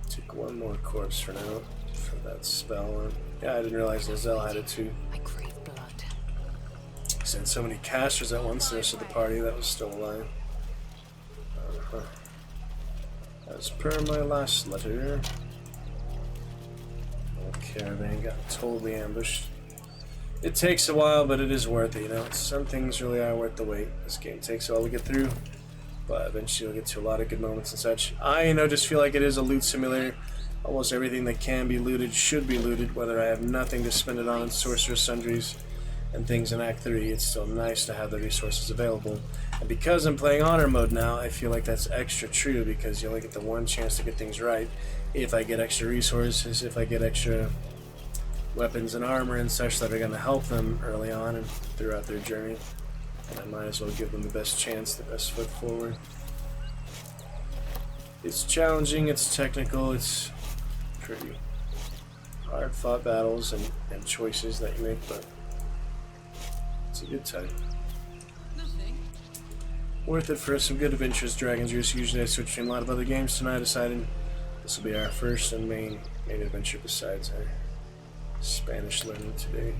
Take one more corpse for now. For that spell. Yeah, I didn't realize Lae'zel had it too. I crave blood. Sent so many casters at once. The rest of the party that was still alive. As per my last letter. Old caravan got totally ambushed. It takes a while, but it is worth it, you know. Some things really are worth the wait. This game takes a while to get through, but eventually you'll get to a lot of good moments and such. I, you know, just feel like it is a loot simulator. Almost everything that can be looted should be looted, whether I have nothing to spend it on in Sorcerer's Sundries and things in Act 3. It's still nice to have the resources available. And because I'm playing Honor Mode now, I feel like that's extra true, because you only get the one chance to get things right. If I get extra resources, if I get extra weapons and armor and such that are going to help them early on and throughout their journey, and I might as well give them the best chance, the best foot forward. It's challenging, it's technical, it's pretty hard-fought battles and choices that you make, but it's a good time. Worth it for some good adventures, Dragon's Roost. Usually I switch between a lot of other games. Tonight I decided this will be our first and main adventure besides our Spanish learning today.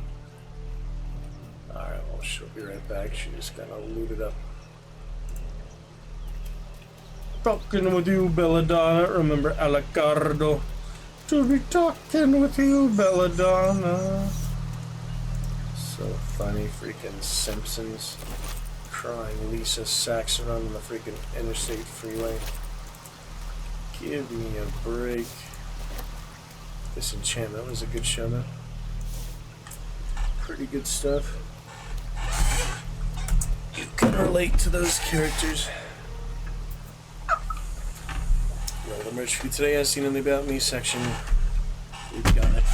Alright, well, she'll be right back. She just got all looted up. talking with you, Belladonna. Remember Alicardo. To be talking with you, Belladonna. So funny, freaking Simpsons. Crying Lisa Sachs around on the freaking interstate freeway. Give me a break. Disenchantment was a good show, though. Pretty good stuff. You can relate to those characters. Well, the merch for today has seen in the About Me section. We've got it.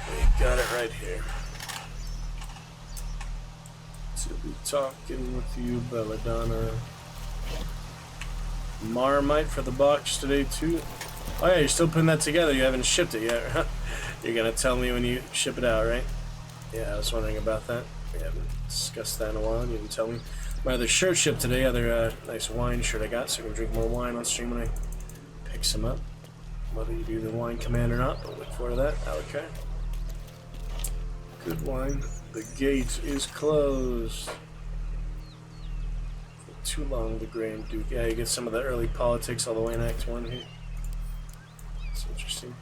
We've got it right here. To be talking with you, Belladonna. Marmite for the box today, too. Oh, yeah, you're still putting that together. You haven't shipped it yet, huh? You're gonna tell me when you ship it out, right? Yeah, I was wondering about that. We haven't discussed that in a while. You didn't tell me. My other shirt shipped today. Other nice wine shirt I got, so I can drink more wine on stream when I pick some up. Whether you do the wine command or not, but look forward to that. Okay. Good wine. The gate is closed. For too long, the Grand Duke. Yeah, you get some of the early politics all the way in Act 1 here. That's interesting.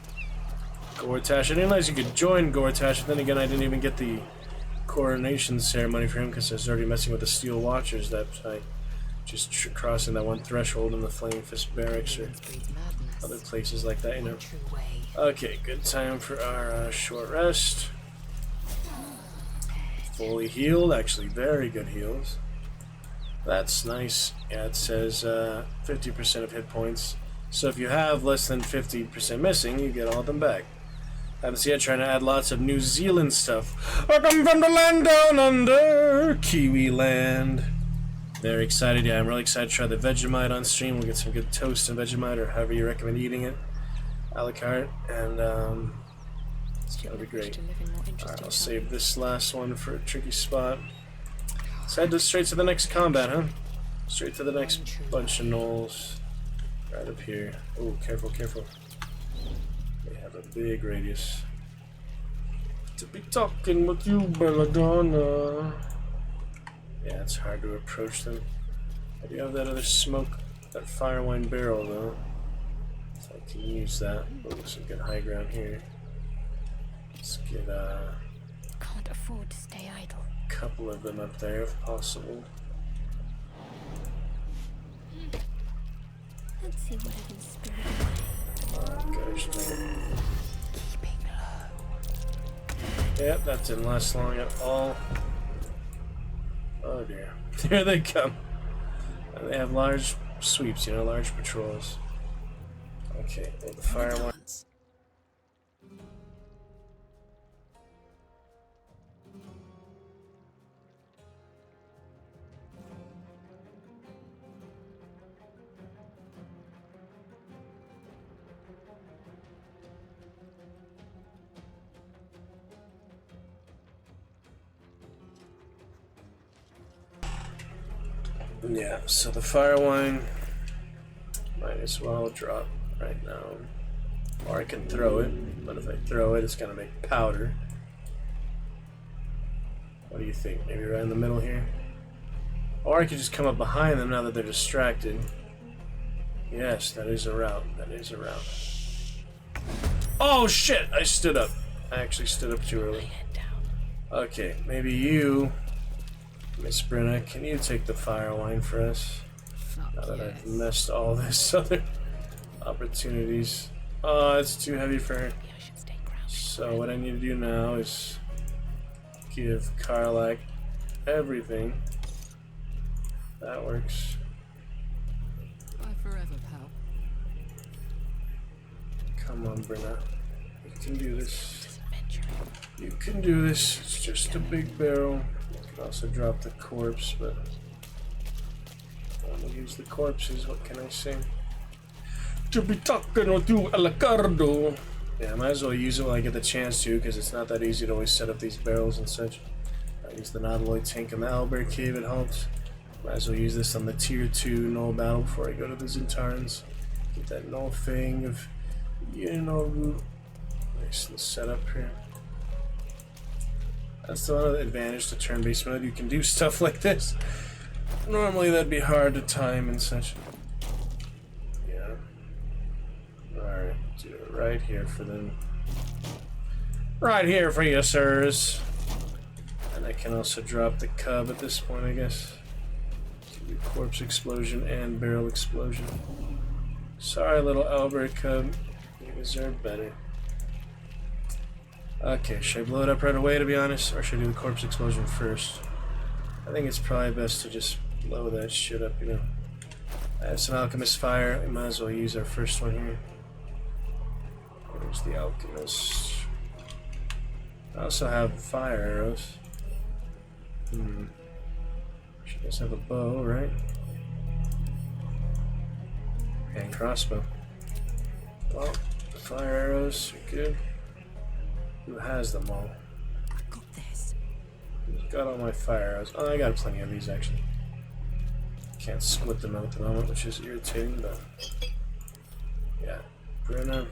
Gortash. I didn't realize you could join Gortash, but then again, I didn't even get the coronation ceremony for him because I was already messing with the Steel Watchers that I just crossing that one threshold in the Flame Fist Barracks or other places like that, you know. Okay, good time for our short rest. Fully healed, actually very good heals. That's nice. Yeah, it says 50% of hit points. So if you have less than 50% missing, you get all of them back. Haven't yet, trying to add lots of New Zealand stuff. Welcome from the land down under, Kiwi land. Very excited, yeah, I'm really excited to try the Vegemite on stream. We'll get some good toast and Vegemite, or however you recommend eating it, a la carte, and it's gonna be great. Alright, I'll save this last one for a tricky spot. Let's head straight to the next combat, huh? Straight to the next bunch of gnolls. Right up here. Oh, careful, careful. They have a big radius. To be talking with you, Belladonna. Yeah, it's hard to approach them. I do have that other smoke, that fire wine barrel though. So I can use that. Oh, some good high ground here. Let's get Can't afford to stay idle. a couple of them up there if possible. Let's see what I can spirit away. Oh gosh, dang it. Keeping low. Yep, that didn't last long at all. Oh dear. Here they come. And they have large sweeps, you know, large patrols. Okay, well, the fire one. Yeah, so the fire wine might as well drop right now. Or I can throw it, but if I throw it, it's gonna make powder. What do you think? Maybe right in the middle here? Or I could just come up behind them now that they're distracted. Yes, that is a route. That is a route. Oh shit! I stood up. I actually stood up too early. Okay, maybe you, Miss Brenna, can you take the fire wine for us? Now that I've missed all this other opportunities. Oh, it's too heavy for her. So what I need to do now is give Karlak everything. That works. Bye forever, pal. Come on, Brenna. You can do this. You can do this. It's just a big barrel. You can also drop the corpse, but I'm gonna use the corpses. What can I say? To be talking with you, Alicardo. Yeah, I might as well use it when I get the chance to, because it's not that easy to always set up these barrels and such. I use the Nautiloid tank in the Owlbear cave, it helps. Might as well use this on the tier 2 Null battle before I go to the Zentarans. Get that Null thing of, you know, nice and set up here. That's the other advantage to turn-based mode. You can do stuff like this. Normally that'd be hard to time and such. right here for them. Right here for you, sirs. And I can also drop the cub at this point, I guess. Do corpse explosion and barrel explosion. Sorry, little Owlbear cub. You deserve better. Okay, should I blow it up right away, to be honest? Or should I do the corpse explosion first? I think it's probably best to just blow that shit up, you know. I have some alchemist fire. We might as well use our first one here. There's the alchemist. I also have fire arrows. She does have a bow, right? And crossbow. Well, fire arrows are good. Who has them all? Got this. Who's got all my fire arrows? Oh, I got plenty of these actually. Can't split them out at the moment, which is irritating, but yeah. Bruno.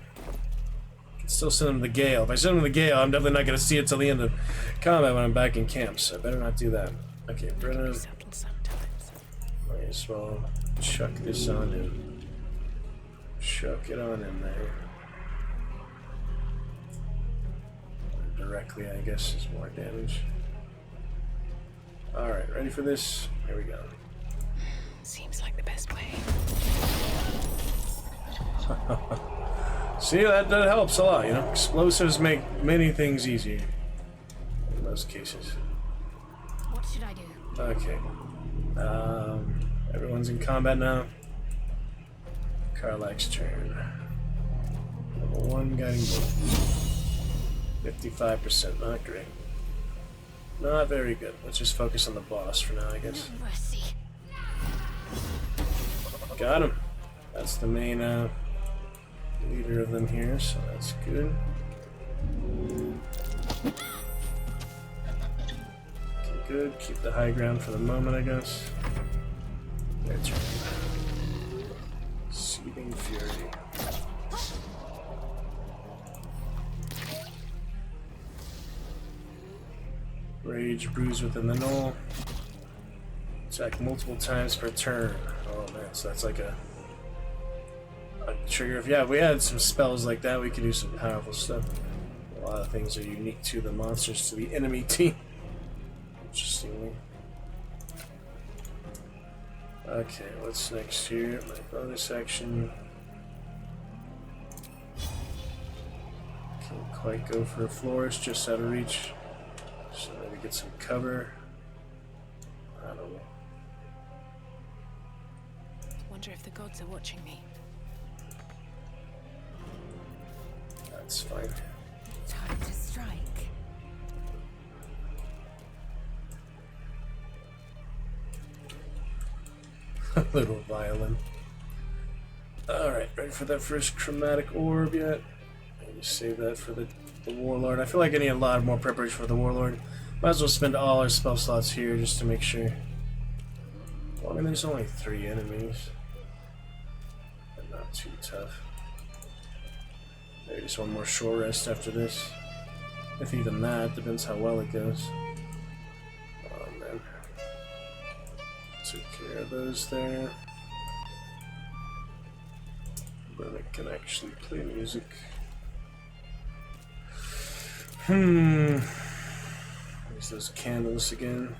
Can still send them to the Gale. If I send them to the Gale, I'm definitely not going to see it till the end of combat when I'm back in camp, so I better not do that. Okay, Bruno. Might as well chuck this on in. Chuck it on in there. Directly, I guess, is more damage. Alright, ready for this? Here we go. Seems like the best way. See, that helps a lot, you know? Explosives make many things easier. In most cases. What should I do? Okay. Everyone's in combat now. Karlak's turn. Level 1 guiding bolt. 55%, not great. Not very good. Let's just focus on the boss for now, I guess. Got him. That's the main leader of them here, so that's good. Okay, good. Keep the high ground for the moment, I guess. Their turn. Seething Fury. Rage brews within the knoll. Attack multiple times per turn. Oh man, so that's like a trigger. If we had some spells like that, we could do some powerful stuff. A lot of things are unique to the monsters, to the enemy team. Interestingly. Okay, what's next here? My bonus action. Can't quite go for a florist, just out of reach. So maybe get some cover. I don't know. Wonder if the gods are watching me. That's fine. Time to strike. A little violin. Alright, ready for that first chromatic orb yet? Maybe save that for the warlord. I feel like I need a lot more preparation for the warlord. Might as well spend all our spell slots here just to make sure. Well, I mean, there's only 3 enemies. And not too tough. Maybe just one more short rest after this. If even that, depends how well it goes. Oh man. Took care of those there. Then it can actually play music. Use those candles again.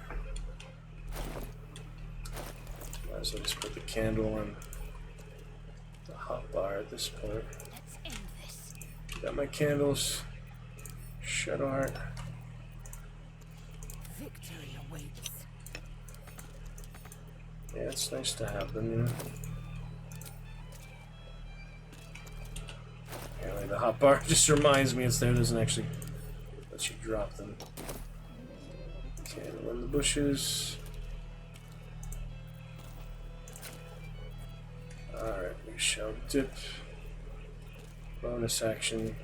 Might as well just put the candle on the hot bar at this point. Let's end this. Got my candles. Shadowheart. Victory awaits. Yeah, it's nice to have them, you know. Apparently the hot bar just reminds me it's there, doesn't actually let you drop them. Candle in the bushes. Alright, we shall dip. Bonus action.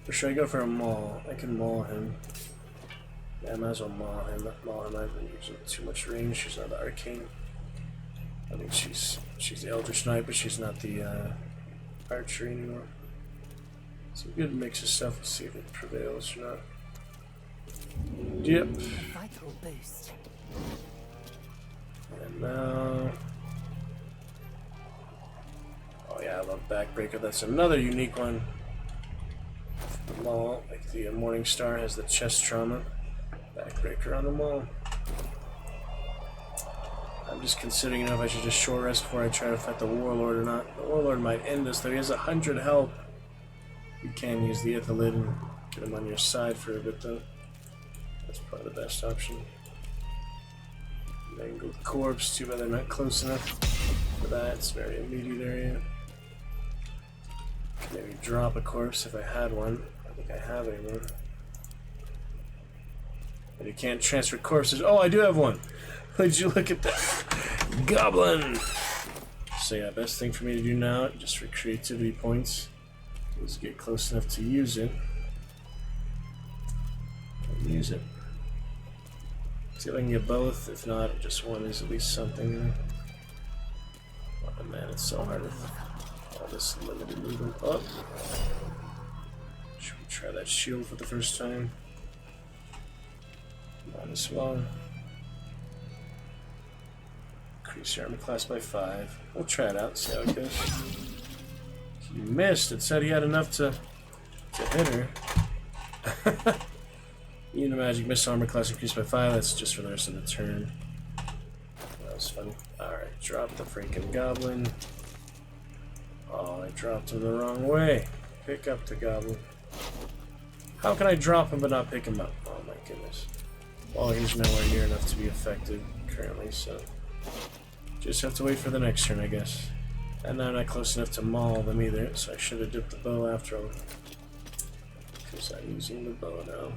Or should I go for a maul? I can maul him. Yeah, I might as well maul him. I've been using too much range. She's not the arcane. I think she's the Eldritch Knight, but she's not the archery anymore. It's a good mix of stuff. Let's see if it prevails or not. Yep. Vital boost. And now. Oh yeah, I love backbreaker. That's another unique one. The mall, like the Morning Star has the chest trauma. Backbreaker on the wall. I'm just considering if I should just short rest before I try to fight the Warlord or not. The Warlord might end us, though. He has 100 health. You can use the Ithalid and get him on your side for a bit, though. That's probably the best option. Mangled corpse. Too bad they're not close enough for that. It's a very immediate area. Could maybe drop a corpse if I had one. I don't think I have anyone. But you can't transfer corpses. Oh, I do have one! Would you look at that? Goblin! So yeah, best thing for me to do now, just for creativity points, is get close enough to use it. And use it. See if I can get both. If not, just one is at least something. Oh man, it's so hard with all this limited movement. Oh! Should we try that shield for the first time? Might as well. Increase your armor class by 5. We'll try it out, see how it goes. He missed. It said he had enough to hit her. Even a magic missile armor class increased by 5. That's just for the rest of the turn. That was funny. Alright, drop the freaking goblin. Oh, I dropped him the wrong way. Pick up the goblin. How can I drop him but not pick him up? Oh my goodness. Well, he's nowhere near enough to be affected currently, so just have to wait for the next turn, I guess. And now I'm not close enough to maul them either, so I should have dipped the bow after all. Because I'm using the bow now.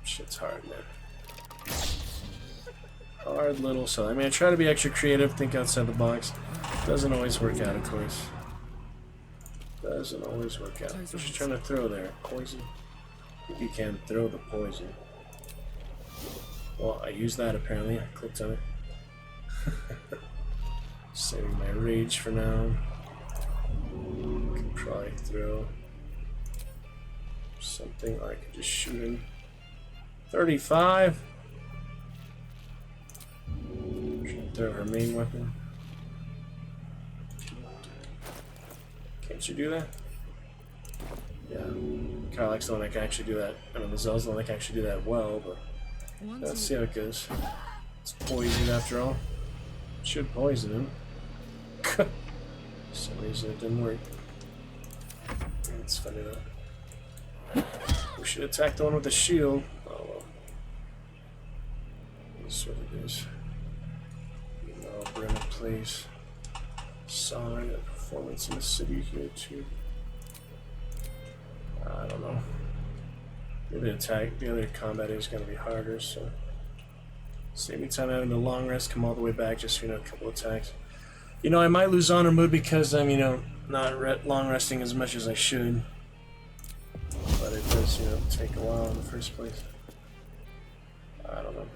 Shit's hard, man. Hard little so. I mean, I try to be extra creative, think outside the box. Doesn't always work out, of course. Doesn't always work out. What you trying to throw there? Poison? You can throw the poison. Well, I used that apparently. I clicked on it. Saving my rage for now. Could probably throw something, or I could just shoot him. 35. Should throw her main weapon. Can't you do that? Yeah. Karlach's the one that can actually do that. I mean, Lae'zel's the one that can actually do that well, but let's see how it goes. It's poisoned after all. Should poison him. For some reason it didn't work. It's funny though. We should attack the one with the shield. Oh well. That's what it is. No, Brenna plays Sign of Performance in the City here too. I don't know. Maybe the other combat is going to be harder, so save me time having a long rest, come all the way back, just, a couple attacks. I might lose honor mood because I'm, not long resting as much as I should. But it does, take a while in the first place. I don't know.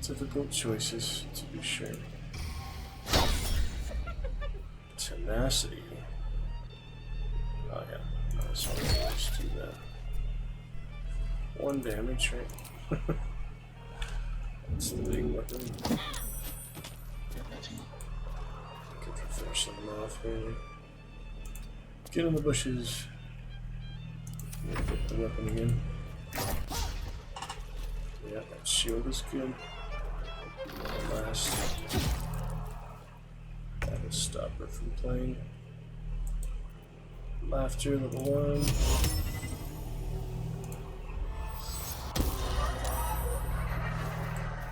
Difficult choices, to be sure. Tenacity. Oh yeah, I just want to just do that. 1 damage, right? That's the big weapon. Could finish them off here. Get in the bushes. Get the weapon again. Yeah, that shield is good. Last. That'll stop her from playing. Laughter, level 1.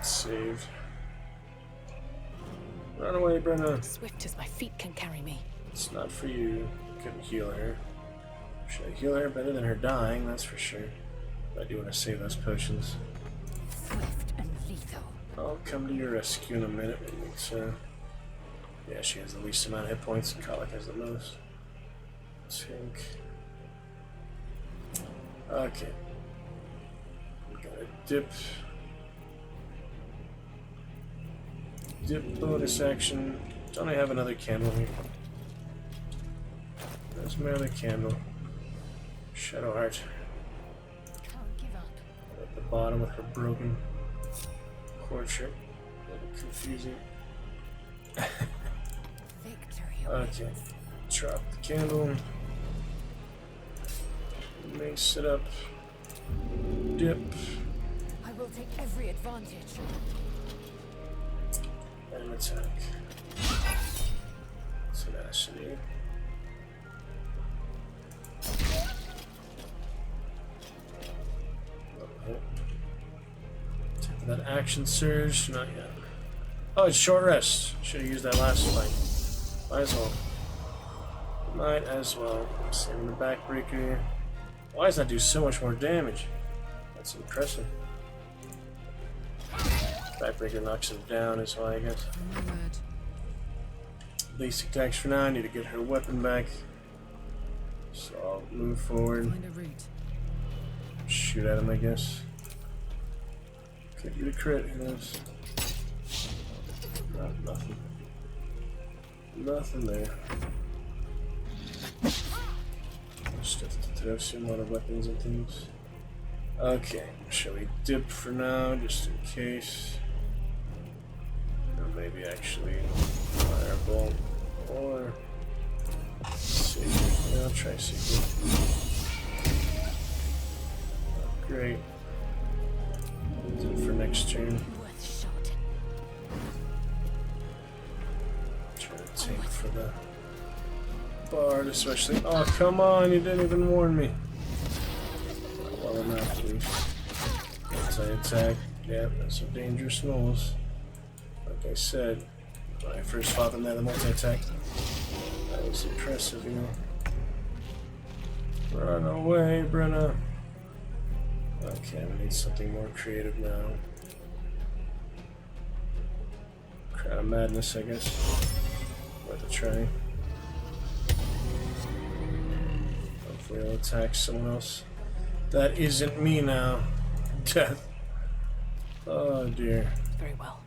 Saved. Run away, Brenna. Swift as my feet can carry me. It's not for you. Couldn't heal her. Should I heal her better than her dying? That's for sure. But I do want to save those potions. Swift and lethal. I'll come to your rescue in a minute. It's, yeah, she has the least amount of hit points, and Karlach has the most. Tink. Okay. Gotta dip. Dip bonus action. Don't I have another candle here? There's my other candle. Shadowheart. At the bottom with her broken portrait. confusing. Okay. Drop the candle. Mace it up. Dip. I will take every advantage. And attack. Tenacity. Take that action surge. Not yet. Oh, it's short rest. Should have used that last fight. Might as well. Might as well. Saving the backbreaker. Why does that do so much more damage? That's impressive. Backbreaker knocks it down as well, I guess. Basic attacks for now. I need to get her weapon back. So I'll move forward. Shoot at him, I guess. Could get a crit, who knows? Nothing. Nothing there. Just have to throw some other weapons and things. Okay, shall we dip for now, just in case? Or maybe actually Firebolt or Secret. Yeah, I'll try Secret. Oh, great. Do it for next turn. Try to take for the Bard, especially. Oh, come on, you didn't even warn me. Well enough, please. Anti-attack. Yeah, that's some dangerous knolls. Like I said, when I first fought them, they had the multi-attack. That was impressive, you know. Run away, Brenna. Okay, we need something more creative now. Crown of Madness, I guess. Worth a try. Hopefully I'll attack someone else. That isn't me now. Death. Oh dear. Very well.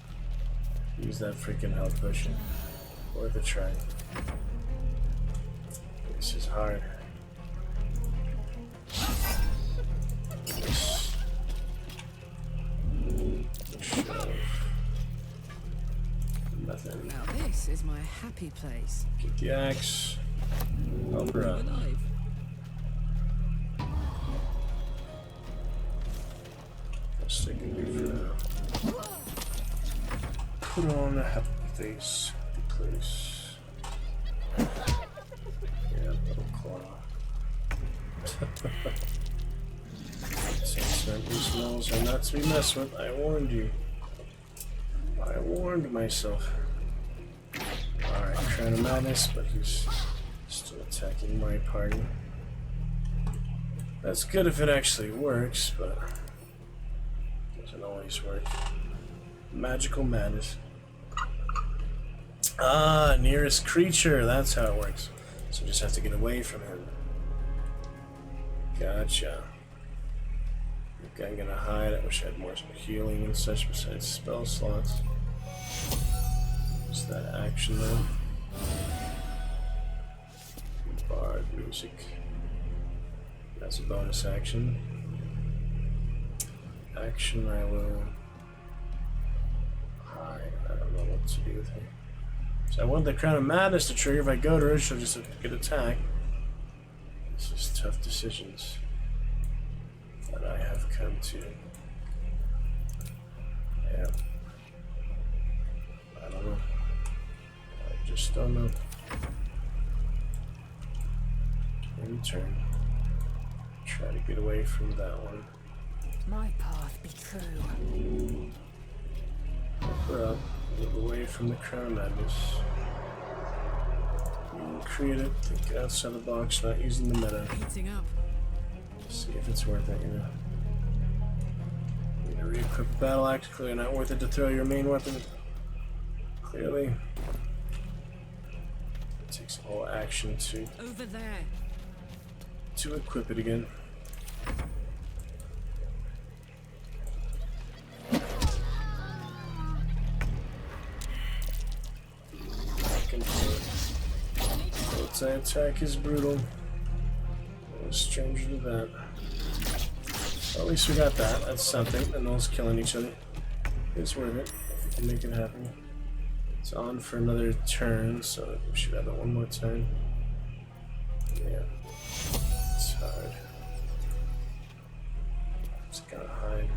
Use that freaking health potion. Worth a try. This is hard. Nothing. Now this is my happy place. Get the axe. Help her out. Let's take a leave for now. Put on a happy face. Happy place. Yeah, little claw. These smells are not to be messed with. I warned you. I warned myself. Alright, Crown of Madness, but he's still attacking my party. That's good if it actually works, but doesn't always work. Magical Madness. Ah, nearest creature. That's how it works. So just have to get away from him. Gotcha. Okay, I'm gonna hide. I wish I had more healing and such besides spell slots. What's that action though? Bard music. That's a bonus action. Action, I will hide. I don't know what to do with her. So I want the Crown of Madness to trigger. If I go to her, she'll just get attacked. This is tough decisions that I have come to. Yeah. I don't know. I just don't know. In turn. Try to get away from that one. My path be true. Her up. Move away from the Crown of Madness. Create it. Think outside the box, not using the meta. Heating up. See if it's worth it, you know. Need to re-equip the battle axe. Clearly not worth it to throw your main weapon. Clearly. It takes a whole action to Over there. Equip it again. Anti-attack is brutal. No stranger to that. Well, at least we got that. That's something. And those killing each other. It's worth it. can make it happen. It's on for another turn, so we should have it one more turn. Yeah. It's hard. Just gotta hide.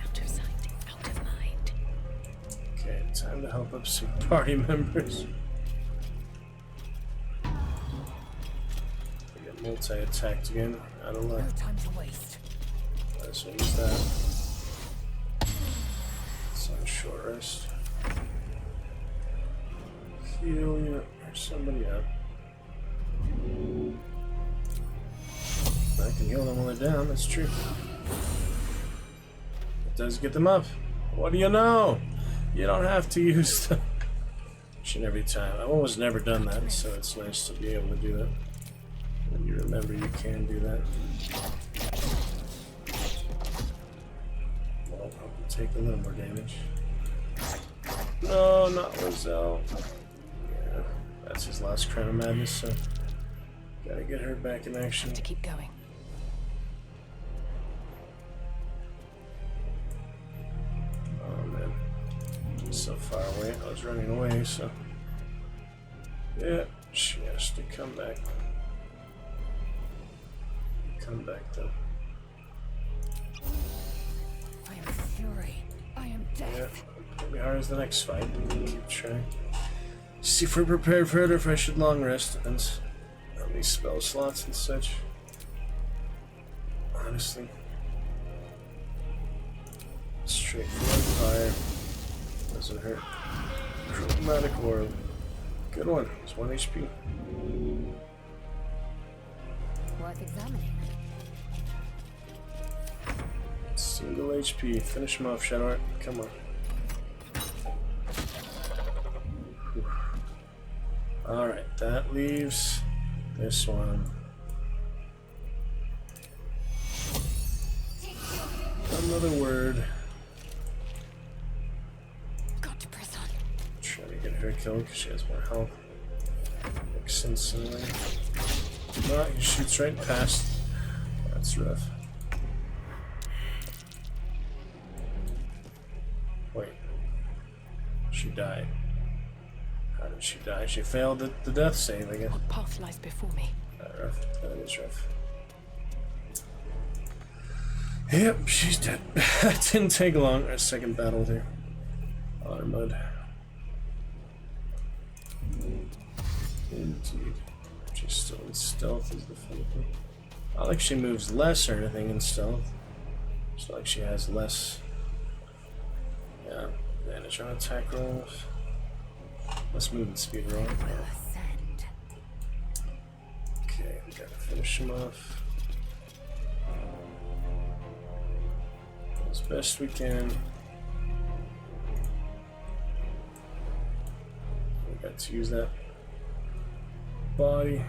Out of sight, out of mind. Okay, time to help up some party members. We get multi-attacked again. Out of luck. No time to waste. Let's use that. It's on short rest. Heal you. There's somebody up. I can heal them while they're down, that's true. It does get them up. What do you know? You don't have to use them each and every time. I've almost never done that, so it's nice to be able to do that. When you remember you can do that. Well, I'll take a little more damage. No, not Lae'zel. Yeah, that's his last crown of madness, so gotta get her back in action. To keep going. Oh man, she's so far away. I was running away, so yeah, she has to come back. Come back though. I am fury. I am death. Yeah, maybe hard as the next fight. Keep trying. See if we're prepared for it, or if I should long rest and how many spell slots and such. Honestly, straightforward fire doesn't hurt. Chromatic orb, good one. It's 1 HP. Worth examining. Single HP. Finish him off, Shadow Art. Come on. Alright, that leaves this one. Another word. Got to press on. Trying to get her killed because she has more health. Makes sense anyway. No, he shoots right past. That's rough. Wait. She died. How did she die? She failed the death save, I guess. What path lies before me? Rough. That is rough. Yep, she's dead. That didn't take long. Our second battle with her. All her mud. Indeed. She's still in stealth is the funny thing. Not like she moves less or anything in stealth. It's not like she has less advantage on attack rolls. Less movement speed roll. Okay, we gotta finish him off as best we can. We got to use that body.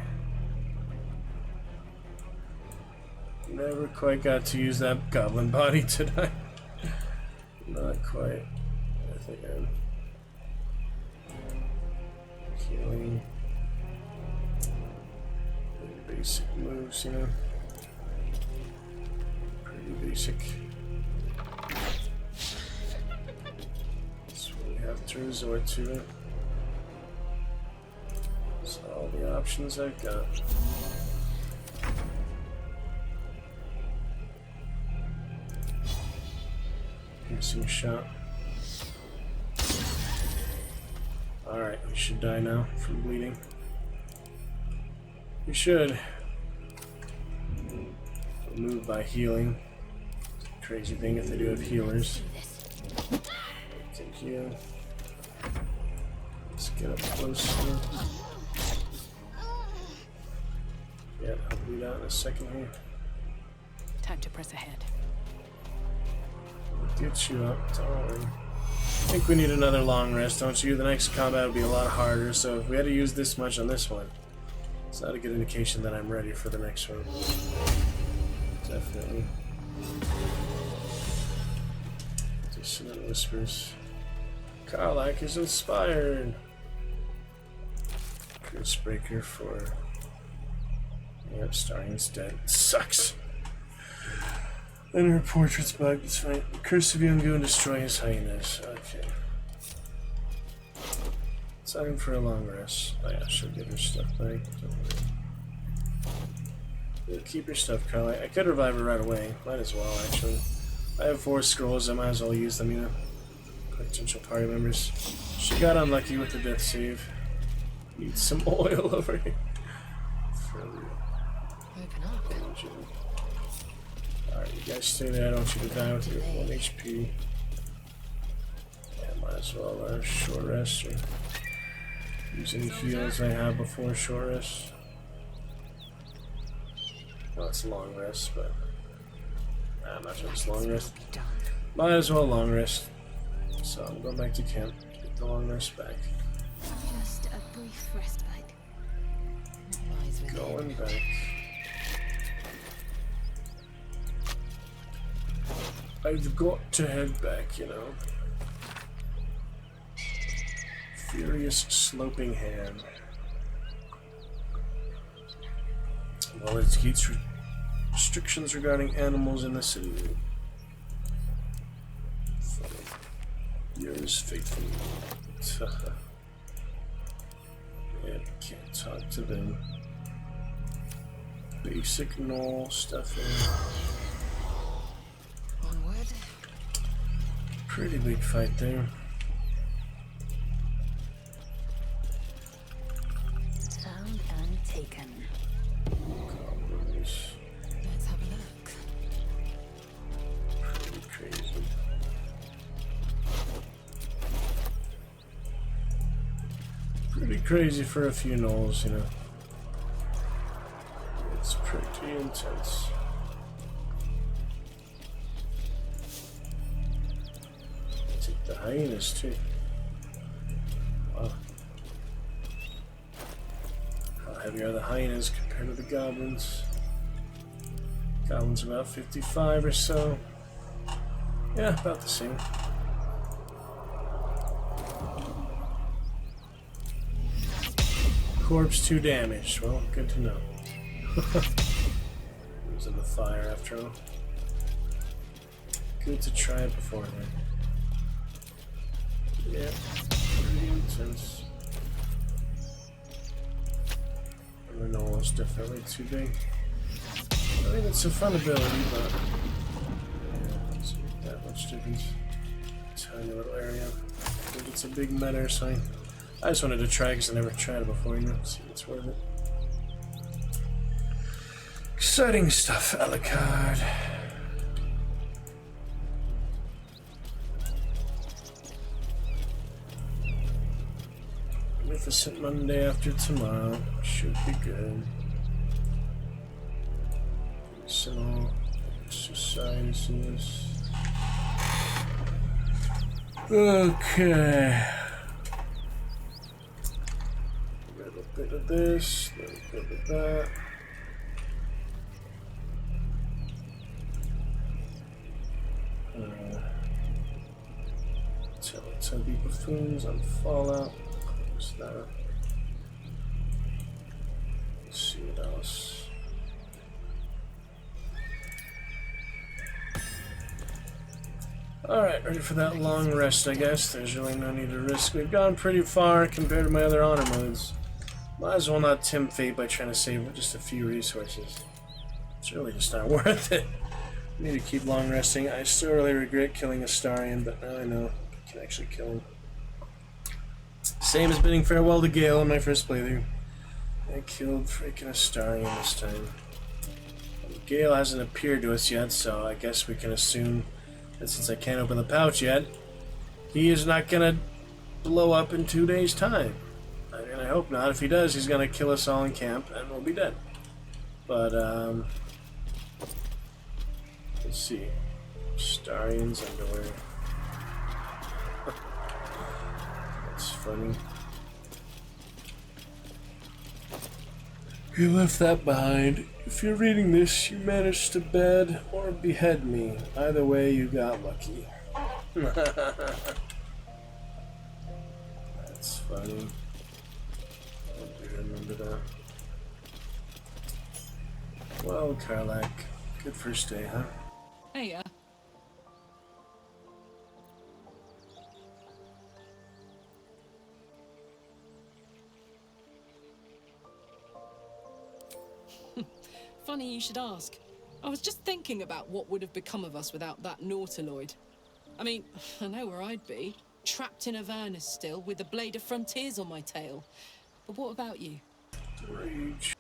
Never quite got to use that goblin body today. Not quite. I think I'm healing. Pretty basic moves, you know. Pretty basic. That's what we have to resort to. That's all the options I've got. Missing shot. Alright, we should die now from bleeding. We should. We'll move by healing. It's a crazy thing if they do have healers. We can heal. Let's get up close here. Yeah, I'll bleed out in a second here. Time to press ahead. Get you up, don't worry. I think we need another long rest, don't you? The next combat will be a lot harder, so if we had to use this much on this one, it's not a good indication that I'm ready for the next one. Definitely. Dissonant whispers. Karlach is inspired. Curse breaker for. Yep, Starring's dead. Sucks. And her portrait's bugged, it's fine. Curse of Yungu and destroy his hyenas. Okay. Time for a long rest. Oh yeah, she'll get her stuff back. Yeah, keep your stuff, Carl. I could revive her right away. Might as well, actually. I have 4 scrolls, I might as well use them, you know. Potential party members. She got unlucky with the death save. Need some oil over here. Open up. Alright, you guys stay there. I don't want you to die with your 1 HP. Yeah, might as well short rest or use any heals I have before short rest. Well, it's a long rest, but I'm not sure it's long rest. Might as well long rest. So I'm going back to camp. Get the long rest back. Just a brief respite. Going back. I've got to head back, you know. Furious sloping hand. Well, it keeps restrictions regarding animals in the city. Yours faithfully. Yeah, can't talk to them. Basic null stuff in. Onward. Pretty big fight there. Found and taken. Goblins. Let's have a look. Pretty crazy. Pretty crazy for a few gnolls, you know. It's pretty intense. Take the hyenas too. Wow. How heavy are the hyenas compared to the goblins? Goblins about 55 or so. Yeah, about the same. Corpse 2 damaged. Well, good to know. It was in the fire after all. Good to try it beforehand. Yeah, pretty intense. The Gnoll is definitely too big. I mean, it's a fun ability, but yeah, it doesn't make that much difference. Tiny little area. I think it's a big meta or something. I just wanted to try because I never tried it before, you know, see if it's worth it. Exciting stuff, Alucard. Magnificent Monday after tomorrow. Should be good. Medicinal exercises. Okay. A little bit of this, a little bit of that. Teletubby buffoons on Fallout. Close that. Let's see what else. Alright, ready for that long rest, I guess. There's really no need to risk. We've gone pretty far compared to my other honor modes. Might as well not tempt fate by trying to save just a few resources. It's really just not worth it. I need to keep long resting. I still really regret killing Astarion, but now I know I can actually kill him. Same as bidding farewell to Gale in my first playthrough. I killed freaking Astarion this time. Gale hasn't appeared to us yet, so I guess we can assume that since I can't open the pouch yet, he is not gonna blow up in 2 days' time. And I hope not. If he does, he's gonna kill us all in camp and we'll be dead. But, let's see. Astarion's underwear. That's funny. You left that behind. If you're reading this, you managed to bed or behead me. Either way, you got lucky. That's funny. I do remember that. Well, Karlak, good first day, huh? Hey, funny you should ask. I was just thinking about what would have become of us without that Nautiloid. I mean, I know where I'd be. Trapped in Avernus still, with the Blade of Frontiers on my tail. But what about you? Rage.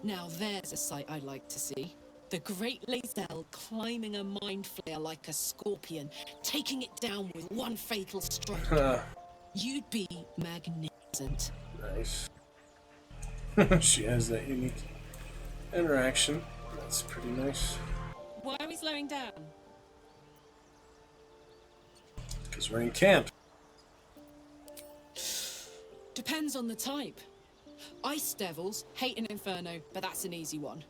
Now there's a sight I'd like to see. The great Lae'zel climbing a mind flayer like a scorpion, taking it down with one fatal stroke. You'd be magnificent. Nice. She has that unique interaction. That's pretty nice. Why are we slowing down? Because we're in camp. Depends on the type. Ice devils hate an inferno, but that's an easy one.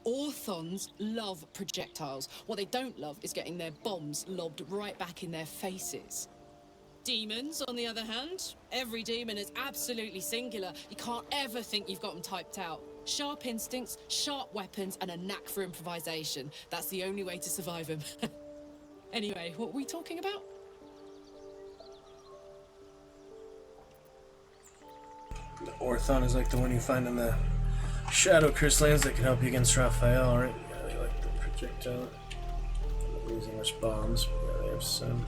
Orthons love projectiles. What they don't love is getting their bombs lobbed right back in their faces. Demons, on the other hand, every demon is absolutely singular. You can't ever think you've got them typed out. Sharp instincts, sharp weapons, and a knack for improvisation. That's the only way to survive them. Anyway, what were we talking about? The Orthon is like the one you find in the Shadow Curse lands that can help you against Raphael, right? Yeah, they like the projectile. Not using much bombs, but yeah, they have some.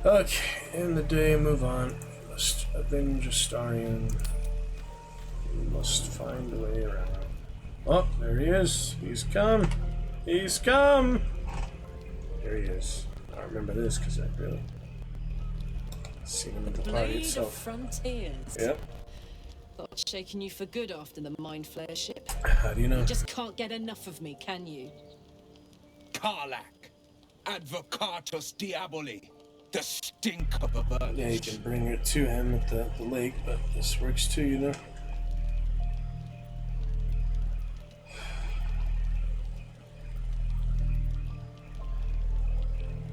Okay, end the day, move on. We must avenge Astarion. We must find a way around. Oh, there he is. He's come. He's come. There he is. I remember this because I really seen him at the party Blade itself. of Frontiers. Yep. Thought I'd shaken you for good after the Mind Flayer ship. How do you know? You just can't get enough of me, can you? Karlach, Advocatus Diaboli, the stink of Avernus. Yeah, you can bring it to him at the lake, but this works too, you know?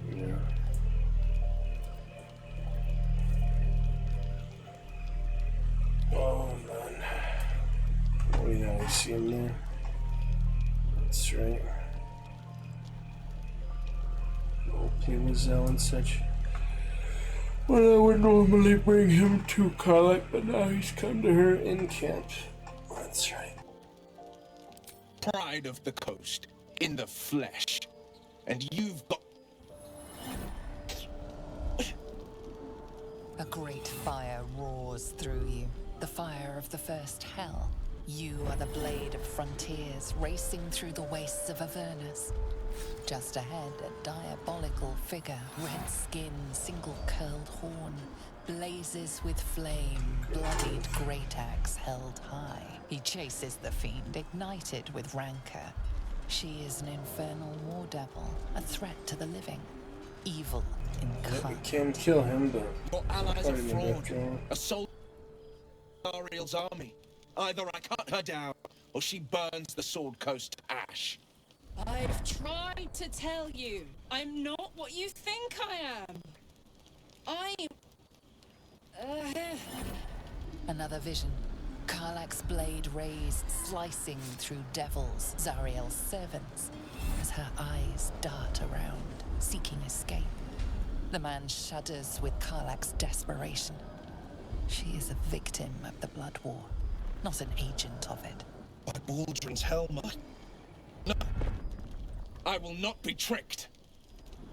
Yeah. Oh, man. Oh, yeah, I see him there. That's right. Oh, play Lae'zel and such. Well, I would normally bring him to Karlach, but now he's come to her in camp. That's right. Pride of the coast, in the flesh. And you've got... A great fire roars through you, the fire of the first hell. You are the Blade of Frontiers, racing through the wastes of Avernus. Just ahead, a diabolical figure, red skin, single-curled horn, blazes with flame, bloodied great axe held high. He chases the fiend, ignited with rancor. She is an infernal war devil, a threat to the living, evil incarnate. We can kill him, but Your allies are fighting him after fraud. all. A soldier of Ariel's army. Either I cut her down, or she burns the Sword Coast to ash. I've tried to tell you, I'm not what you think I am. Another vision. Karlach's blade raised, slicing through devils, Zariel's servants, as her eyes dart around, seeking escape. The man shudders with Karlach's desperation. She is a victim of the Blood War, not an agent of it. By Baldrin's helm, no. I will not be tricked.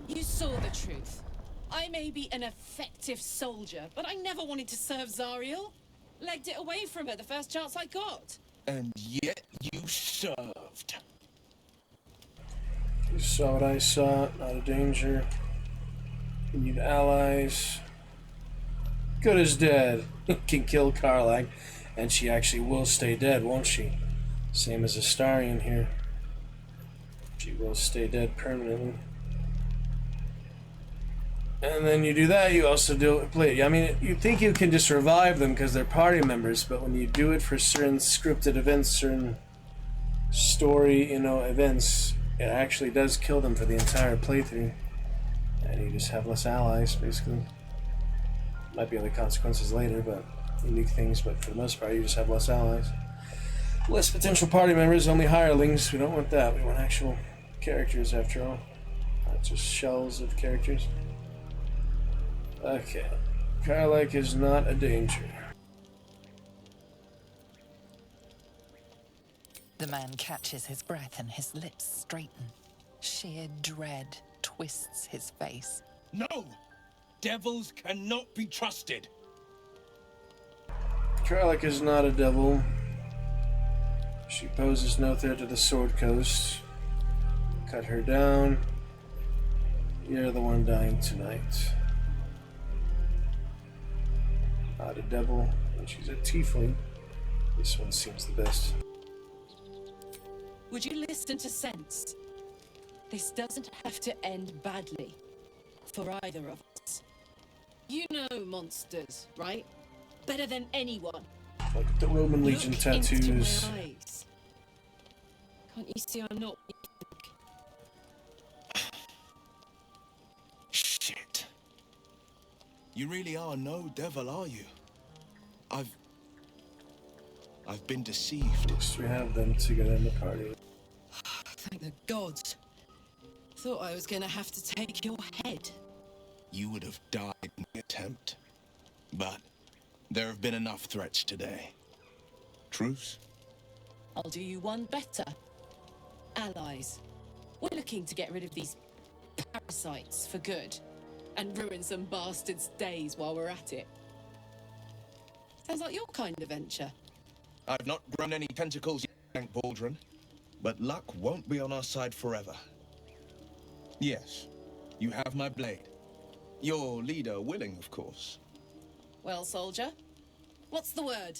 You saw the truth. I may be an effective soldier, but I never wanted to serve Zariel. Legged it away from her the first chance I got. And yet you served. You saw what I saw, not a danger. We need allies. Good as dead. Can kill Karlach, and she actually will stay dead, won't she? Same as Astarion here. She will stay dead permanently. And then you do that, you also play. I mean, you think you can just revive them because they're party members, but when you do it for certain scripted events, certain story, events, it actually does kill them for the entire playthrough. And you just have less allies, basically. Might be other consequences later, but unique things, but for the most part, you just have less allies. Less potential party members, only hirelings. We don't want that. We want actual characters, after all. Not just shells of characters. Okay. Karlach is not a danger. The man catches his breath and his lips straighten. Sheer dread twists his face. No! Devils cannot be trusted! Karlach is not a devil. She poses no threat to the Sword Coast. Cut her down. You're the one dying tonight. Not a devil, and she's a tiefling. This one seems the best. Would you listen to sense? This doesn't have to end badly. For either of us. You know monsters, right? Better than anyone. Like the Roman Legion tattoos. Into my eyes. Can't you see I'm not what you think? Shit. You really are no devil, are you? I've been deceived. Yes, we have them together in the party. Thank the gods. Thought I was gonna have to take your head. You would have died in the attempt. But there have been enough threats today. Truce? I'll do you one better. Allies. We're looking to get rid of these parasites for good. And ruin some bastards' days while we're at it. Sounds like your kind of venture. I've not grown any tentacles yet, thank Baldrin. But luck won't be on our side forever. Yes, you have my blade. Your leader willing, of course. Well, soldier, what's the word?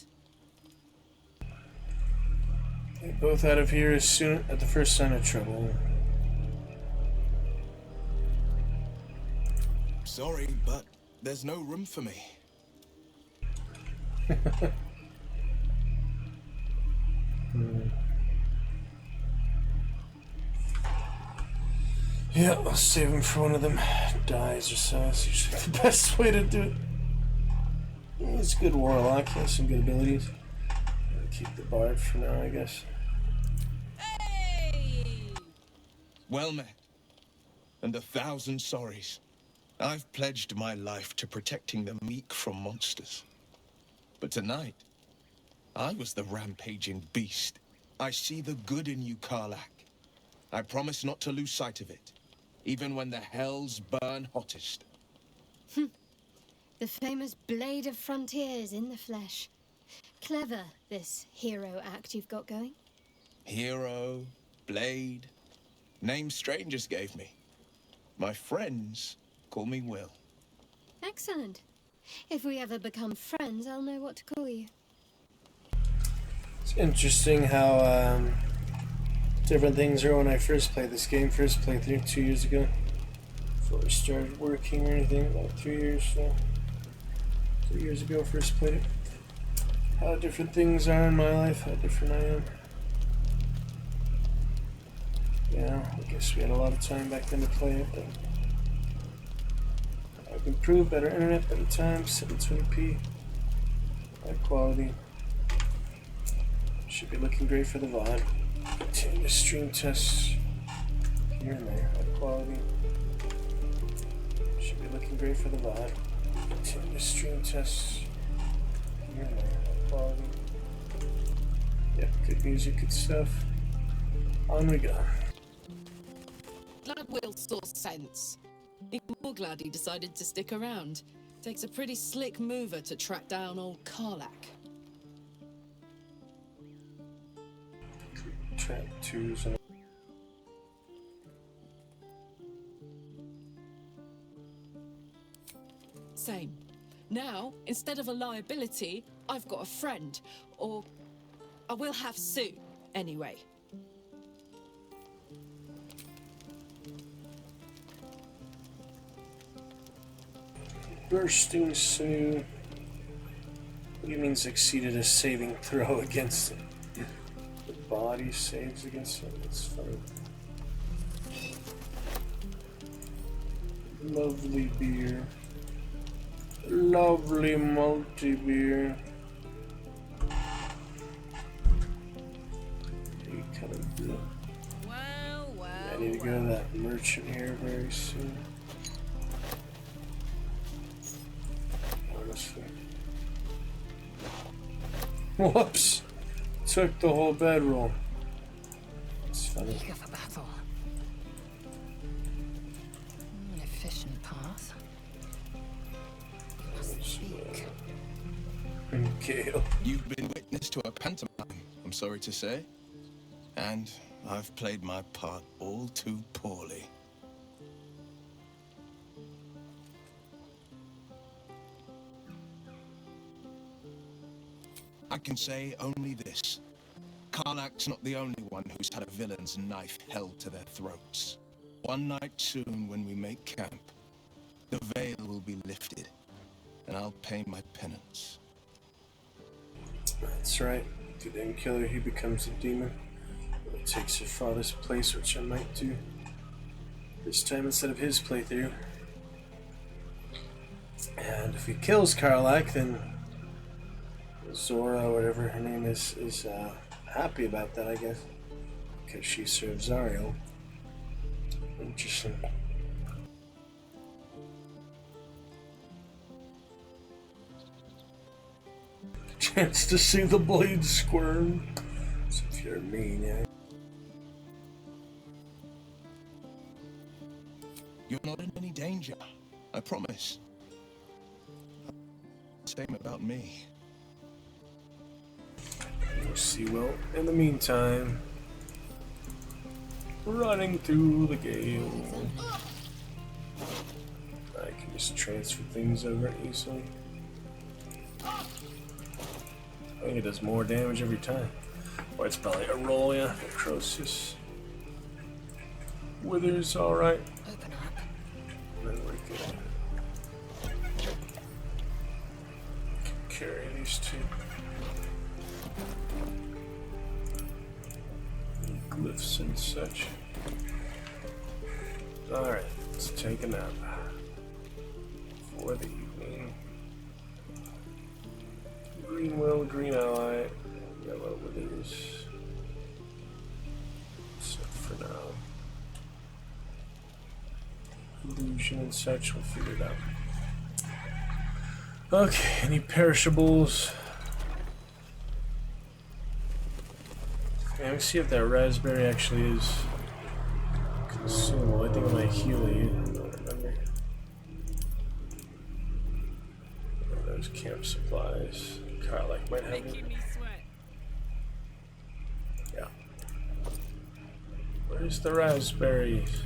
Get both out of here as soon at the first sign of trouble. Sorry, but there's no room for me. Yeah, I'll save him for one of them dies or so. That's usually the best way to do it. He's a good warlock. He has some good abilities. I'll keep the bard for now, I guess. Hey! Well met. And 1,000 sorries. I've pledged my life to protecting the meek from monsters. But tonight, I was the rampaging beast. I see the good in you, Karlach. I promise not to lose sight of it, even when the hells burn hottest. The famous Blade of Frontiers in the flesh. Clever, this hero act you've got going. Hero, Blade, names strangers gave me. My friends call me Will. Excellent. If we ever become friends, I'll know what to call you. It's interesting how different things are when I first played this game. First playthrough 2 years ago. Before I started working or anything, about 3 years, so 3 years ago first played it. How different things are in my life, how different I am. Yeah, I guess we had a lot of time back then to play it, but I've improved, better internet, better time, 720p, high quality. Should be looking great for the VOD. Continue to stream tests here and there, high quality. Should be looking great for the VOD. Continue to stream tests here and there, high quality. Yeah, good music, good stuff. On we go. Glad Will saw sense. Even more glad he decided to stick around. Takes a pretty slick mover to track down old Karlach. Tattoos and Same. Now, instead of a liability, I've got a friend. Or I will have soon, anyway. bursting soon. What do you mean succeeded a saving throw against it? The body saves against it. That's funny. Lovely beer. Lovely multi beer. Kind of do. I need to go to that merchant here very soon. Honestly. Whoops! Took the whole bedroll. It's funny. Eager for battle. An efficient path. You must speak. Gale. You've been witness to a pantomime, I'm sorry to say. And I've played my part all too poorly. I can say only this. Karlach's not the only one who's had a villain's knife held to their throats. One night soon, when we make camp, the veil will be lifted, and I'll pay my penance. That's right. If you didn't kill her, he becomes a demon. It takes your father's place, which I might do. This time instead of his playthrough. And if he kills Karlach, then Zora, whatever her name is happy about that, I guess. Because she serves Zariel. Interesting. Chance to see the blade squirm. So if you're mean, yeah. You're not in any danger, I promise. Same about me. We'll see. Well, in the meantime, running through the gale. I can just transfer things over easily. I think it does more damage every time. Or it's probably a roll, yeah. Necrosis. Withers, alright. Open up. Then we're good. Can carry these two. Glyphs and such. Alright, let's take a nap. For the evening. Green will, green ally, yellow withers. So for now. Illusion and such, we'll figure it out. Okay, any perishables? Yeah, let me see if that raspberry actually is consumable. I think it might heal you. I don't remember. Those camp supplies. Karlach might have it. Yeah. Where's the raspberries?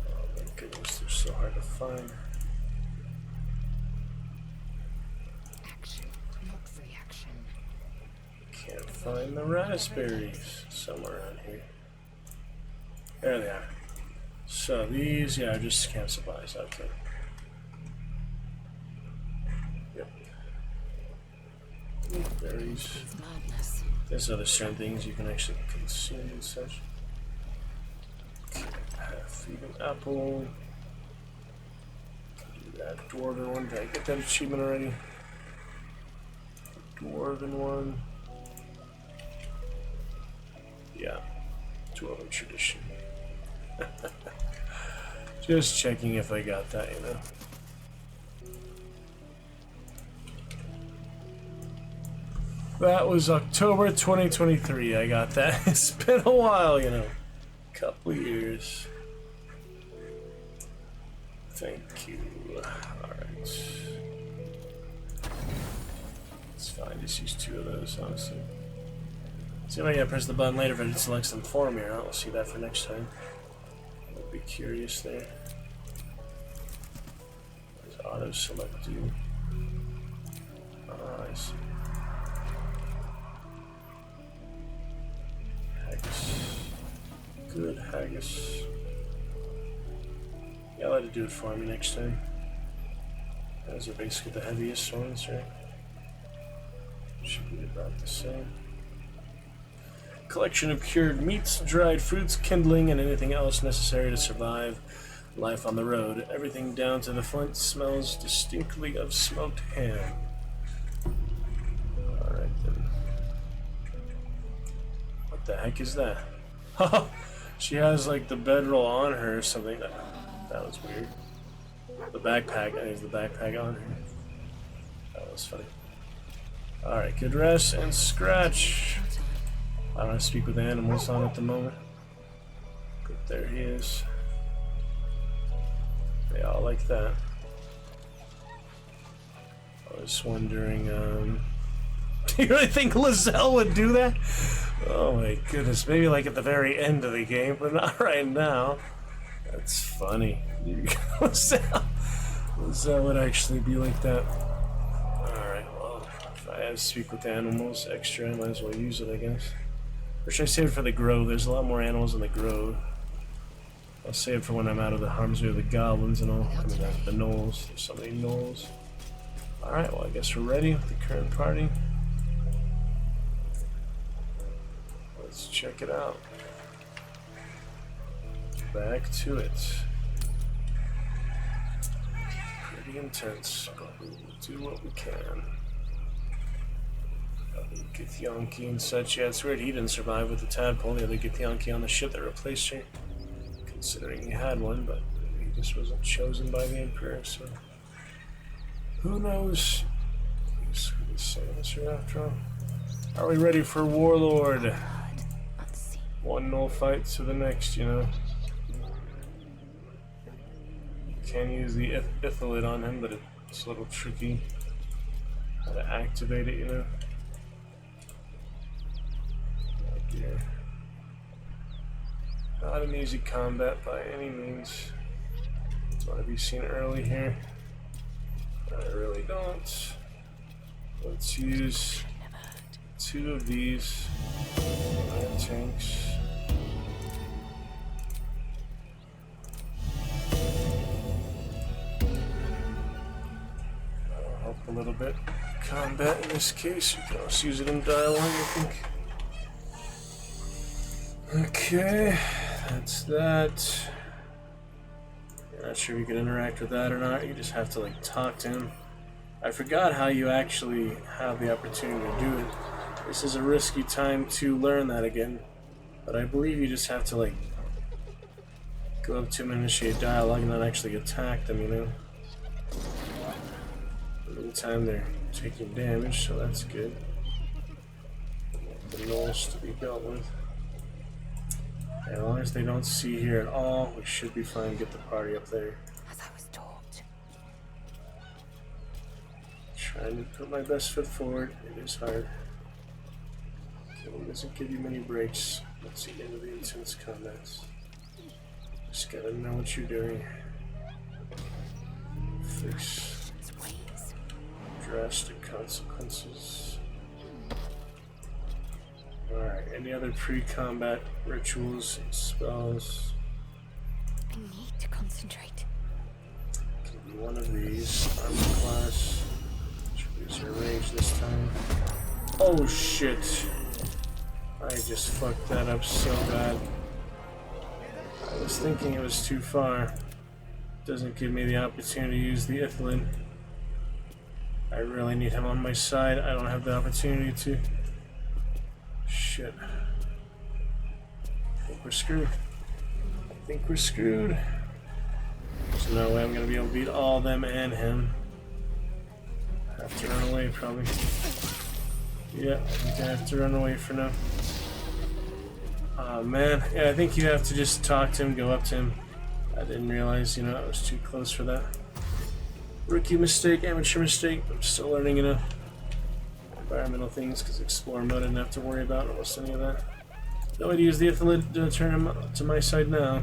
Oh my goodness, they're so hard to find. Can't find the raspberries somewhere around here. There they are. So these, yeah, are just camp supplies. Okay. Yep. Berries. There's other certain things you can actually consume and such. Okay, feed an apple. Do that dwarven one. Did I get that achievement already? Dwarven one. Yeah, Dwarven tradition. Just checking if I got that, you know. That was October 2023. I got that. It's been a while, you know. Couple years. Thank you. Alright. It's fine. Just use 2 of those, honestly. See if I gotta press the button later if it selects them for me, or not. We'll see that for next time. I'll be curious there. What does auto select do? Ah, I see. Haggis. Good haggis. Yeah, I'll let it do it for me next time. Those are basically the heaviest ones, right? Should be about the same. Collection of cured meats, dried fruits, kindling, and anything else necessary to survive life on the road. Everything down to the flint smells distinctly of smoked ham. Alright then. What the heck is that? She has like the bedroll on her or something. That was weird. The backpack, there's the backpack on her. That was funny. Alright, good rest and scratch. I don't speak with animals on at the moment. But there he is. They all like that. I was wondering, do you really think Lae'zel would do that? Oh my goodness, maybe like at the very end of the game, but not right now. That's funny. Lae'zel would actually be like that. Alright, well, if I have to speak with animals extra, I might as well use it, I guess. Or should I save it for the grove? There's a lot more animals in the grove. I'll save it for when I'm out of the harm's way of the goblins and all. I mean, the gnolls. There's so many gnolls. Alright, well, I guess we're ready with the current party. Let's check it out. Back to it. Pretty intense, but we will do what we can. Githyanki and such. Yeah, it's weird he didn't survive with the tadpole. The other Githyanki on the ship that replaced her. Considering he had one, but he just wasn't chosen by the Emperor, so who knows? He's saying this here after all. Are we ready for Warlord? One null fight to the next, you know. Can use the Ithalid on him, but it's a little tricky how to activate it, you know. Oh dear. Not an easy combat by any means. Do I want to be seen early here? I really don't. Let's use 2 of these tanks. That'll help a little bit. Combat in this case, you can also use it in dialogue, I think. Okay, that's that. You're not sure if you can interact with that or not. You just have to like talk to him. I forgot how you actually have the opportunity to do it. This is a risky time to learn that again. But I believe you just have to like go up to him and initiate dialogue and not actually attack them, you know. In the meantime, they're taking damage, so that's good. The gnolls to be dealt with. As long as they don't see here at all, we should be fine to get the party up there. As I was taught. Trying to put my best foot forward. It is hard. Killing doesn't give you many breaks. Let's see into the intense combats. Just gotta know what you're doing. Fix drastic consequences. Alright, any other pre-combat rituals, spells? I need to concentrate. Can be one of these. Armor class. Should use your rage this time. Oh shit! I just fucked that up so bad. I was thinking it was too far. Doesn't give me the opportunity to use the Ithalid. I really need him on my side. I don't have the opportunity to. Shit. I think we're screwed. I think we're screwed. There's no way I'm gonna be able to beat all them and him. I have to run away probably. Yeah, I think I have to run away for now. Oh man, yeah, I think you have to just talk to him, go up to him. I didn't realize, you know, I was too close for that. Rookie mistake, amateur mistake. I'm still learning, you know, environmental things, because Explorer mode I didn't have to worry about almost any of that. No way to use the Ithalid to turn him to my side now.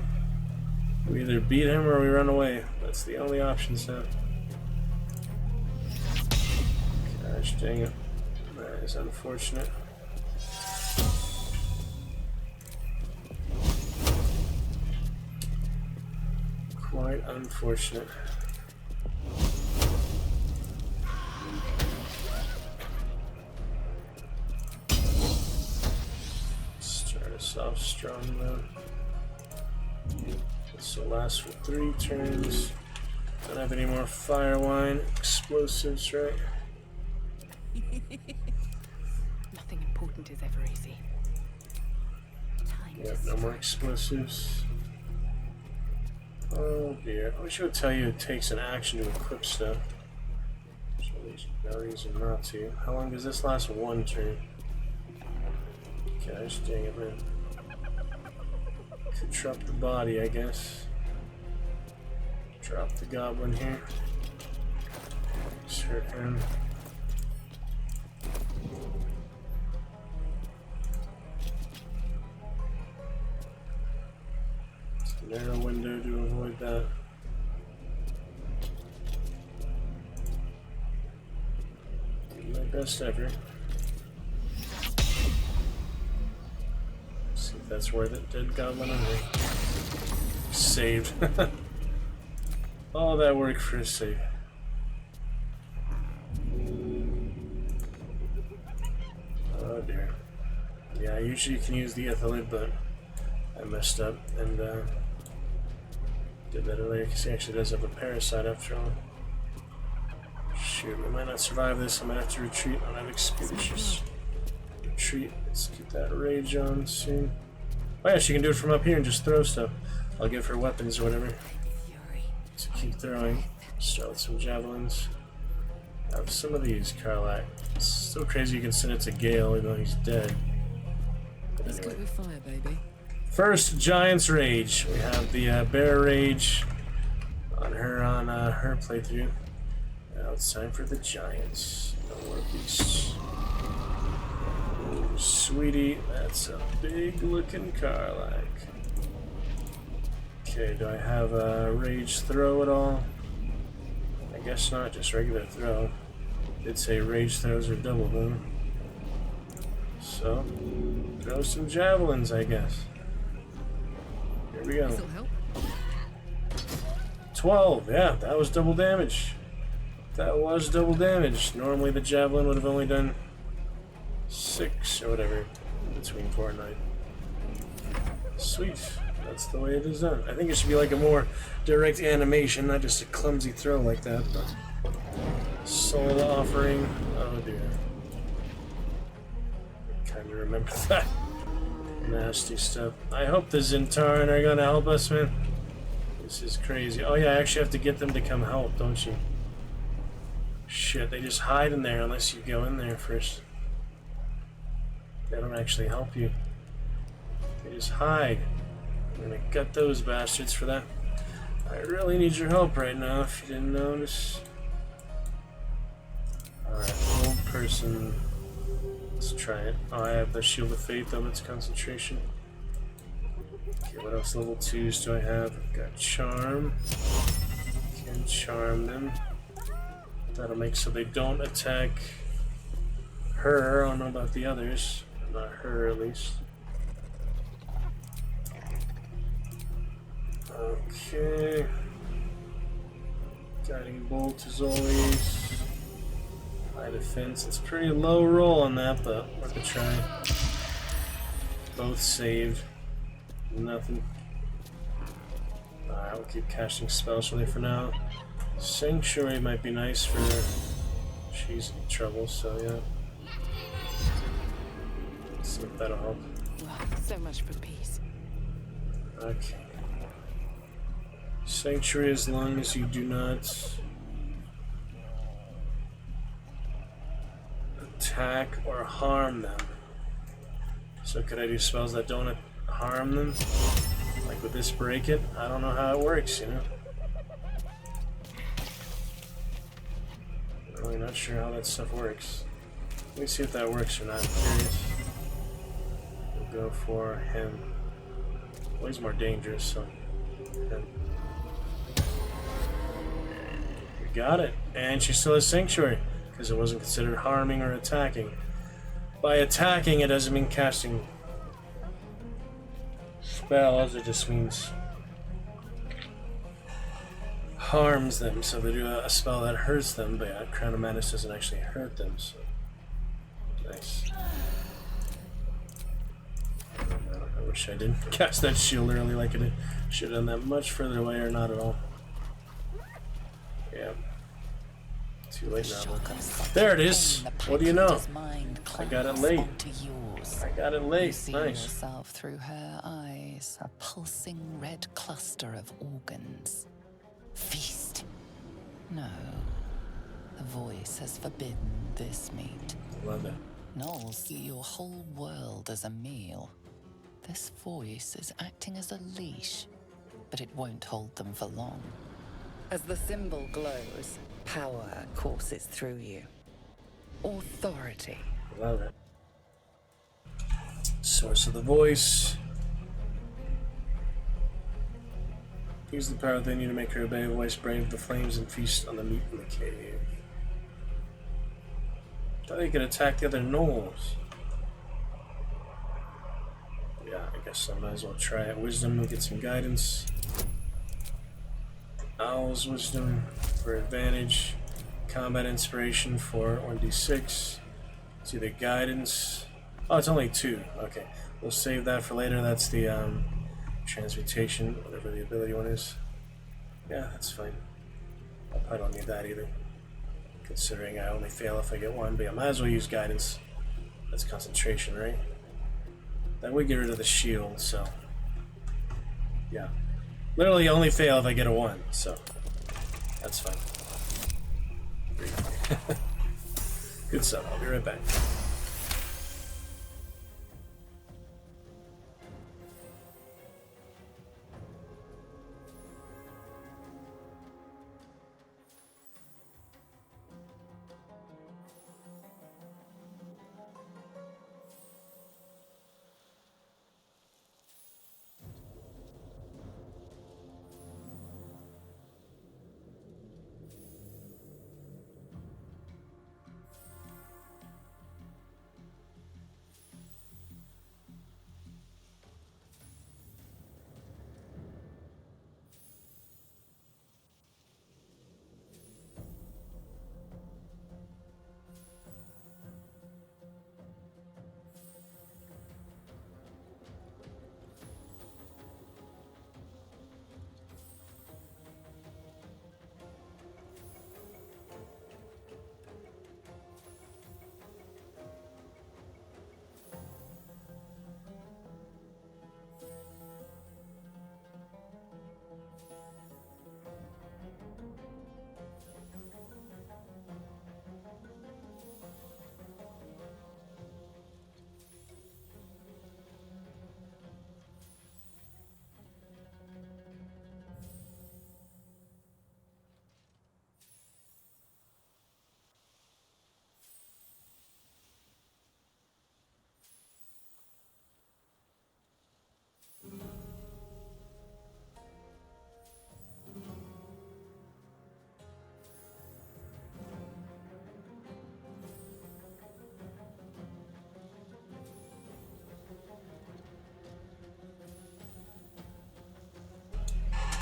We either beat him or we run away. That's the only options now. Gosh dang it. That is unfortunate. Quite unfortunate. Soft, strong though. This will last for 3 turns. Don't have any more fire wine explosives, right? Nothing important is ever easy. Yep, no more explosives. Oh dear. I wish I would tell you it takes an action to equip stuff. So there's no reason not to. How long does this last? 1 turn. Gosh dang it, man. Could drop the body, I guess. Drop the goblin here. Just hurt him. Narrow window to avoid that. My best ever. See if that's where the dead goblin is. Saved. All that work for a save. Oh dear. Yeah, usually you can use the Ethelid, but I messed up and did that earlier because he actually does have a parasite after all. Shoot, we might not survive this. I might have to retreat. I don't have expeditious. Retreat. Let's get that rage on soon. Oh yeah, she can do it from up here and just throw stuff. I'll give her weapons or whatever to keep throwing. Start with some javelins. Have some of these, Karlak. It's so crazy you can send it to Gale even though he's dead. But Let's anyway. go with fire, baby. First, Giant's Rage. We have the Bear Rage on her playthrough. Now it's time for the Giants. No more beasts. Ooh, sweetie, that's a big looking Karlak. Okay, do I have a Rage Throw at all? I guess not, just regular throw. Did say Rage Throws are double though. So, throw some javelins, I guess. Here we go. 12, yeah, that was double damage. That was double damage. Normally the javelin would have only done 6 or whatever, between 4 and 9. Sweet, that's the way it is done. I think it should be like a more direct animation, not just a clumsy throw like that. But soul offering, oh dear. Kind of remember that. Nasty stuff. I hope the Zintaran are gonna help us, man. This is crazy. Oh yeah, I actually have to get them to come help, don't you? Shit, they just hide in there unless you go in there first. They don't actually help you. They just hide. I'm gonna gut those bastards for that. I really need your help right now, if you didn't notice. Alright, old person. Let's try it. Oh, I have the Shield of Faith on its concentration. Okay, what else level 2s do I have? I've got Charm. Can charm them. That'll make so they don't attack her. I don't know about the others. Not her, at least. Okay. Guiding Bolt as always. High defense. It's pretty low roll on that, but worth a try. Both saved. Nothing. Alright, we'll keep casting spells really for now. Sanctuary might be nice for her. She's in trouble, so yeah. Let's see if that'll help. So much for peace. Okay. Sanctuary as long as you do not attack or harm them. So could I do spells that don't harm them? Like with this break it? I don't know how it works, you know? I'm really not sure how that stuff works. Let me see if that works or not. I'm curious. We'll go for him. Well, he's more dangerous, so him. We got it. And she still has Sanctuary, because it wasn't considered harming or attacking. By attacking, it doesn't mean casting spells, it just means harms them, so they do a spell that hurts them, but yeah, Crown of Madness doesn't actually hurt them, so nice. I don't know wish I didn't cast that shield early like I should have done that much further away or not at all. Yeah. Too late now. There it is. What do you know? I got it late. I got it late. See Nice. yourself through her eyes, a pulsing red cluster of organs. Feast. No. The voice has forbidden this meat. Love it. Gnolls see your whole world as a meal. This voice is acting as a leash, but it won't hold them for long. As the symbol glows, power courses through you. Authority. Love it. Source of the voice. Use the power within you to make her obey a voice, brave the flames, and feast on the meat in the cave. Thought they could attack the other gnolls. Yeah, I guess I might as well try it. Wisdom, we'll get some guidance. Owl's wisdom for advantage. Combat inspiration for 1d6. It's either guidance. Oh, it's only 2. Okay, we'll save that for later. That's the transmutation, whatever the ability one is. Yeah, that's fine. I probably don't need that either, considering I only fail if I get 1. But yeah, might as well use guidance. That's concentration, right? That would get rid of the shield, so yeah. Literally only fail if I get a 1, so that's fine. Good stuff. I'll be right back.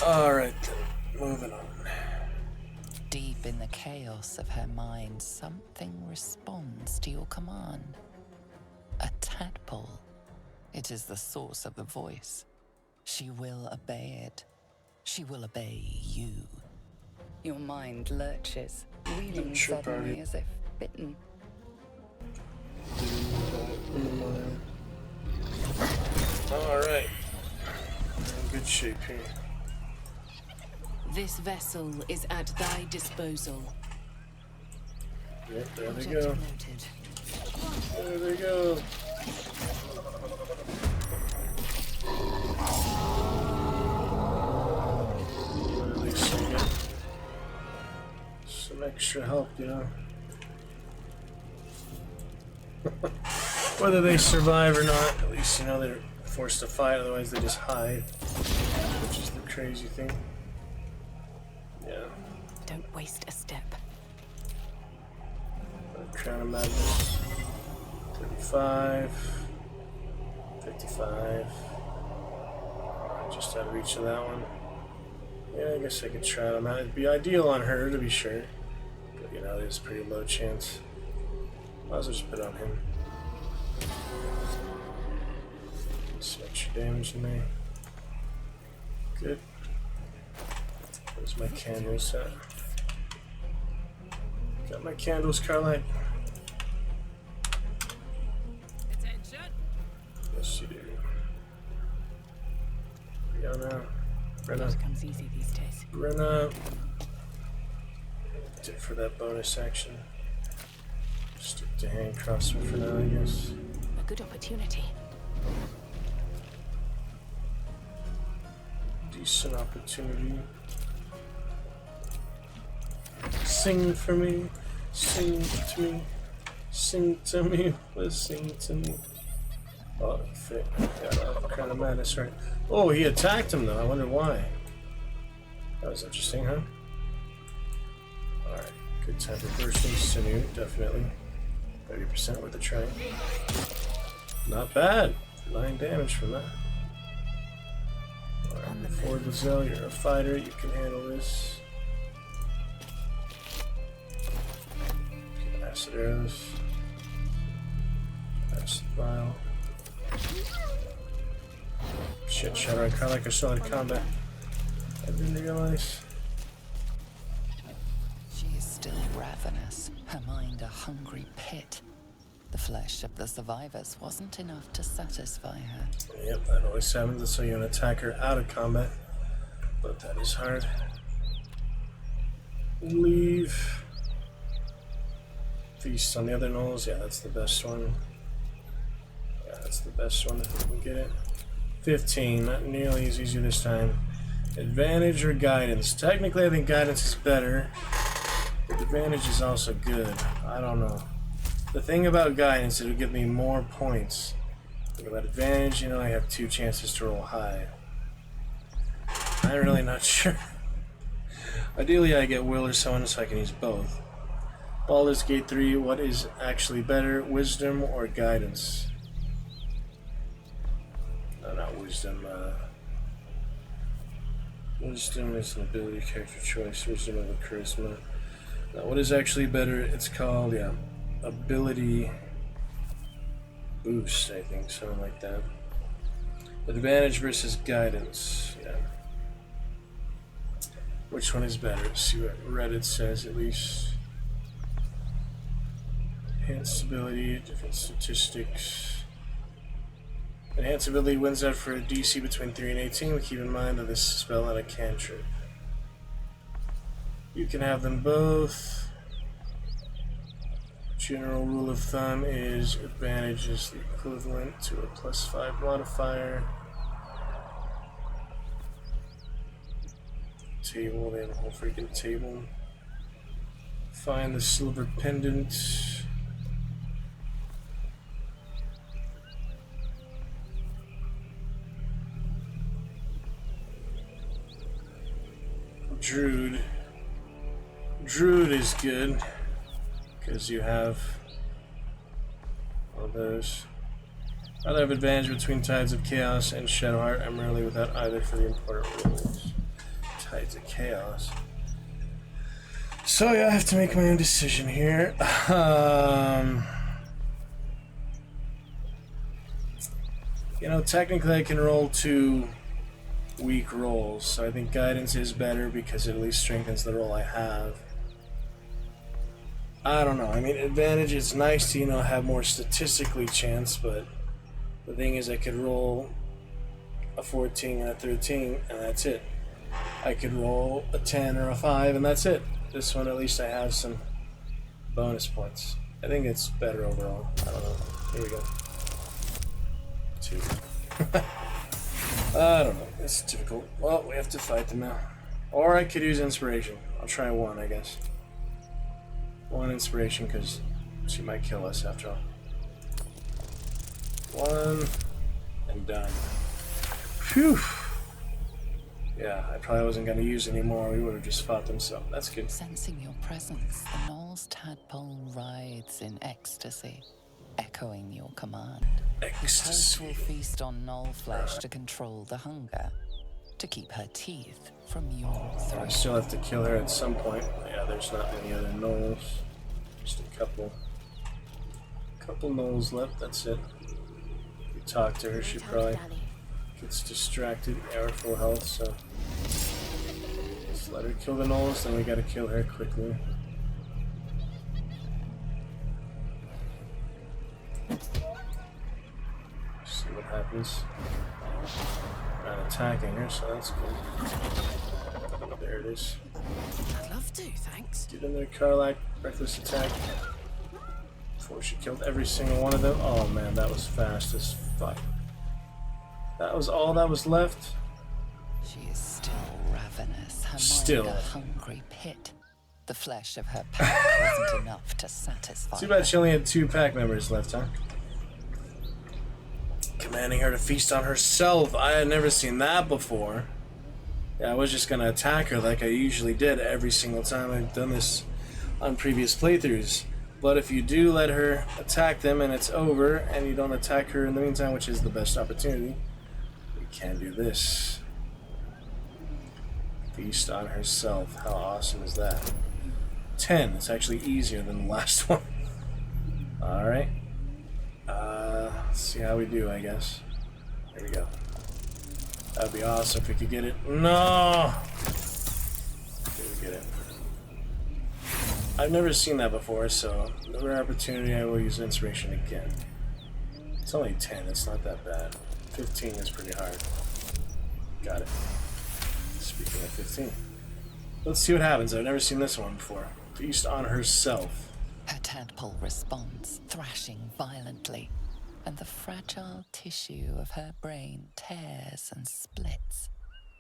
Alright, moving on. Deep in the chaos of her mind, something responds to your command. A tadpole. It is the source of the voice. She will obey it. She will obey you. Your mind lurches, reeling suddenly as if bitten. Alright. In good shape here. This vessel is at thy disposal. Yep, there they go. There they go. At least I get some extra help, you know. Whether they survive or not, at least you know they're forced to fight, otherwise they just hide. Which is the crazy thing. Yeah. Don't waste a step. Crown of Madness. 35. 55. I just out of reach of that one. Yeah, I guess I could try them out. It'd be ideal on her, to be sure. But, you know, there's a pretty low chance. Might as well just put it on him. some extra damage in there. Good. Where's my candles at? Got my candles, Carlite. Yes, you do. Brianna. Brenna. Comes easy these days. Brenna. Did for that bonus action. Stick to hand crossbow for now, I guess. A good opportunity. Decent opportunity. Sing for me. Sing to me. Sing to me. Let's sing to me. Oh, he fit. Got kind of madness, right? Oh, he attacked him though. I wonder why. That was interesting, huh? Alright. Good time for bursting. Sinew, definitely. 30% worth a try. Not bad. 9 damage from that. Alright, before Lae'zel, you're a fighter. You can handle this. Acid arrows. Acid vial. Shit, Shadow, I kinda like I saw in combat. I didn't realize. She is still ravenous, her mind a hungry pit. The flesh of the survivors wasn't enough to satisfy her. Yep, that always happens, so you can attack her out of combat. But that is hard. Leave. Feast on the other gnolls, yeah, that's the best one. Yeah, that's the best one if we can get it. 15, not nearly as easy this time. Advantage or guidance? Technically, I think guidance is better. But advantage is also good. I don't know. The thing about guidance, it'll give me more points. But about advantage, you know, I have 2 chances to roll high. I'm really not sure. Ideally, I get Will or someone so I can use both. Baldur's Gate 3, what is actually better, wisdom or guidance? No, not wisdom. Wisdom is an ability, character choice. Wisdom of a charisma. Now, what is actually better? It's called, yeah, ability boost, I think, something like that. Advantage versus guidance, yeah. Which one is better? Let's see what Reddit says, at least. Enhanced ability, different statistics. Enhanced ability wins out for a DC between 3 and 18. Keep in mind that this spell and a cantrip. You can have them both. General rule of thumb is advantage is the equivalent to a +5 modifier. Table, they have a whole freaking table. Find the silver pendant. Druid is good because you have all those. I have advantage between Tides of Chaos and Shadowheart. I'm rarely without either for the important rules. Tides of Chaos. So yeah, I have to make my own decision here. You know, technically I can roll 2 weak rolls, so I think guidance is better because it at least strengthens the roll I have. I don't know, I mean, advantage is nice to, you know, have more statistically chance, but the thing is I could roll a 14 and a 13 and that's it. I could roll a 10 or a 5 and that's it. This one at least I have some bonus points. I think it's better overall. I don't know. Here we go. 2. I don't know. It's difficult. Well, we have to fight them now. Or I could use inspiration. I'll try 1, I guess. 1 inspiration, because she might kill us after all. 1 and done. Phew. Yeah, I probably wasn't going to use any more. We would have just fought them, so that's good. Sensing your presence, the Gnoll's tadpole writhes in ecstasy, echoing your command. Ecstasy. The host will feast on Gnoll flesh to control the hunger, to keep her teeth from your throat. I still have to kill her at some point. Yeah, there's not many other gnolls. Just a couple. Couple gnolls left, that's it. We talk to her, she probably gets distracted. Yeah, we're full health, so let's let her kill the gnolls, then we gotta kill her quickly. See what happens. Not attacking her, so that's good. There it is. I'd love to, thanks. Get in there, Karlach. Reckless attack. Before she killed every single one of them. Oh man, that was fast as fuck. That was all that was left. She is still ravenous. Her Still. mind a hungry pit. The flesh of her pack wasn't enough to satisfy. Too bad she only had 2 pack members left, huh? Commanding her to feast on herself. I had never seen that before. Yeah, I was just gonna attack her like I usually did every single time I've done this on previous playthroughs. But if you do let her attack them and it's over, and you don't attack her in the meantime, which is the best opportunity, you can do this. Feast on herself. How awesome is that? 10. It's actually easier than the last one. Alright. Let's see how we do, I guess. There we go. That'd be awesome if we could get it. No! Did we get it? I've never seen that before, so the rare opportunity I will use inspiration again. It's only 10, it's not that bad. 15 is pretty hard. Got it. Speaking of 15. Let's see what happens. I've never seen this one before. Feast on herself. Her tadpole responds, thrashing violently, and the fragile tissue of her brain tears and splits.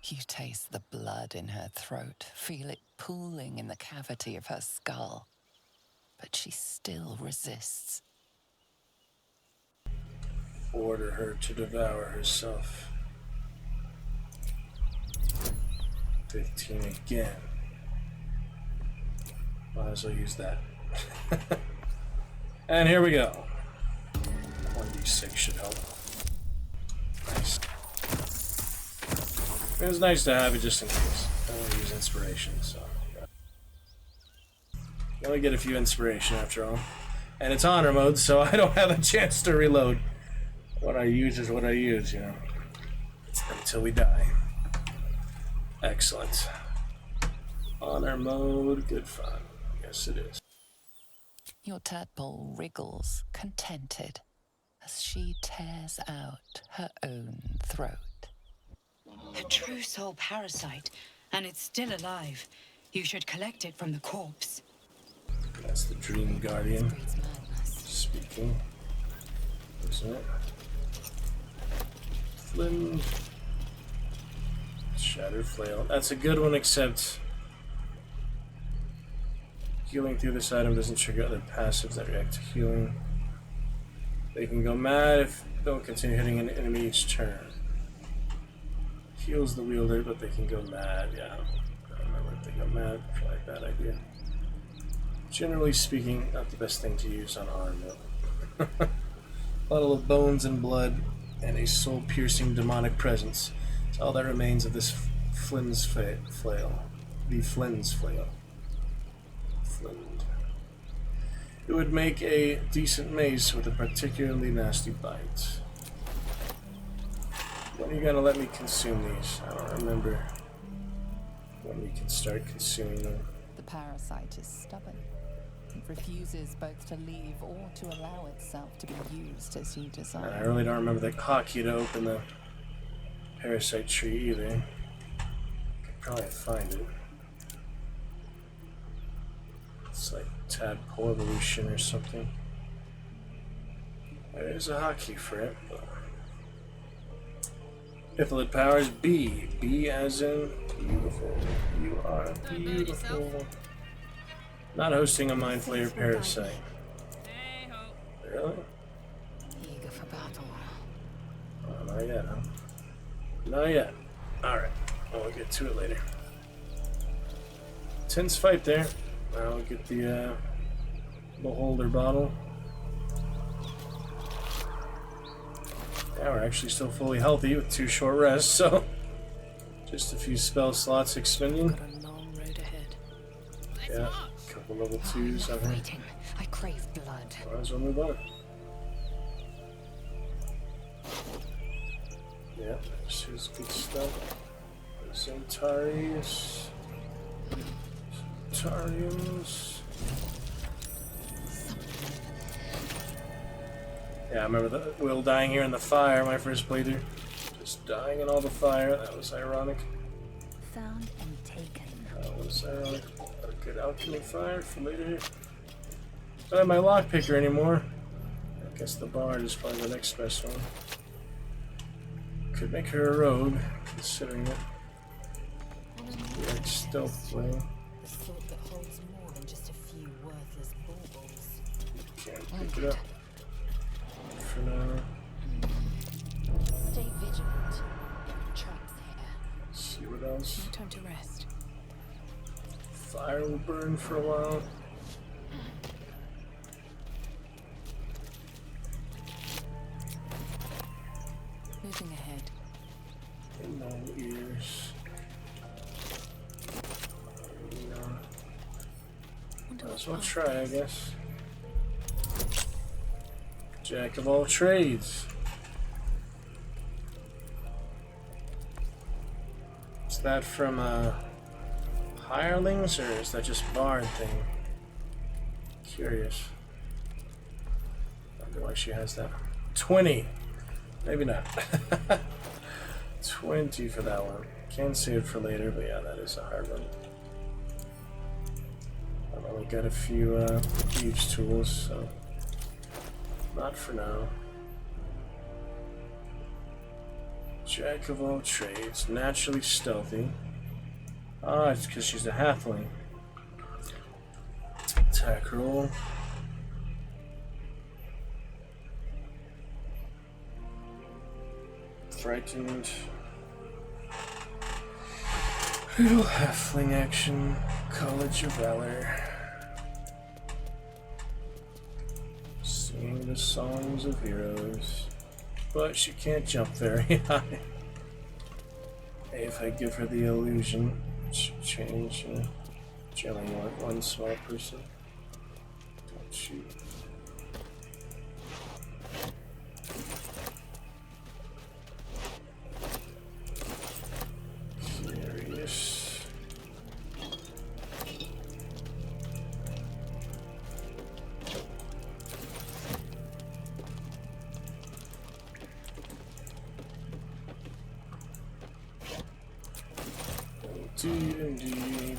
You taste the blood in her throat, feel it pooling in the cavity of her skull. But she still resists. Order her to devour herself. 15 again. Might as well use that. And here we go. 1d6 should help. Nice. It was nice to have it just in case. I want to use inspiration, so. You only get a few inspiration after all. And it's honor mode, so I don't have a chance to reload. What I use is what I use, you know. Until we die. Excellent. Honor mode, good fun. Yes, it is. Your tadpole wriggles, contented, as she tears out her own throat. A true soul parasite, and it's still alive. You should collect it from the corpse. That's the Dream Guardian speaking. Isn't it? Flynn. Shattered Flail. That's a good one, except healing through this item doesn't trigger other passives that react to healing. They can go mad if they don't continue hitting an enemy each turn. Heals the wielder, but they can go mad. Yeah, I don't remember if they go mad. Probably a bad idea. Generally speaking, not the best thing to use on arm though. A lot of bones and blood, and a soul-piercing demonic presence. It's all that remains of this Flynn's flail. The Flynn's flail. Flynn. It would make a decent mace with a particularly nasty bite. When are you gonna let me consume these? I don't remember when we can start consuming them. The parasite is stubborn. It refuses both to leave or to allow itself to be used as you desire. And I really don't remember the hotkey to open the parasite tree either. Could probably find it. It's like Tadpole Evolution or something. There's a hotkey for it. Infinite powers B. B as in beautiful. You are beautiful. Not hosting a Mind Flayer parasite. Really? Eager for battle. Oh, not yet, huh? Not yet. Alright. We'll get to it later. Tense fight there. Now we'll get the beholder bottle. Yeah, we're actually still fully healthy with 2 short rests, so just a few spell slots expending. Got a long road ahead. Yeah, a couple level 2s on her. I crave blood. Might as well move on. Yeah, this is good stuff. Centaurius. Centaurians. Yeah, I remember the Will dying here in the fire, my first playthrough. Just dying in all the fire, that was ironic. Found and taken. That was ironic. A good alchemy fire for later here. Don't have my lockpicker anymore. I guess the bard is probably the next best one. Could make her a rogue, considering it. Weird stealth play. The sort that holds more than just a few worthless baubles. Can't pick it up for now. Stay vigilant. Traps here. See what else. No time to rest. Fire will burn for a while. Moving ahead. No ears. Might as well try, I guess. Jack of all trades. Is that from hirelings, or is that just bard thing? Curious. I wonder why she has that. 20. Maybe not. 20 for that one. Can save for later, but yeah, that is a hard one. I've only got a few thieves tools, so not for now. Jack of all trades, naturally stealthy. Ah, it's because she's a halfling. Attack roll. Frightened. Little halfling action. College of Valor. Singing the songs of heroes. But she can't jump very high. Hey, if I give her the illusion, it should change. Generally, you want one small person. Don't shoot. Curious. Indeed.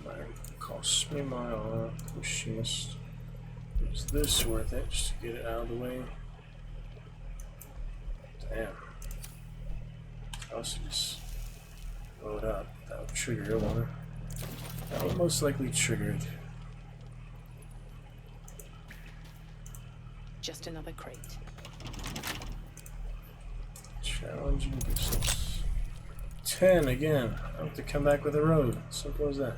Might cost me my machinist. Is this worth it just to get it out of the way? Damn. I also just blow it up. That would trigger one. That would most likely trigger it. Just another crate. Challenging distance. 10 again. I have to come back with a rogue. Simple as that.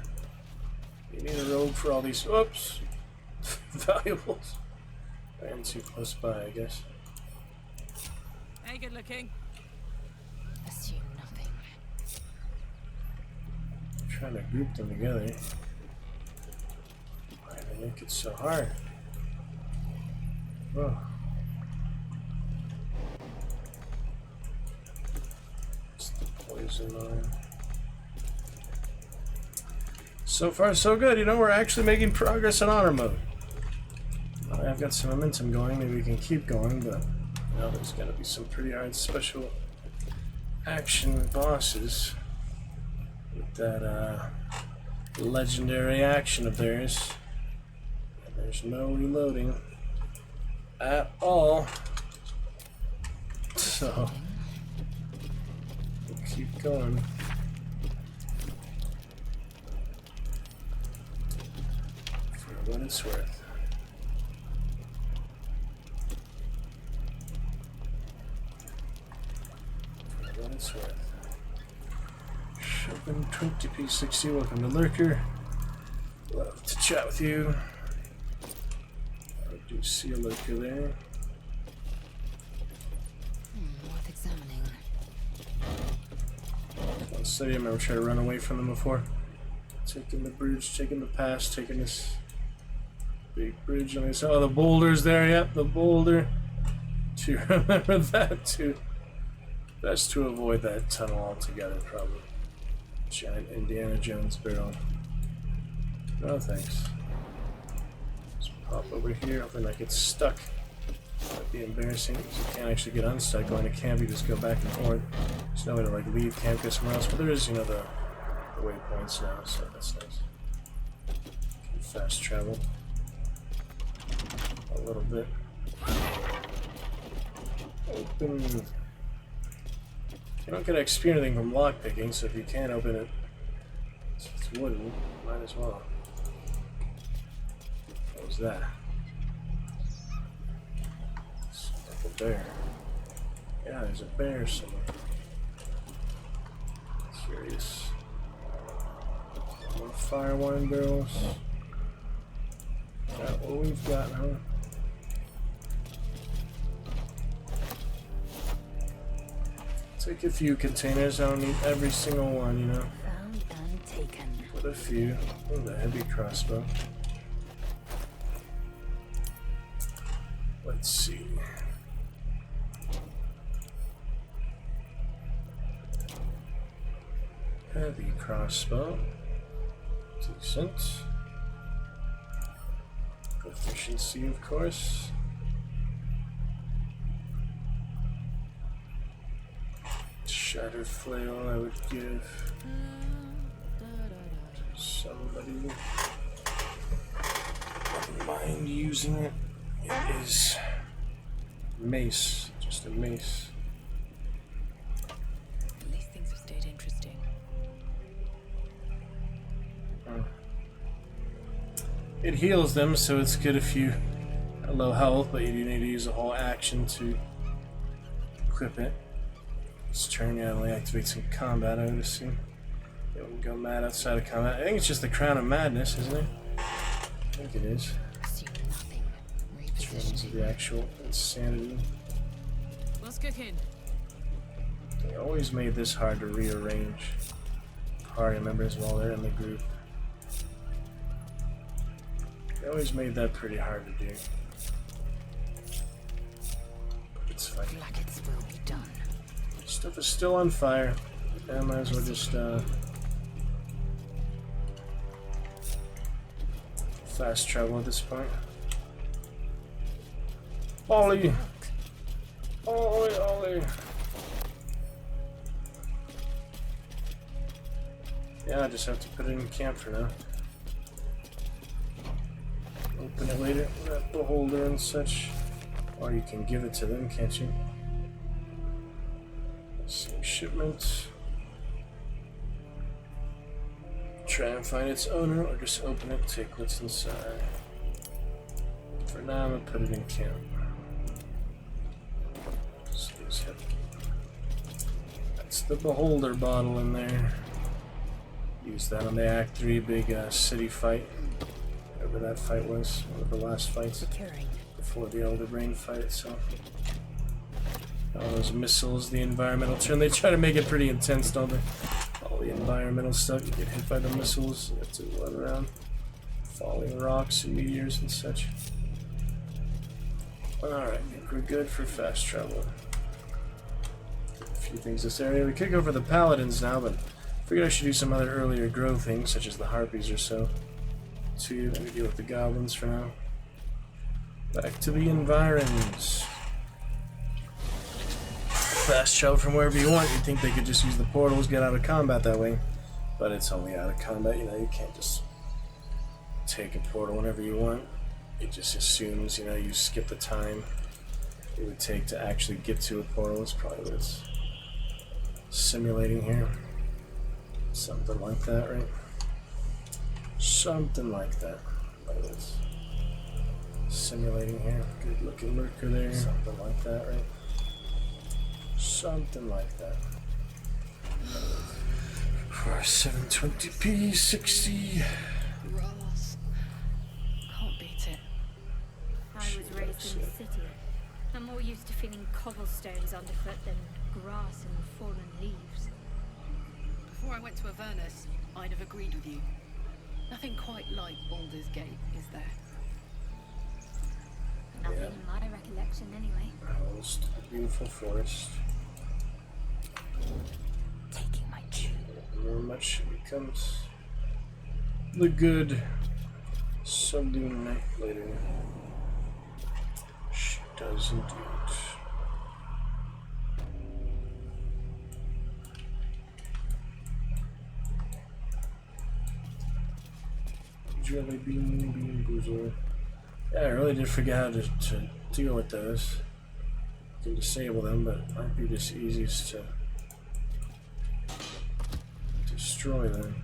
You need a rogue for all these. Oops! Valuables. I am too close by, I guess. Hey, good looking. Assume nothing. I'm trying to group them together. Why do they make it so hard? Oh. Poison line. So far, so good. You know, we're actually making progress in honor mode. I've got some momentum going. Maybe we can keep going, but you know, there's going to be some pretty hard special action bosses with that legendary action of theirs. And there's no reloading at all. So keep going. For what it's worth. For what it's worth. Shopping 20p60. Welcome to Lurker. Love to chat with you. I do see a Lurker there. Worth examining. So I remember trying to run away from them before. Taking the bridge, taking the pass, taking this big bridge on this. Oh, the boulder's there, yep, the boulder. to remember that too. Best to avoid that tunnel altogether, probably. Giant Indiana Jones barrel. No thanks. Just pop over here, hoping I get stuck. That'd be embarrassing, because you can't actually get unstuck going to camp, you just go back and forth. There's no way to like leave camp, go somewhere else, but there is, you know, the waypoints now, so that's nice. Can fast travel. A little bit. Open. You don't get XP or anything from lockpicking, so if you can't open it, it's wooden, might as well. What was that? It's like a bear. Yeah, there's a bear somewhere. Curious. More fire wine barrels. Got what we've got, huh? Take a few containers, I don't need every single one, you know. Found and taken. Put a few. Oh, the heavy crossbow. Let's see. Heavy crossbow. Decent. Efficiency, of course. Shattered flail I would give somebody. Wouldn't mind using it. It is mace, just a mace. These things have stayed interesting. It heals them, so it's good if you are low health, but you do need to use a whole action to equip it. This turn, yeah, only activates in combat, I would assume. It wouldn't go mad outside of combat. I think it's just the Crown of Madness, isn't it? I think it is. In terms of the actual insanity. What's cooking? They always made this hard to rearrange party members while they're in the group. They always made that pretty hard to do. It's fine. Blackets will be done. Stuff is still on fire. I might as well just fast travel at this point. Ollie! Ollie, Ollie! Yeah, I just have to put it in camp for now. Open it later with that beholder and such. Or you can give it to them, can't you? Same shipment. Try and find its owner, or just open it, take what's inside. For now, I'm gonna put it in camp. That's the beholder bottle in there. Use that on the Act 3 big city fight. Whatever that fight was, one of the last fights before the Elder Brain fight itself. All those missiles, the environmental turn, they try to make it pretty intense, don't they? All the environmental stuff, you get hit by the missiles, you have to run around, falling rocks and meteors and such. Alright, I think we're good for fast travel. A few things this area. We could go for the paladins now, but I figured I should do some other earlier grow things, such as the harpies or so. Maybe deal with the goblins for now. Back to the environs. Fast travel from wherever you want. You'd think they could just use the portals, get out of combat that way. But it's only out of combat, you know, you can't just take a portal whenever you want. It just assumes, you know, you skip the time it would take to actually get to a portal. It's probably what it's simulating here. Something like that, right? Something like that. Like this. Simulating here. Good looking lurker there. Something like that, right? Something like that. For 720p, 60. Grass. Can't beat it. I was raised in the city. I'm more used to feeling cobblestones underfoot than grass and fallen leaves. Before I went to Avernus, I'd have agreed with you. Nothing quite like Baldur's Gate, is there? Nothing in my recollection, anyway. Just a beautiful forest. Taking my cue. Very much she becomes the good subdued night later. She does indeed. Jelly bean boozler. Yeah, I really did forget how to deal with those. You can disable them, but it might be just easiest to destroy them.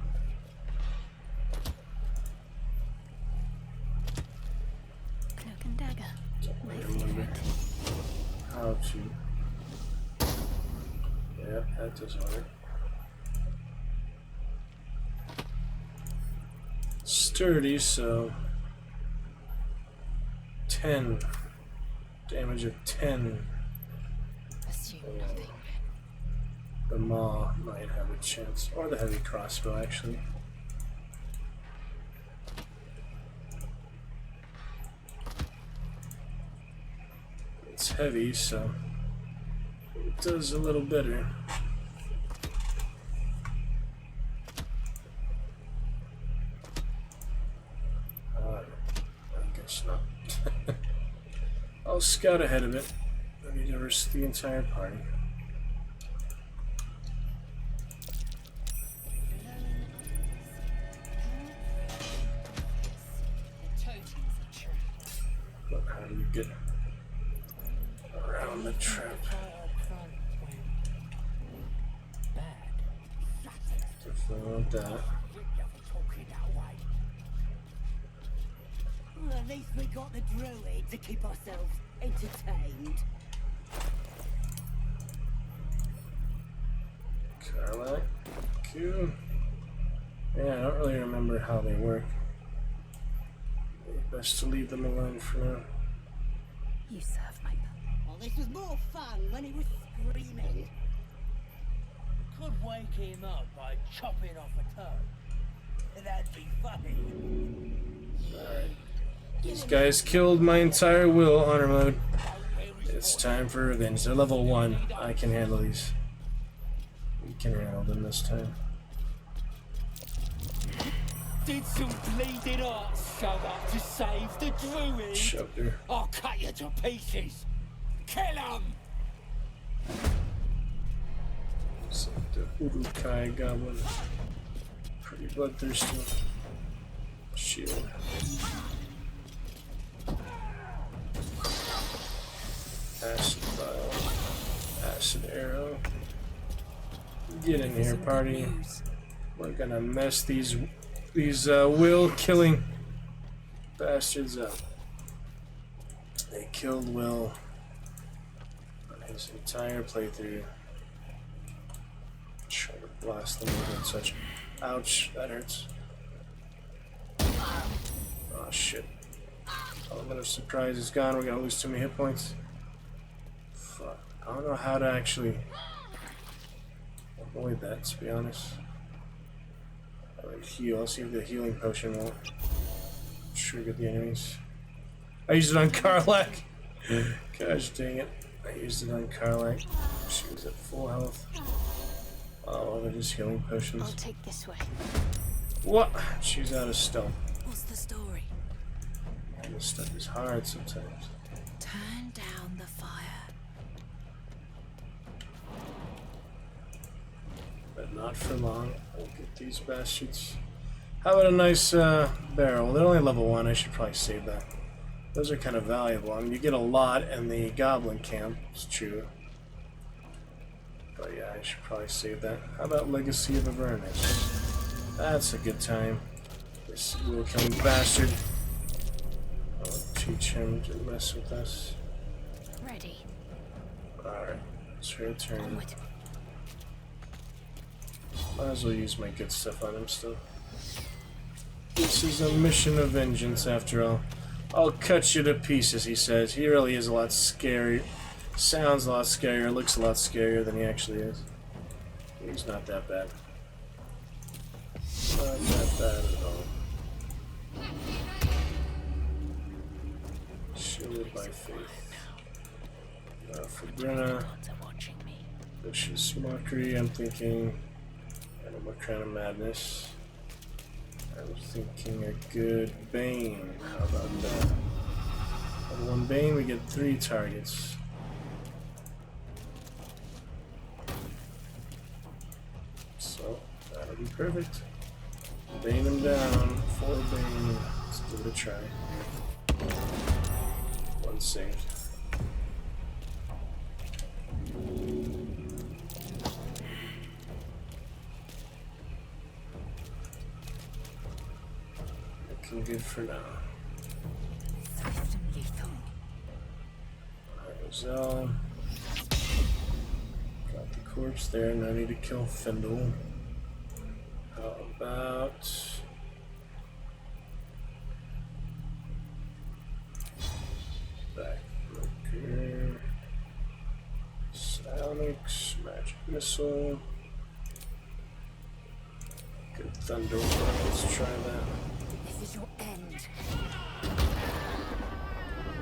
Cloak and dagger. My remember favorite. how to. Yeah, that does work. Sturdy, so 10 damage of 10. Assume nothing. The maw might have a chance, or the heavy crossbow actually. It's heavy, so it does a little better. I guess not. I'll scout ahead of it. I need to risk the entire party. But how do you get around the trap? Definitely want that. Well, at least we got the druid to keep ourselves entertained. Carlac. Cool. Yeah, I don't really remember how they work. Best to leave them alone for now. You serve my Well, this was more fun when he was screaming. Could wake him up by chopping off a toe. That'd be funny. Alright. These guys killed my entire will honor mode. It's time for revenge. They're level 1. I can handle these. We can handle them this time. Did some bleeding arts show up to save the druid? Shoved her. I'll cut you to pieces. Kill him! It's like the Urukai goblin. Pretty bloodthirsty. Shield. Acid vial. Acid arrow. Get in here, party. We're gonna mess these Will killing bastards up. They killed Will on his entire playthrough. Try to blast them over and such. Ouch, that hurts. Oh shit. Element of surprise is gone. We're gonna lose too many hit points. Fuck. I don't know how to actually avoid that, to be honest. I would heal. I'll see if the healing potion won't trigger the enemies. I used it on Carlac. Gosh dang it. I used it on Carlac. She was at full health. Oh, well, they're just healing potions. I'll take this way. What? She's out of stealth. What's the story? And this stuff is hard sometimes. Turn down the fire. But not for long. I'll get these bastards. How about a nice barrel? They're only level 1. I should probably save that. Those are kind of valuable. I mean, you get a lot in the goblin camp. It's true. But yeah, I should probably save that. How about Legacy of Avernus? That's a good time. This little killing bastard. I'll teach him to mess with us. Ready. Alright, it's her turn. Onward. Might as well use my good stuff on him still. This is a mission of vengeance after all. I'll cut you to pieces, he says. He really is a lot scary. Sounds a lot scarier, looks a lot scarier than he actually is. He's not that bad. Not that bad at all. Shielded by faith. for Brenna. Vicious Mockery, I'm thinking. And what kind of madness? I'm thinking a good Bane. How about that? On one Bane, we get 3 targets. So, that'll be perfect. Bane him down. 4 Bane. Let's give it a try. 1 saved. Looking good for now. Lae'zel. Got the corpse there, now I need to kill Findle. How about Backbreaker, Psionics, Magic Missile, good Thunder. Let's try that. This is your end.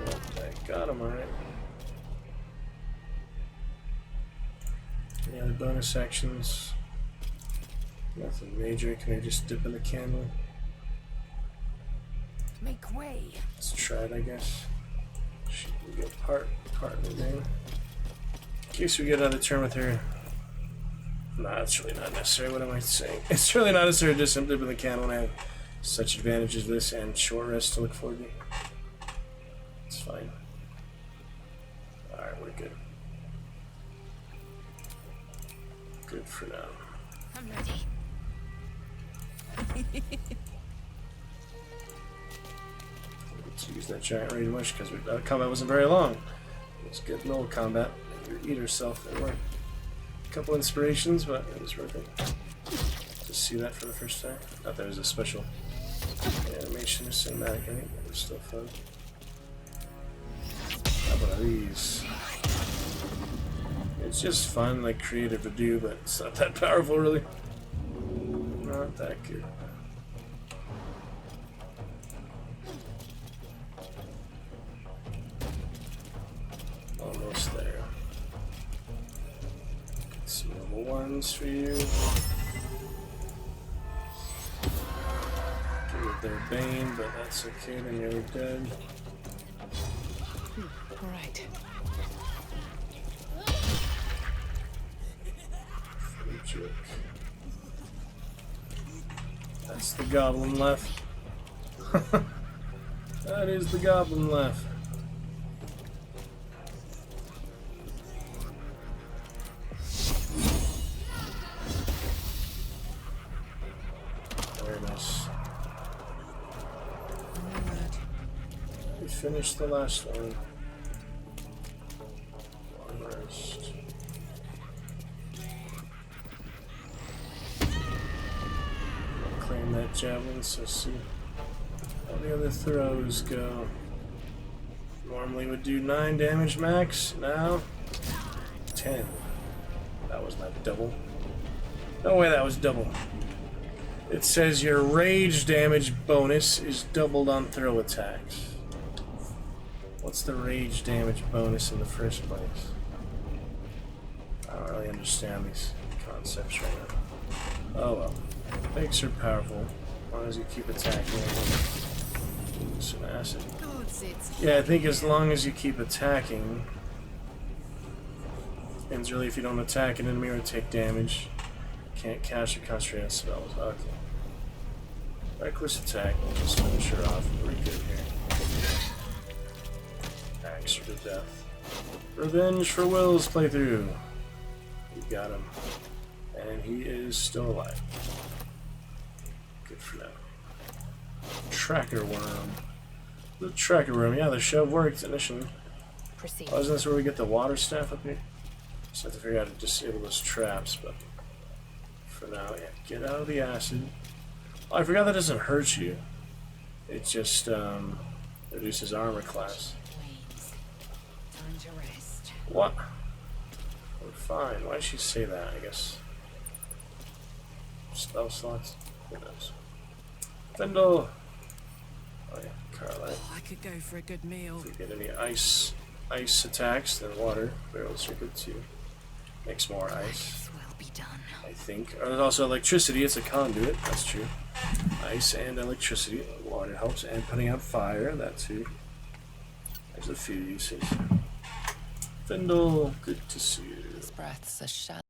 Well, I got him alright. Any other bonus actions? Nothing major. Can I just dip in the candle? Make way. Let's try it, I guess. She can get part of the name. In case we get another turn with her. Nah, it's really not necessary. What am I saying? It's really not necessary to just dip in the candle and I have such advantages with this and short rest to look forward to. It's fine. Alright, we're good. Good for now. I'm ready. Let's use that giant rage much because our combat wasn't very long. It was good little combat. Eat herself at work. A couple inspirations, but it was worth it. To see that for the first time. Thought there was a special animation or cinematic, right? It was still fun. How about these? It's just fun, like creative to do, but it's not that powerful, really. Not that good. Almost there. Get some level 1s for you. Get rid their Bane, but that's okay, they're nearly dead. Right. That's the goblin left. That is the goblin left. Very nice. We finished the last one. Long rest. Claim that javelin, so see how the other throws go. Normally would do 9 damage max, now 10. That was not double. No way that was double. It says your rage damage bonus is doubled on throw attacks. What's the rage damage bonus in the first place? I don't really understand these concepts right now. Oh well. Makes her powerful, as long as you keep attacking. Some acid. Yeah, I think as long as you keep attacking. And really, if you don't attack an enemy or take damage, can't cast or concentrate on spells. Okay. Reckless attack, we'll just finish her off pretty good here. Axe her to death. Revenge for Will's playthrough. We got him. And he is still alive. Good for now. Tracker worm. The tracker worm, yeah, the shove worked initially. Proceed. Oh, isn't this where we get the water staff up here? Just have to figure out how to disable those traps, but for now, yeah, get out of the acid. Oh, I forgot that doesn't hurt you. It just reduces armor class. Time to rest. What? We're fine. Why did she say that, I guess? Spell slots? Who knows? Findle! Oh yeah, Carla. I could go for a good meal. If we get any ice ice attacks, then water barrels are good too. Makes more ice. I think. Or there's also electricity, it's a conduit, that's true. Ice and electricity. Water helps, and putting out fire, that too. There's a few uses. Findle, good to see you. His breath's a shallow.